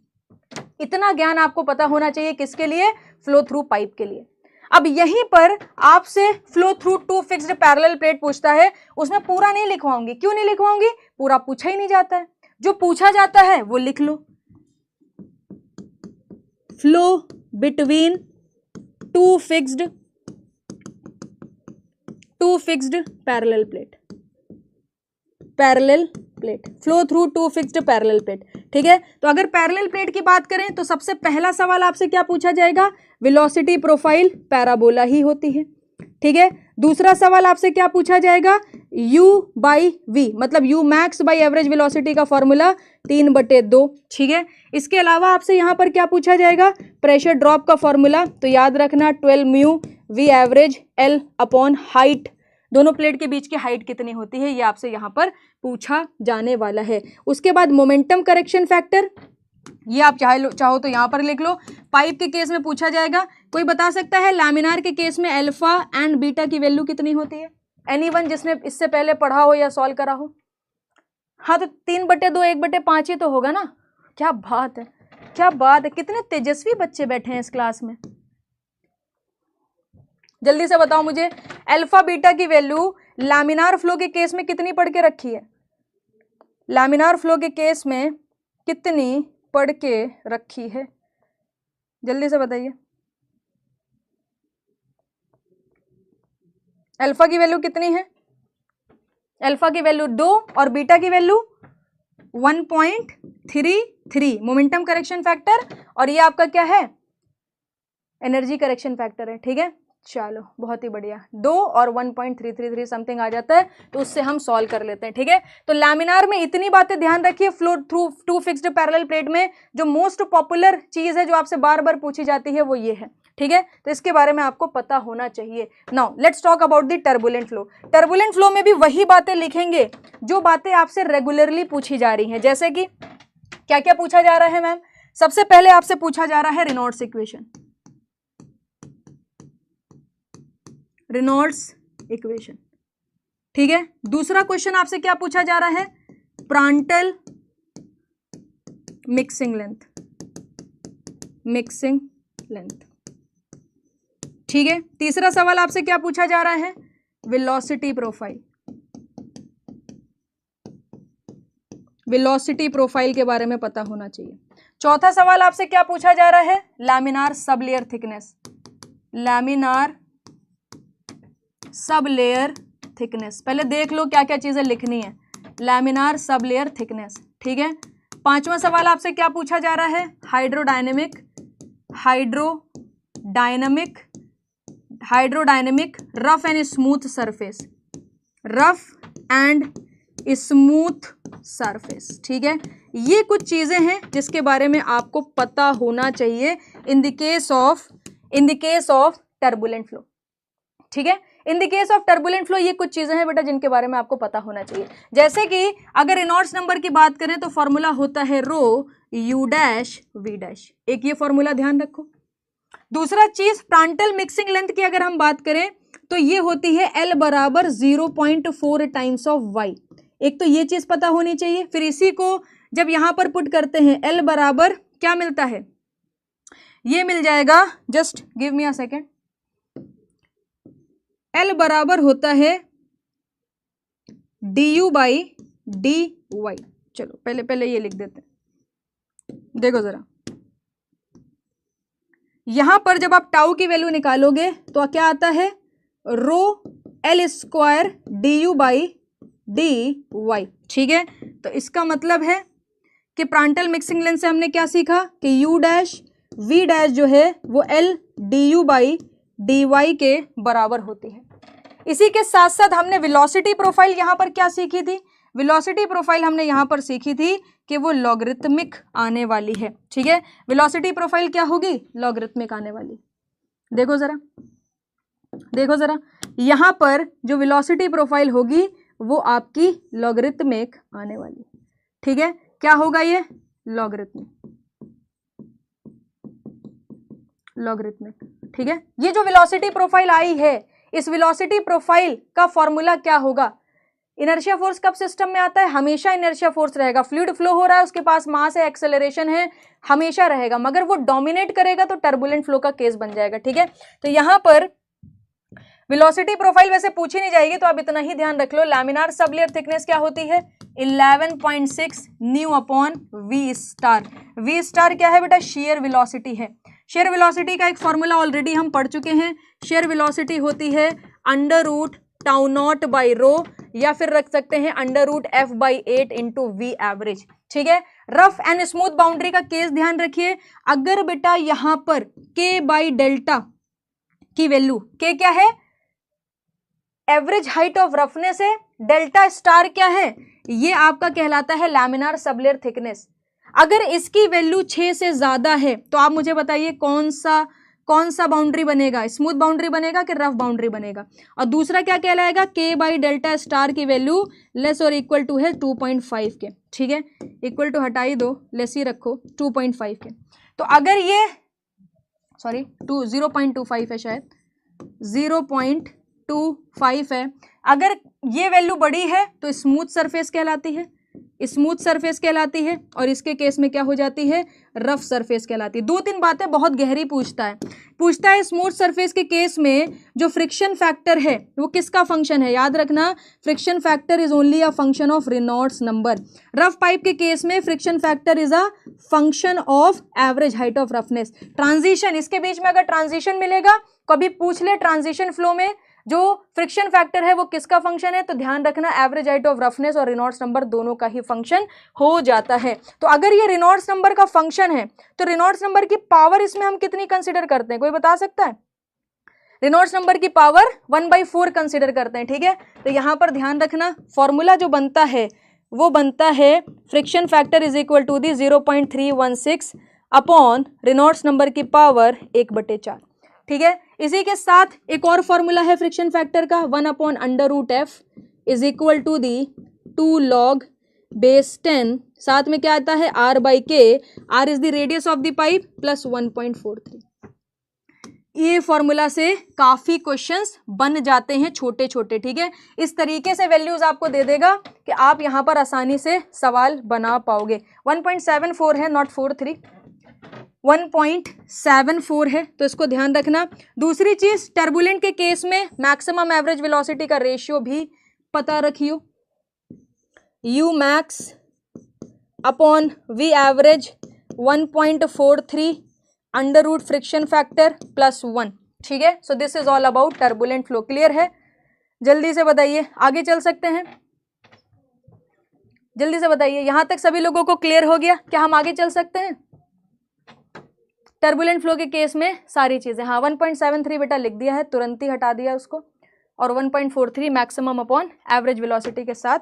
इतना ज्ञान आपको पता होना चाहिए किसके लिए, फ्लो थ्रू पाइप के लिए। अब यहीं पर आपसे flow through 2 fixed parallel plate पूछता है, उसमें पूरा नहीं लिखवाऊंगी। क्यों नहीं लिखवाऊंगी, पूरा पूछा ही नहीं जाता है, जो पूछा जाता है वो लिख लो। Flow between 2 fixed parallel plate, flow through 2 fixed parallel plate, ठीक है। तो अगर पैरेलल प्लेट की बात करें तो सबसे पहला सवाल आपसे क्या पूछा जाएगा, वेलोसिटी प्रोफाइल पैराबोला ही होती है, ठीक है। दूसरा सवाल आपसे क्या पूछा जाएगा, u बाई वी, मतलब u max by average velocity का फॉर्मूला 3/2, ठीक है। इसके अलावा आपसे यहाँ पर क्या पूछा जाएगा, प्रेशर ड्रॉप का फॉर्मूला। तो याद रखना 12 mu v average l upon height, दोनों प्लेट के बीच की हाइट कितनी होती है, ये आपसे यहाँ पर पूछा जाने वाला है। उसके बाद मोमेंटम करेक्शन फैक्टर, ये आप चाहो तो यहाँ पर लिख लो। पाइप के केस में पूछा जाएगा, कोई बता सकता है लैमिनार के केस में अल्फा एंड बीटा की वैल्यू कितनी होती है, एनीवन जिसने इससे पहले पढ़ा हो या सॉल्व करा हो। हाँ तो 3/2 1/5 ही तो होगा ना। क्या बात है, क्या बात है, कितने तेजस्वी बच्चे बैठे हैं इस क्लास में। जल्दी से बताओ मुझे, अल्फा बीटा की वैल्यू लैमिनार फ्लो के केस में कितनी पढ़ के रखी है, लैमिनार फ्लो के केस में कितनी पढ़ के रखी है, जल्दी से बताइए। अल्फा की वैल्यू कितनी है, अल्फा की वैल्यू 2 और बीटा की वैल्यू 1.33 मोमेंटम करेक्शन फैक्टर, और ये आपका क्या है, एनर्जी करेक्शन फैक्टर है, ठीक है। चलो बहुत ही बढ़िया, 2 और 1.333 समथिंग आ जाता है, तो उससे हम सॉल्व कर लेते हैं। ठीक है, तो लैमिनार में इतनी बातें ध्यान रखिए। Flow through 2 fixed parallel plate में जो मोस्ट पॉपुलर चीज है जो आपसे बार बार पूछी जाती है वो ये है। ठीक है, तो इसके बारे में आपको पता होना चाहिए। Now let's talk about the turbulent flow. Turbulent flow में भी वही बातें लिखेंगे जो बातें आपसे रेगुलरली पूछी जा रही हैं। जैसे कि क्या क्या पूछा जा रहा है मैम? सबसे पहले आपसे पूछा जा रहा है रेनॉल्ड्स इक्वेशन, रेनॉल्ड्स इक्वेशन। ठीक है, दूसरा क्वेश्चन आपसे क्या पूछा जा रहा है? Prandtl mixing length, mixing length. ठीक है, तीसरा सवाल आपसे क्या पूछा जा रहा है? वेलोसिटी प्रोफाइल, वेलोसिटी प्रोफाइल के बारे में पता होना चाहिए। चौथा सवाल आपसे क्या पूछा जा रहा है? Laminar sub layer thickness, laminar sub layer thickness. पहले देख लो क्या क्या चीजें लिखनी है। Laminar sub layer thickness. ठीक है, पांचवा सवाल आपसे क्या पूछा जा रहा है? Hydrodynamic, hydrodynamic, hydrodynamic rough and smooth surface, rough and smooth surface. ठीक है, ये कुछ चीजें हैं जिसके बारे में आपको पता होना चाहिए in the case of turbulent flow. ठीक है, in the case of turbulent flow ये कुछ चीजें हैं बेटा जिनके बारे में आपको पता होना चाहिए। जैसे कि अगर रेनॉल्ड्स नंबर की बात करें तो फॉर्मूला होता है रो यू डैश वी डैश, एक ये फॉर्मूला ध्यान रखो। दूसरा चीज प्रांटल मिक्सिंग लेंथ की अगर हम बात करें तो ये होती है L बराबर 0.4 टाइम्स ऑफ Y। एक तो ये चीज पता होनी चाहिए। फिर इसी को जब यहां पर पुट करते हैं L बराबर क्या मिलता है? ये मिल जाएगा, just give me a second, L बराबर होता है du बाई dy। चलो पहले ये लिख देते हैं। देखो जरा, यहां पर जब आप टाउ की वैल्यू निकालोगे तो क्या आता है? रो L square du by dy। ठीक है, तो इसका मतलब है कि प्रांटल मिक्सिंग लेंथ से हमने क्या सीखा कि u डैश v डैश जो है वो L du बाई dy के बराबर होती है। इसी के साथ साथ हमने वेलोसिटी प्रोफाइल यहां पर क्या सीखी थी? वेलोसिटी प्रोफाइल हमने यहां पर सीखी थी कि वो लॉगरिथमिक आने वाली है। ठीक है, वेलोसिटी प्रोफाइल क्या होगी? लॉगरिथमिक आने वाली। देखो जरा, देखो जरा, यहां पर जो वेलोसिटी प्रोफाइल होगी वो आपकी लॉगरिथमिक आने वाली। ठीक है, क्या होगा ये? Logarithmic, logarithmic. ठीक है, ये जो वेलोसिटी प्रोफाइल आई है, इस वेलोसिटी प्रोफाइल का फॉर्मूला क्या होगा? इनर्शिया फोर्स कब सिस्टम में आता है? हमेशा इनर्शिया फोर्स रहेगा। फ्लूइड फ्लो हो रहा है, उसके पास मास है, एक्सेलरेशन है, हमेशा रहेगा, मगर वो डोमिनेट करेगा तो टर्बुलेंट फ्लो का केस बन जाएगा। ठीक है, तो यहां पर वेलोसिटी प्रोफाइल वैसे पूछी नहीं जाएगी, तो आप इतना ही ध्यान रख लो। लैमिनार सब लेयर थिकनेस क्या होती है? 11.6 nu upon v star. V star क्या है बेटा? शेयर वेलोसिटी है। शेयर वेलोसिटी का एक फॉर्मूला ऑलरेडी हम पढ़ चुके हैं। शेयर वेलोसिटी होती है under root tau naught by rho, या फिर रख सकते हैं under root f by 8 into v average. ठीक है, रफ एंड स्मूथ बाउंड्री का केस ध्यान रखिए। अगर बेटा यहां पर k बाई डेल्टा की वैल्यू, k क्या है? एवरेज हाइट ऑफ रफनेस है, डेल्टा स्टार क्या है? ये आपका कहलाता है लैमिनार सब लेयर थिकनेस। अगर इसकी वैल्यू 6 से ज्यादा है तो आप मुझे बताइए कौन सा बाउंड्री बनेगा? स्मूथ बाउंड्री बनेगा कि रफ बाउंड्री बनेगा? और दूसरा क्या कहलाएगा? k बाई डेल्टा स्टार की वैल्यू लेस और इक्वल टू है 2.5 के। ठीक है, इक्वल टू हटाई दो, लेस ही रखो, 2.5 के। तो अगर ये 0.25 है, शायद 0.25 है। अगर ये वैल्यू बड़ी है तो स्मूथ सरफेस कहलाती है, स्मूथ सरफेस कहलाती है, और इसके केस में क्या हो जाती है? रफ सरफेस कहलाती है। 2-3 बातें बहुत गहरी पूछता है। स्मूथ सरफेस के केस में जो फ्रिक्शन फैक्टर है वो किसका फंक्शन है? याद रखना, friction factor is only a function of Reynolds number. Rough pipe के केस में friction factor is a function of average height of roughness. Transition, इसके बीच में अगर ट्रांजिशन मिलेगा, कभी पूछ ले ट्रांजिशन फ्लो में जो फ्रिक्शन फैक्टर है वो किसका फंक्शन है, तो ध्यान रखना एवरेज हाइट ऑफ रफनेस और रेनॉल्ड्स नंबर दोनों का ही फंक्शन हो जाता है। तो अगर ये रेनॉल्ड्स नंबर का फंक्शन है तो रेनॉल्ड्स नंबर की पावर इसमें हम कितनी कंसीडर करते हैं? कोई बता सकता है? रेनॉल्ड्स नंबर की पावर 1/4 कंसिडर करते हैं, ठीक है। तो यहाँ पर ध्यान रखना फॉर्मूला जो बनता है वो बनता है friction factor is equal to the 0.316 upon Reynolds number की पावर 1/4, ठीक है। इसी के साथ एक और फॉर्मूला है फ्रिक्शन फैक्टर का 1/√f is equal to the 2 log base 10, साथ में क्या आता है r/k, r is the radius of the pipe plus 1.43। ये फॉर्मूला से काफी क्वेश्चंस बन जाते हैं छोटे छोटे, ठीक है। इस तरीके से वैल्यूज आपको दे देगा कि आप यहाँ पर आसानी से सवाल बना पाओगे। 1.74 है, नॉट 43, 1.74 है, तो इसको ध्यान रखना। दूसरी चीज टर्बुलेंट के केस में मैक्सिमम एवरेज वेलोसिटी का रेशियो भी पता रखियो, u max upon v average 1.43 under root friction factor plus 1, ठीक है। So this is all about turbulent flow. Clear है? जल्दी से बताइए, आगे चल सकते हैं? जल्दी से बताइए, यहां तक सभी लोगों को क्लियर हो गया? क्या हम आगे चल सकते हैं? टर्बुलेंट फ्लो के केस में सारी चीजें, हाँ 1.73 बेटा लिख दिया है, तुरंत ही हटा दिया उसको, और 1.43 मैक्सिमम अपॉन एवरेज वेलोसिटी के साथ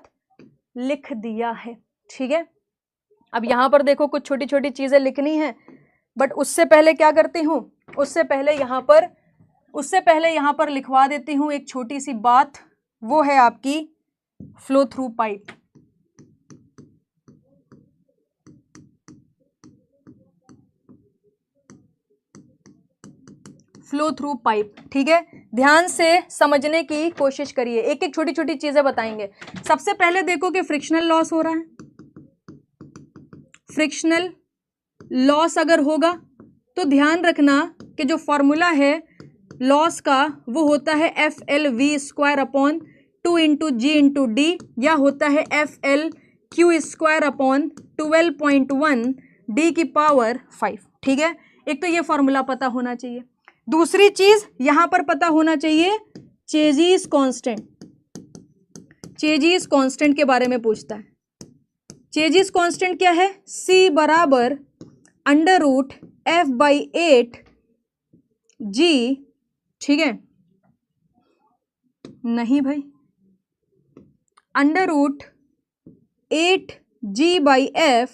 लिख दिया है, ठीक है। अब यहां पर देखो कुछ छोटी छोटी चीजें लिखनी है, बट उससे पहले क्या करती हूं, उससे पहले यहां पर लिखवा देती हूं एक छोटी सी बात, वो है आपकी flow through pipe. Flow through pipe, ठीक है। ध्यान से समझने की कोशिश करिए, एक एक छोटी छोटी चीजें बताएंगे। सबसे पहले देखो कि फ्रिक्शनल लॉस हो रहा है, फ्रिक्शनल लॉस अगर होगा तो ध्यान रखना कि जो फॉर्मूला है लॉस का वो होता है FL_V² upon 2 into G into D, या होता है FL_Q² अपॉन 12.1 D की पावर 5, ठीक है। एक तो ये फॉर्मूला पता होना चाहिए। दूसरी चीज यहां पर पता होना चाहिए चेजीज कांस्टेंट। चेजीज कांस्टेंट के बारे में पूछता है। चेजीज कांस्टेंट क्या है? C बराबर अंडर रूट F/8 G, ठीक है। नहीं भाई, अंडर रूट 8G/F,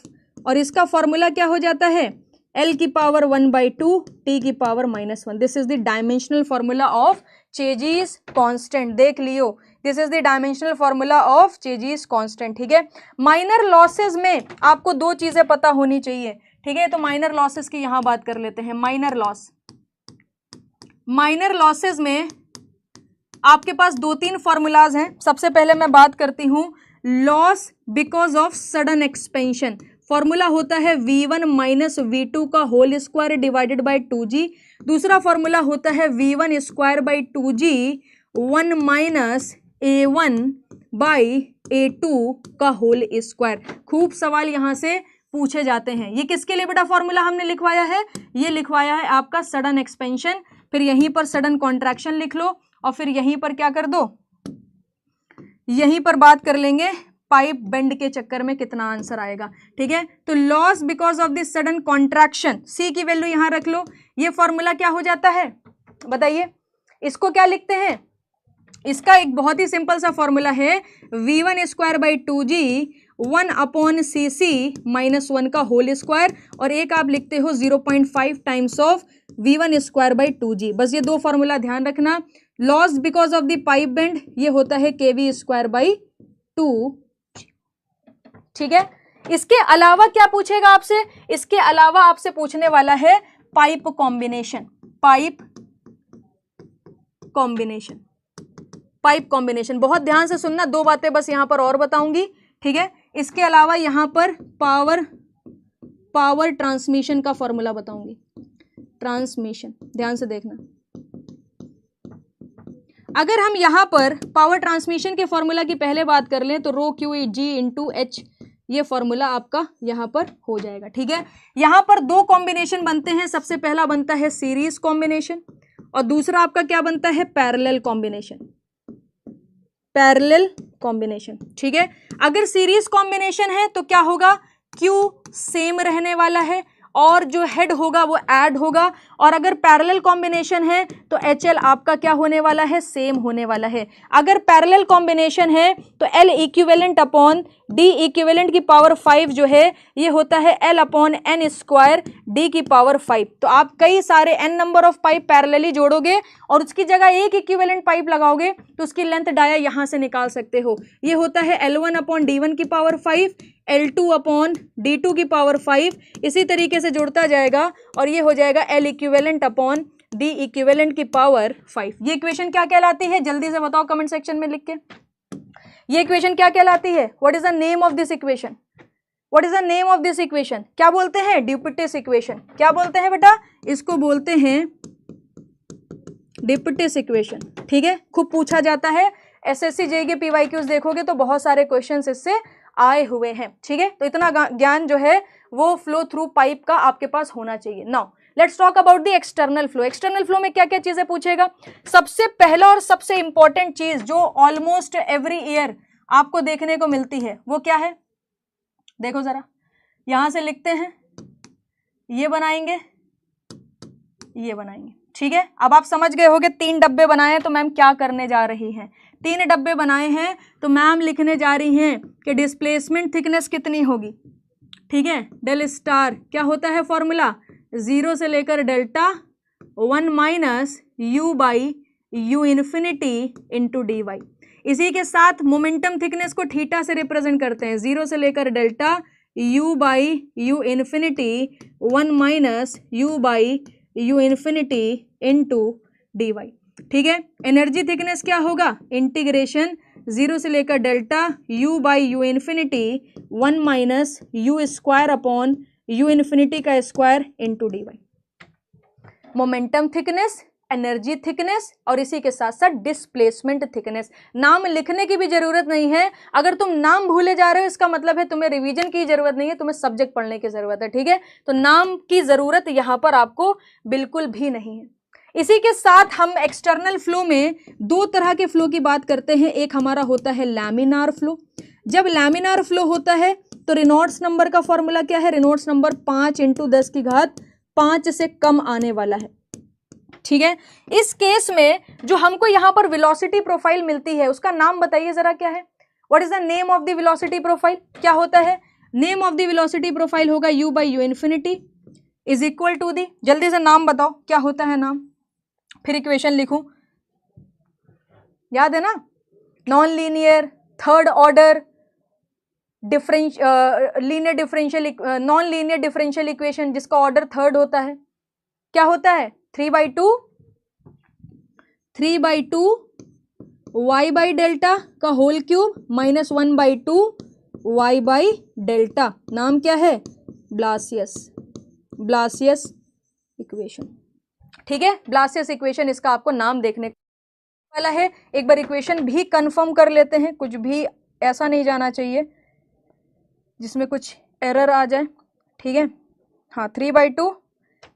और इसका फॉर्मूला क्या हो जाता है L की पावर 1/2 T की power -1। This is the dimensional formula of Chezy's constant, देख लियो, this is the dimensional formula of Chezy's constant, ठीक है। माइनर लॉसेस में आपको दो चीजें पता होनी चाहिए, ठीक है। तो माइनर लॉसेस की यहां बात कर लेते हैं। माइनर लॉस, माइनर लॉसेस में आपके पास 2-3 फॉर्मूलाज हैं। सबसे पहले मैं बात करती हूं loss because of sudden expansion. Formula होता है V1 माइनस V2 का whole square divided by 2G। दूसरा फॉर्मूला होता है V1 square by 2G 1 minus A1 by A2 का होल स्क्वायर। खूब सवाल यहां से पूछे जाते हैं। ये किसके लिए बेटा फॉर्मूला हमने लिखवाया है? ये लिखवाया है आपका सडन एक्सपेंशन, फिर यहीं पर सडन कॉन्ट्रैक्शन लिख लो, और फिर यहीं पर क्या कर दो, यहीं पर बात कर लेंगे पाइप बेंड के चक्कर में कितना आंसर आएगा, ठीक है। तो loss because of this sudden contraction, C की वैल्यू यहां रख लो। ये फॉर्मूला क्या हो जाता है बताइए? इसको क्या लिखते हैं? इसका एक बहुत ही सिंपल सा फॉर्मूला है V1 square by 2G 1 upon CC -1 का होल स्क्वायर, और एक आप लिखते हो 0.5 times of V1 square by 2G। बस ये दो फॉर्मूला ध्यान रखना। Loss because of the pipe bend ये होता है KV स्क्वायर बाई 2, ठीक है। इसके अलावा क्या पूछेगा आपसे? इसके अलावा आपसे पूछने वाला है pipe combination. Pipe combination, pipe combination बहुत ध्यान से सुनना, दो बातें बस यहां पर और बताऊंगी, ठीक है। इसके अलावा यहां पर पावर ट्रांसमिशन का फॉर्मूला बताऊंगी। ट्रांसमिशन ध्यान से देखना। अगर हम यहां पर पावर ट्रांसमिशन के फॉर्मूला की पहले बात कर लें तो ρQEG इंटू H, ये फॉर्मूला आपका यहां पर हो जाएगा, ठीक है। यहां पर दो कॉम्बिनेशन बनते हैं। सबसे पहला बनता है सीरीज कॉम्बिनेशन, और दूसरा आपका क्या बनता है? Parallel combination. पैरेलल कॉम्बिनेशन, ठीक है। अगर सीरीज कॉम्बिनेशन है तो क्या होगा? Q सेम रहने वाला है, और जो हेड होगा वो ऐड होगा, और अगर पैरेलल कॉम्बिनेशन है तो HL आपका क्या होने वाला है, सेम होने वाला है। अगर पैरेलल कॉम्बिनेशन है तो L equivalent upon D equivalent की पावर 5 जो है ये होता है L upon N square D की पावर 5। तो आप कई सारे n number of pipe parallelly जोड़ोगे और उसकी जगह एक इक्विवेलेंट पाइप लगाओगे तो उसकी लेंथ डाया यहां से निकाल सकते हो। ये होता है L1 अपॉन D1 की पावर 5, L2 अपॉन D2 की पावर 5, इसी तरीके से जुड़ता जाएगा और ये हो जाएगा L equivalent upon D equivalent की पावर 5। ये इक्वेशन क्या कहलाती है, जल्दी से बताओ कमेंट सेक्शन में लिख के। ये इक्वेशन क्या कहलाती है? What is the name of this equation? What is the name of this equation? क्या बोलते हैं? ड्यूपिटिस इक्वेशन। क्या बोलते हैं बेटा? इसको बोलते हैं ड्यूपिटिस इक्वेशन। ठीक है, खूब पूछा जाता है, एसएससी जेईई के पीवाईक्यूज देखोगे तो बहुत सारे क्वेश्चंस इससे आए हुए हैं। ठीक है, तो इतना ज्ञान जो है वो फ्लो थ्रू पाइप का आपके पास होना चाहिए। Now let's talk about the external flow. External flow में क्या क्या चीजें पूछेगा? सबसे पहला और सबसे इंपॉर्टेंट चीज जो ऑलमोस्ट एवरी ईयर आपको देखने को मिलती है वो क्या है? देखो जरा, यहां से लिखते हैं, ये बनाएंगे, ये बनाएंगे। ठीक है, अब आप समझ गए होंगे 3 डब्बे बनाए हैं तो मैम क्या करने जा रही हैं। 3 डब्बे बनाए हैं तो मैम लिखने जा रही हैं कि डिस्प्लेसमेंट थिकनेस कितनी होगी। ठीक है, डेल स्टार क्या होता है फॉर्मूला, 0 से लेकर delta 1 minus u by you infinity into D y. इसी के साथ मोमेंटम थिकनेस को थीटा से रिप्रेजेंट करते हैं, 0 से लेकर delta you by you infinity 1 minus u by you infinity into D y. ठीक है, एनर्जी थिकनेस क्या होगा, इंटीग्रेशन 0 से लेकर delta you by you infinity 1 minus U square upon U infinity का square into D Y. Momentum thickness, energy thickness और इसी के साथ साथ डिस्प्लेसमेंट थिकनेस। नाम लिखने की भी जरूरत नहीं है। अगर तुम नाम भूले जा रहे हो इसका मतलब है तुम्हें रिवीजन की जरूरत नहीं है, तुम्हें सब्जेक्ट पढ़ने की जरूरत है। ठीक है, तो नाम की जरूरत यहाँ पर आपको बिल्कुल भी नहीं है। इसी के साथ हम एक्सटर्नल फ्लो में 2 तरह के फ्लो की बात करते हैं। एक हमारा होता है लैमिनार फ्लो। जब लैमिनार फ्लो होता है तो रेनॉल्ड्स नंबर का फॉर्मूला क्या है, रेनॉल्ड्स नंबर 5 × 10 की घात 5 से कम आने वाला है। ठीक है, इस केस में जो हमको यहाँ पर वेलोसिटी प्रोफाइल मिलती है उसका नाम बताइए जरा, क्या है? What is the name of the velocity profile? क्या होता है? Name of the velocity profile होगा u by you infinity is equal to the, जल्दी से नाम बताओ क्या होता है नाम, फिर इक्वेशन लिखूं। याद है ना, non linear third order linear differential, non linear differential equation जिसका ऑर्डर थर्ड होता है, क्या होता है? 3/2 y बाई डेल्टा का whole cube minus 1/2 y by delta. नाम क्या है? Blasius equation. ठीक है, ब्लासियस इक्वेशन इसका आपको नाम देखने वाला है। एक बार इक्वेशन भी कंफर्म कर लेते हैं, कुछ भी ऐसा नहीं जाना चाहिए जिसमें कुछ एरर आ जाए। ठीक है, हाँ, 3/2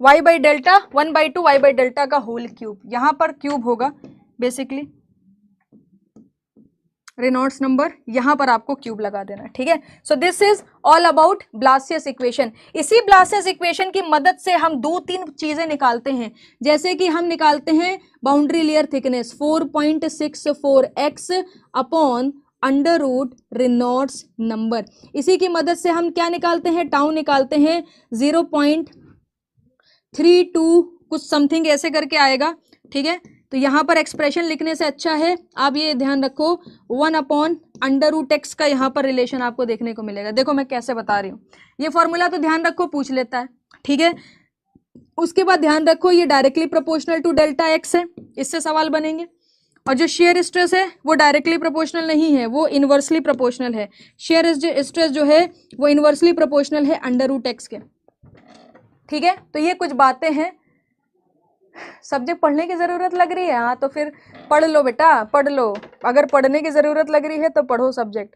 y by delta 1/2 y by delta का होल क्यूब, यहाँ पर क्यूब होगा बेसिकली, रेनॉल्ड्स नंबर यहाँ पर आपको क्यूब लगा देना। ठीक है, so this is all about Blasius equation. इसी ब्लासियस इक्वेशन की मदद से हम 2-3 चीजें निकालते हैं, जैसे कि हम निकालते हैं boundary layer thickness 4.64x upon under root Reynolds number. इसी की मदद से हम क्या निकालते हैं? टाउ निकालते हैं 0.32 कुछ समथिंग ऐसे करके आएगा। ठीक है, तो यहाँ पर एक्सप्रेशन लिखने से अच्छा है आप ये ध्यान रखो 1 अपॉन अंडर रूट एक्स का यहाँ पर रिलेशन आपको देखने को मिलेगा। देखो मैं कैसे बता रही हूँ, ये फॉर्मूला तो ध्यान रखो पूछ लेता है। ठीक है, उसके बाद ध्यान रखो ये directly proportional to delta x है, इससे सवाल बनेंगे। और जो शेयर स्ट्रेस है वो डायरेक्टली प्रोपोर्शनल नहीं है, वो इनवर्सली प्रोपोर्शनल है। शेयर स्ट्रेस जो है वो इनवर्सली प्रोपोर्शनल है अंडर रूट एक्स के। ठीक है, तो ये कुछ बातें हैं। सब्जेक्ट पढ़ने की ज़रूरत लग रही है, हाँ तो फिर पढ़ लो बेटा, पढ़ लो। अगर पढ़ने की ज़रूरत लग रही है तो पढ़ो सब्जेक्ट।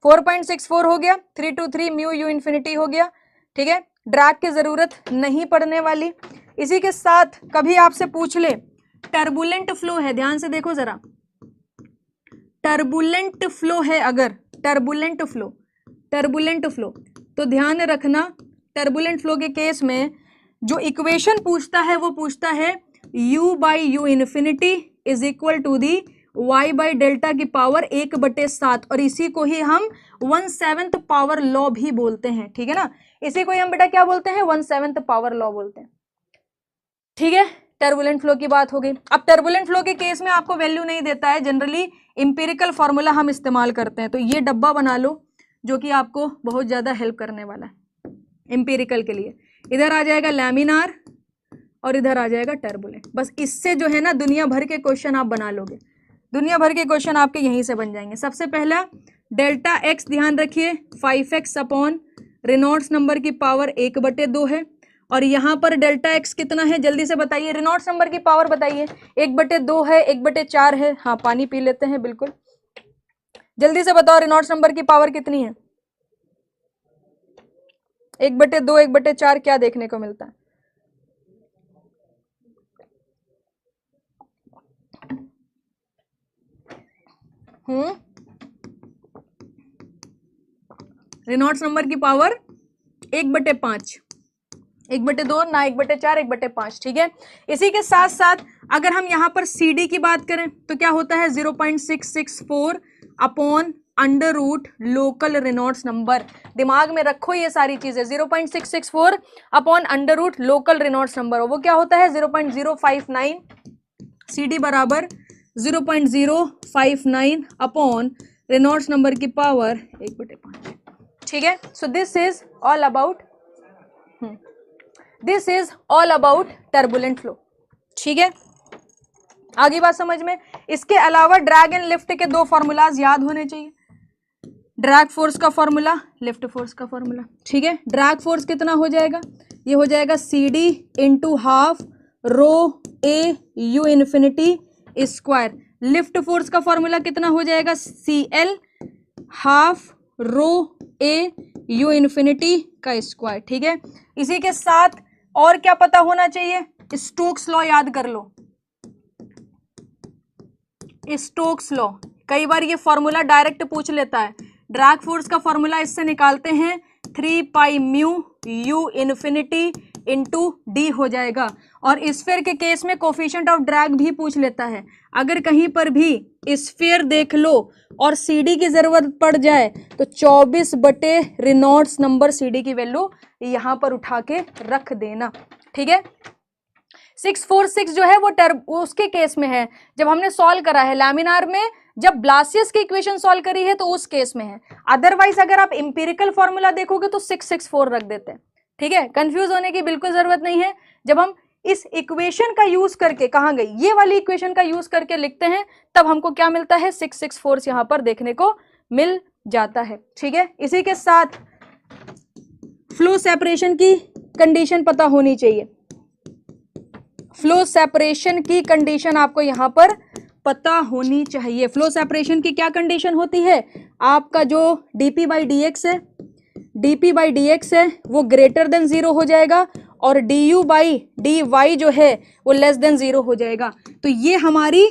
4.64 हो गया, 323 म्यू यू इन्फिनिटी हो गया। ठीक है, ड्रैग की ज़रूरत नहीं पढ़ने वाली। इसी के साथ कभी आपसे पूछ ले टर्बुलेंट फ्लो है, ध्यान से देखो ज़रा, टर्बुलेंट फ्लो है, अगर टर्बुलेंट फ्लो तो ध्यान रखना टर्बुलेंट फ्लो के केस में जो इक्वेशन पूछता है वो पूछता है u by you infinity is equal to the y by delta की पावर 1/7, और इसी को ही हम 1/7 पावर लॉ भी बोलते हैं, ठीक है ना। इसी को ही हम बेटा क्या बोलते हैं, 1/7 पावर लॉ बोलते हैं, ठीक है। टर्बुलेंट फ्लो की बात हो गई। अब टर्बुलेंट फ्लो के केस में आपको वैल्यू नहीं देता है, जनरली इंपेरिकल फॉर्मूला हम इस्तेमाल करते हैं। तो ये डब्बा बना लो जो कि आपको बहुत ज्यादा हेल्प करने वाला है इंपेरिकल के लिए। इधर आ जाएगा लैमिनार और इधर आ जाएगा टर्बुलेंट। बस इससे जो है ना दुनिया भर के क्वेश्चन आप बना लोगे, दुनिया भर के क्वेश्चन आपके यहीं से बन जाएंगे। सबसे पहला डेल्टा एक्स ध्यान रखिए 5x अपॉन रेनॉल्ड्स नंबर की पावर 1/2 है, और यहाँ पर डेल्टा एक्स कितना है जल्दी से बताइए, रेनॉल्ड्स नंबर की पावर बताइए। 1/2 है, 1/4 है, हाँ पानी पी लेते हैं बिल्कुल, जल्दी से बताओ रेनॉल्ड्स नंबर की पावर कितनी है। 1/2 1/4 क्या देखने को मिलता है, रेनॉल्ड्स नंबर की पावर 1/5, 1/2 ना 1/4 1/5, ठीक है। इसी के साथ साथ अगर हम यहाँ पर CD की बात करें तो क्या होता है 0.664 upon under root local Reynolds number. दिमाग में रखो ये सारी चीजें, 0.664 upon under root local Reynolds number, वो क्या होता है 0.059। CD बराबर 0.059 अपॉन रेनॉल्ड्स नंबर की पावर 1/5, ठीक है। So this is all about turbulent flow, ठीक है। आगे बात समझ में। इसके अलावा ड्रैग एंड लिफ्ट के 2 फॉर्मूलाज याद होने चाहिए, ड्रैग फोर्स का फॉर्मूला, लिफ्ट फोर्स का फॉर्मूला, ठीक है। ड्रैग फोर्स कितना हो जाएगा, ये हो जाएगा CD into half rho A you infinity square. Lift force का फॉर्मूला कितना हो जाएगा, CL half rho A you infinity का स्क्वायर, ठीक है। इसी के साथ और क्या पता होना चाहिए, स्टोक्स लॉ याद कर लो। स्टोक्स लॉ कई बार ये फॉर्मूला डायरेक्ट पूछ लेता है। ड्रैग फोर्स का फॉर्मूला इससे निकालते हैं 3 pi mu U infinity into D हो जाएगा। और स्फीयर के केस में कोफिशिएंट ऑफ ड्रैग भी पूछ लेता है। अगर कहीं पर भी स्फीयर देख लो और CD की जरूरत पड़ जाए तो 24 रेनॉल्ड्स नंबर CD की वैल्यू यहां पर उठा के रख देना, ठीक है। 646 जो है वो उसके केस में है जब हमने सॉल्व करा है लैमिनार में, जब ब्लासियस की इक्वेशन सॉल्व करी है तो उस केस में है। अदरवाइज अगर आप इंपेरिकल फॉर्मूला देखोगे तो 664 रख देते हैं, ठीक है। कंफ्यूज होने की बिल्कुल जरूरत नहीं है। जब हम इस इक्वेशन का यूज करके, कहां गई ये वाली इक्वेशन का यूज करके लिखते हैं तब हमको क्या मिलता है 664 यहां पर देखने को मिल जाता है, ठीक है। इसी के साथ फ्लो सेपरेशन की कंडीशन पता होनी चाहिए। फ्लो सेपरेशन की कंडीशन आपको यहां पर पता होनी चाहिए। फ्लो सेपरेशन की क्या कंडीशन होती है, आपका जो dp/dx है, dp/dx है वो ग्रेटर देन 0 हो जाएगा और du/dy जो है वो लेस देन 0 हो जाएगा। तो ये हमारी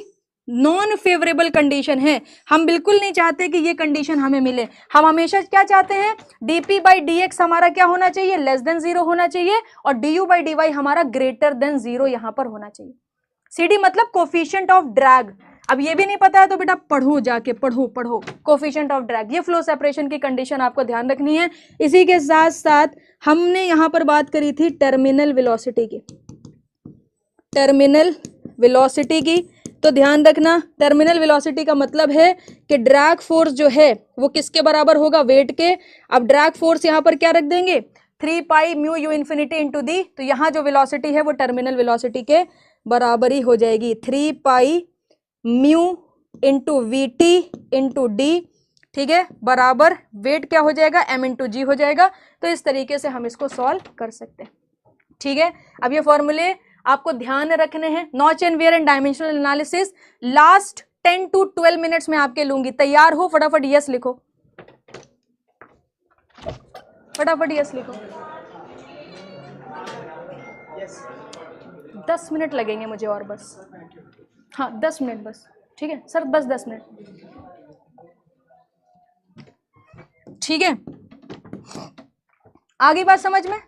नॉन फेवरेबल कंडीशन है। हम बिल्कुल नहीं चाहते कि ये कंडीशन हमें मिले। हम हमेशा क्या चाहते हैं, dp/dx हमारा क्या होना चाहिए, लेस देन 0 होना चाहिए, और du/dy हमारा ग्रेटर देन 0 यहां पर होना चाहिए। CD मतलब कोफिशिएंट ऑफ ड्रैग। अब ये भी नहीं पता है तो बेटा पढ़ो, जाके पढ़ो कोफिशिएंट ऑफ ड्रैग। ये फ्लो सेपरेशन की कंडीशन आपको ध्यान रखनी है। इसी के साथ साथ हमने यहां पर बात करी थी टर्मिनल वेलोसिटी की, टर्मिनल वेलोसिटी की। तो ध्यान रखना टर्मिनल वेलोसिटी का मतलब है कि ड्रैग फोर्स जो है वो किसके बराबर होगा, वेट के। अब ड्रैग फोर्स यहां पर क्या रख देंगे, 3 pi mu U infinity into D. तो यहाँ जो वेलोसिटी है वो टर्मिनल वेलोसिटी के बराबर ही हो जाएगी, 3 pi mu into VT into d, ठीक है, बराबर वेट क्या हो जाएगा, m इंटू जी हो जाएगा। तो इस तरीके से हम इसको सॉल्व कर सकते हैं, ठीक है। अब ये फॉर्मूले आपको ध्यान रखने हैं। Notch and weir and dimensional analysis last 10 to 12 minutes में आपके लूंगी। तैयार हो, फटाफट यस लिखो, फटाफट यस लिखो। 10 मिनट लगेंगे मुझे और बस, हाँ 10 मिनट बस, ठीक है सर, बस 10 मिनट, ठीक है। आगे बात समझ में,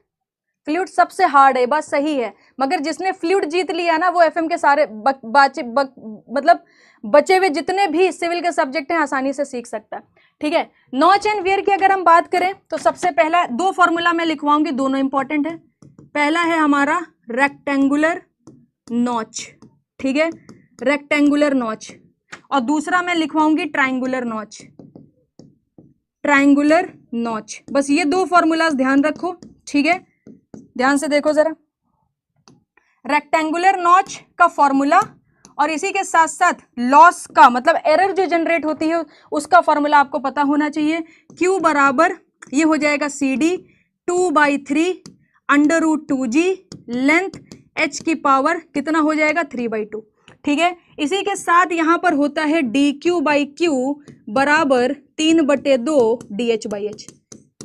फ्लूइड सबसे हार्ड है, बात सही है, मगर जिसने फ्लूइड जीत लिया ना वो एफएम के सारे मतलब बचे हुए जितने भी सिविल के सब्जेक्ट हैं आसानी से सीख सकता है। ठीक है, नॉच एंड वियर की अगर हम बात करें तो सबसे पहला दो फॉर्मूला मैं लिखवाऊंगी, दोनों इंपॉर्टेंट है। पहला है हमारा रेक्टेंगुलर नॉच, ठीक है, रेक्टेंगुलर नॉच, और दूसरा मैं लिखवाऊंगी ट्रायंगुलर नॉच, ट्रायंगुलर नॉच। बस ये दो फॉर्मूलाज ध्यान रखो, ठीक है, ध्यान से देखो जरा। रेक्टेंगुलर नॉच का फॉर्मूला और इसी के साथ साथ लॉस का मतलब एरर जो जनरेट होती है उसका फॉर्मूला आपको पता होना चाहिए। Q बराबर ये हो जाएगा CD 2/3 √2G, लेंथ h की पावर कितना हो जाएगा 3/2, ठीक है। इसी के साथ यहां पर होता है dQ/Q बराबर 3/2 DH/H।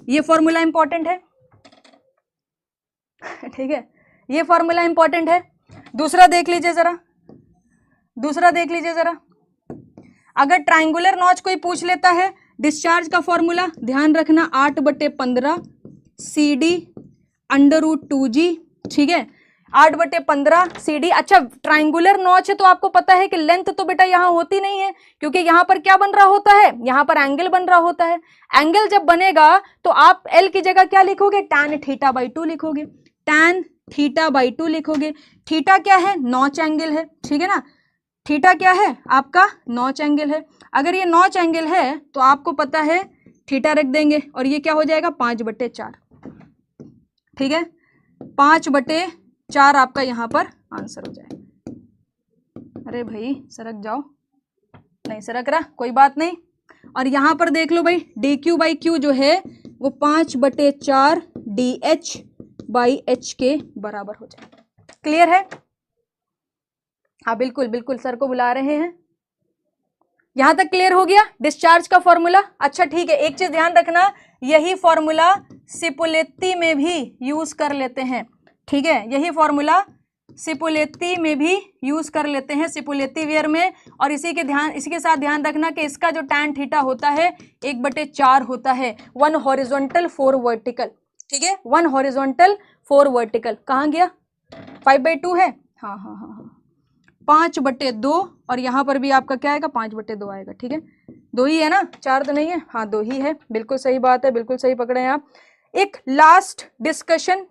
ये फॉर्मूला इंपॉर्टेंट है, ठीक है, ये फॉर्मूला इंपॉर्टेंट है। दूसरा देख लीजिए जरा, दूसरा देख लीजिए जरा, अगर ट्रायंगुलर नॉच कोई पूछ लेता है, डिस्चार्ज का फॉर्मूला ध्यान रखना 8/15 CD √2G, ठीक है, 8/15 CD। अच्छा, ट्रायंगुलर नॉच है तो आपको पता है कि लेंथ तो बेटा यहाँ होती नहीं है, क्योंकि यहाँ पर क्या बन रहा होता है, यहाँ पर एंगल बन रहा होता है। एंगल जब बनेगा तो आप L की जगह क्या लिखोगे, tan θ/2 लिखोगे, tan θ/2 लिखोगे। थीटा क्या है, नॉच एंगल है, ठीक है ना, थीटा क्या है आपका नॉच एंगल है। अगर ये नॉच एंगल है तो आपको पता है थीटा रख देंगे और ये क्या हो जाएगा 5/4, ठीक है, 5/4 आपका यहाँ पर आंसर हो जाएगा। अरे भाई सरक जाओ, नहीं सरक रहा, कोई बात नहीं। और यहाँ पर देख लो भाई dQ/Q जो है वो 5/4 DH/H के बराबर हो जाएगा। क्लियर है? हाँ बिल्कुल बिल्कुल, सर को बुला रहे हैं। यहां तक क्लियर हो गया डिस्चार्ज का फॉर्मूला? अच्छा ठीक है, एक चीज ध्यान रखना, यही फॉर्मूला सिपुलेत्ती में भी यूज कर लेते हैं, ठीक है, यही फॉर्मूला सिपुलेत्ती में भी यूज कर लेते हैं, सिपुलेत्ती वेयर में। और इसी के साथ ध्यान रखना कि इसका जो tan थीटा होता है 1/4 होता है, 1 हॉरिजॉन्टल 4 वर्टिकल, ठीक है, 1 हॉरिजॉन्टल 4 वर्टिकल। कहाँ गया, 5/2 है, हाँ हाँ हाँ हाँ, 5/2, और यहाँ पर भी आपका क्या आएगा 5/2 आएगा, ठीक है, 2 ही है ना, 4 तो नहीं है, हाँ 2 ही है, बिल्कुल सही बात है, बिल्कुल सही पकड़े हैं आप। एक last discussion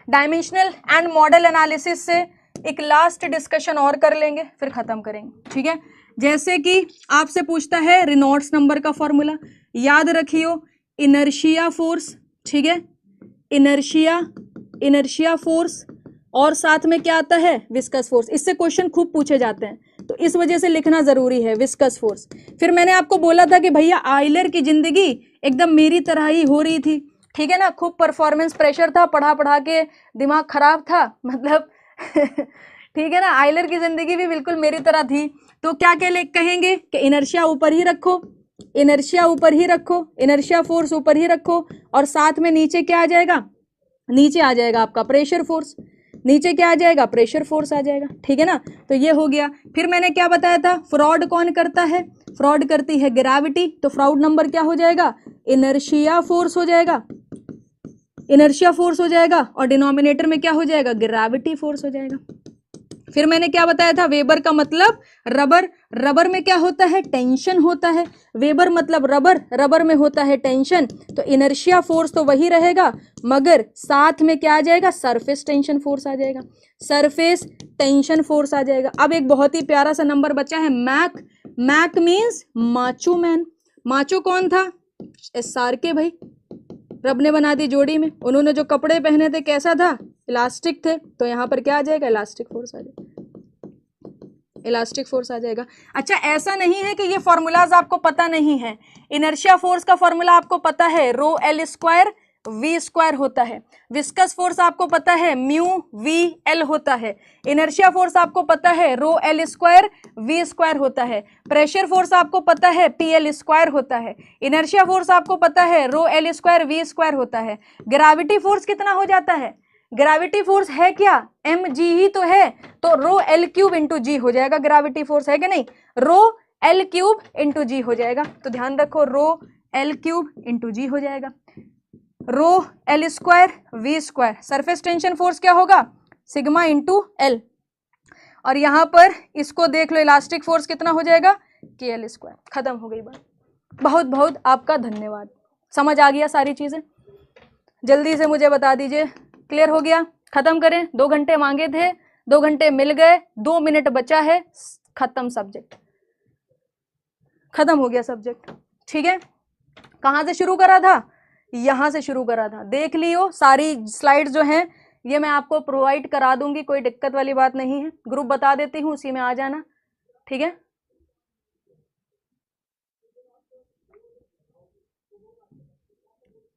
dimensional and model analysis से, एक लास्ट डिस्कशन और कर लेंगे फिर खत्म करेंगे, ठीक है। जैसे कि आपसे पूछता है रेनॉल्ड्स नंबर का फॉर्मूला, याद रखियो इनर्शिया फोर्स, ठीक है, इनर्शिया फोर्स, और साथ में क्या आता है विस्कस फोर्स। इससे क्वेश्चन खूब पूछे जाते हैं, तो इस वजह से लिखना जरूरी है विस्कस फोर्स। फिर मैंने आपको बोला था कि भैया आइलर की जिंदगी एकदम मेरी तरह ही हो रही थी, ठीक है ना, खूब परफॉर्मेंस प्रेशर था, पढ़ा पढ़ा के दिमाग खराब था, मतलब ठीक है ना, आइलर की जिंदगी भी बिल्कुल मेरी तरह थी। तो क्या कहेंगे कि इनर्शिया ऊपर ही रखो, इनर्शिया ऊपर ही रखो, इनर्शिया फोर्स ऊपर ही रखो, और साथ में नीचे क्या आ जाएगा, नीचे आ जाएगा आपका प्रेशर फोर्स, नीचे क्या आ जाएगा प्रेशर फोर्स आ जाएगा, ठीक है ना। तो ये हो गया। फिर मैंने क्या बताया था, फ्रॉड कौन करता है, फ्रॉड करती है ग्रेविटी, तो फ्रॉड नंबर क्या हो जाएगा, इनर्शिया फोर्स हो जाएगा, इनर्शिया फोर्स हो जाएगा, और डिनोमिनेटर में क्या हो जाएगा ग्रेविटी फोर्स हो जाएगा। फिर मैंने क्या बताया था, वेबर का मतलब रबर, रबर में क्या होता है टेंशन होता है, वेबर मतलब रबर, रबर में होता है टेंशन, तो इनर्शिया फोर्स तो वही रहेगा, मगर साथ में क्या आ जाएगा सरफेस टेंशन फोर्स आ जाएगा, सरफेस टेंशन फोर्स आ जाएगा। अब एक बहुत ही प्यारा सा नंबर बचा है Mach, Mach means macho man. Macho कौन था, SR के भाई, रब ने बना दी जोड़ी में, उन्होंने जो कपड़े पहने थे कैसा था, इलास्टिक थे, तो यहाँ पर क्या आ जाएगा इलास्टिक फोर्स आ जाएगा, इलास्टिक फोर्स आ जाएगा। अच्छा ऐसा नहीं है कि ये फॉर्मूलाज आपको पता नहीं है, इनर्शिया फोर्स का फॉर्मूला आपको पता है, ρL² V² होता है, विस्कस फोर्स आपको पता है μVL होता है, इनर्शिया फोर्स आपको पता है ρL² V² होता है, प्रेशर फोर्स आपको पता है PL² होता है, इनर्शिया फोर्स आपको पता है ρL² V² होता है। ग्रेविटी फोर्स कितना हो जाता है, ग्रेविटी फोर्स है क्या mg ही तो है, तो ρL³ इंटू जी हो जाएगा, ग्रेविटी फोर्स है कि नहीं, ρL³ इंटू जी हो जाएगा। तो ध्यान रखो ρL³ इंटू जी हो जाएगा। Rho L square v square, surface tension force क्या होगा, सिग्मा इंटू एल, और यहां पर इसको देख लो इलास्टिक फोर्स कितना हो जाएगा, के एल स्क्वायर। खत्म हो गई बात। बहुत बहुत आपका धन्यवाद। समझ आ गया सारी चीजें? जल्दी से मुझे बता दीजिए, क्लियर हो गया? खत्म करें, 2 घंटे मांगे थे, 2 घंटे मिल गए, 2 मिनट बचा है, खत्म सब्जेक्ट, खत्म हो गया सब्जेक्ट। ठीक है, कहाँ से शुरू करा था, यहां से शुरू करा था, देख लियो। सारी स्लाइड जो हैं ये मैं आपको प्रोवाइड करा दूंगी, कोई दिक्कत वाली बात नहीं है। ग्रुप बता देती हूँ, उसी में आ जाना। ठीक है,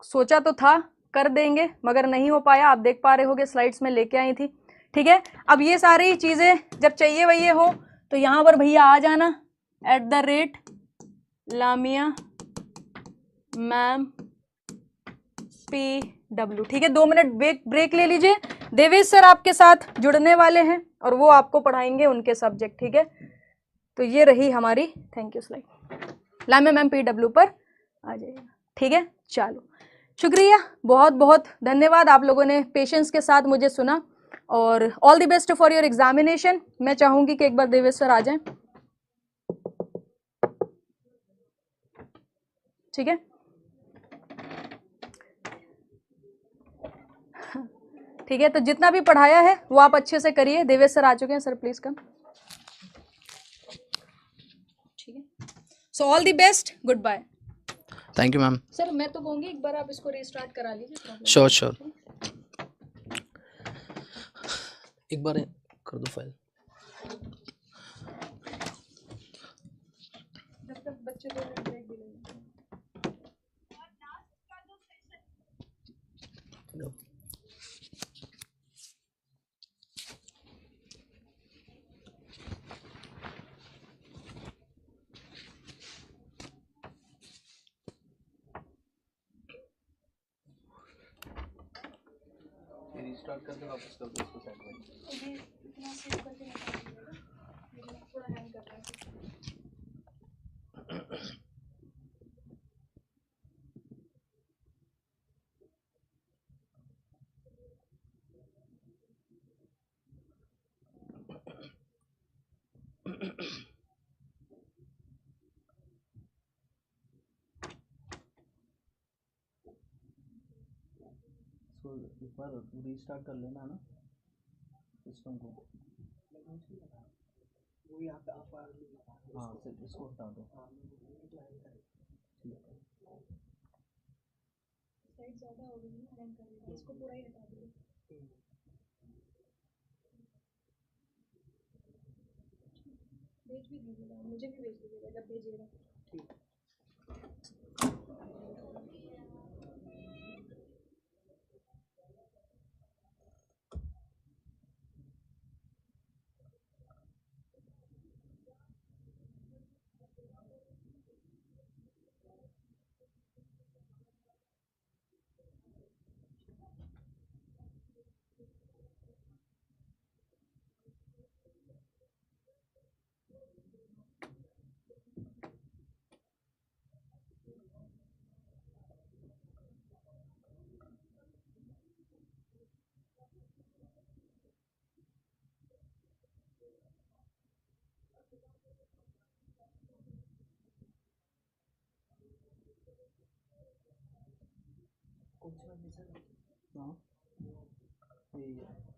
सोचा तो था कर देंगे मगर नहीं हो पाया, आप देख पा रहे होगे स्लाइड्स में लेके आई थी। ठीक है, अब ये सारी चीजें जब चाहिए वही हो तो यहां पर भैया आ जाना, @लामिया मैम PW। ठीक है, 2 मिनट ब्रेक ले लीजिए। देवेश सर आपके साथ जुड़ने वाले हैं और वो आपको पढ़ाएंगे उनके सब्जेक्ट। ठीक है, तो ये रही हमारी thank you slide, लामिया ma'am PW पर आ जाइएगा। ठीक है, चलो शुक्रिया, बहुत बहुत धन्यवाद, आप लोगों ने पेशेंस के साथ मुझे सुना, और all the best for your examination. मैं चाहूंगी कि एक बार देवेश सर आ जाएं। ठीक है, ठीक है, तो जितना भी पढ़ाया है वो आप अच्छे से करिए। देवेश सर आ चुके हैं, सर प्लीज कम। ठीक है, so all the best, good bye. Thank you ma'am. Sir मैं तो कहूंगी एक बार आप इसको रीस्टार्ट करा लीजिए। श्योर श्योर, एक बार कर दो फाइल। जब तक बच्चे 2 मिनट ब्रेक भी लेंगे। रिस्टार्ट करके वापस कर दो इसको साइड में। ये इतना सेव करके निकाल दीजिएगा, ये थोड़ा हैंग कर रहा है। इसको एक बार रीस्टार्ट कर लेना ना सिस्टम को। हाँ सिर्फ इसको हटा दो। ठीक है, साइड ज़्यादा हो गई है, हैंग कर रही है, इसको पूरा ही हटा दीजिए। भेज भी दीजिएगा, मुझे भी भेज दीजिएगा जब भेजिएगा। ठीक। हाँ यही है।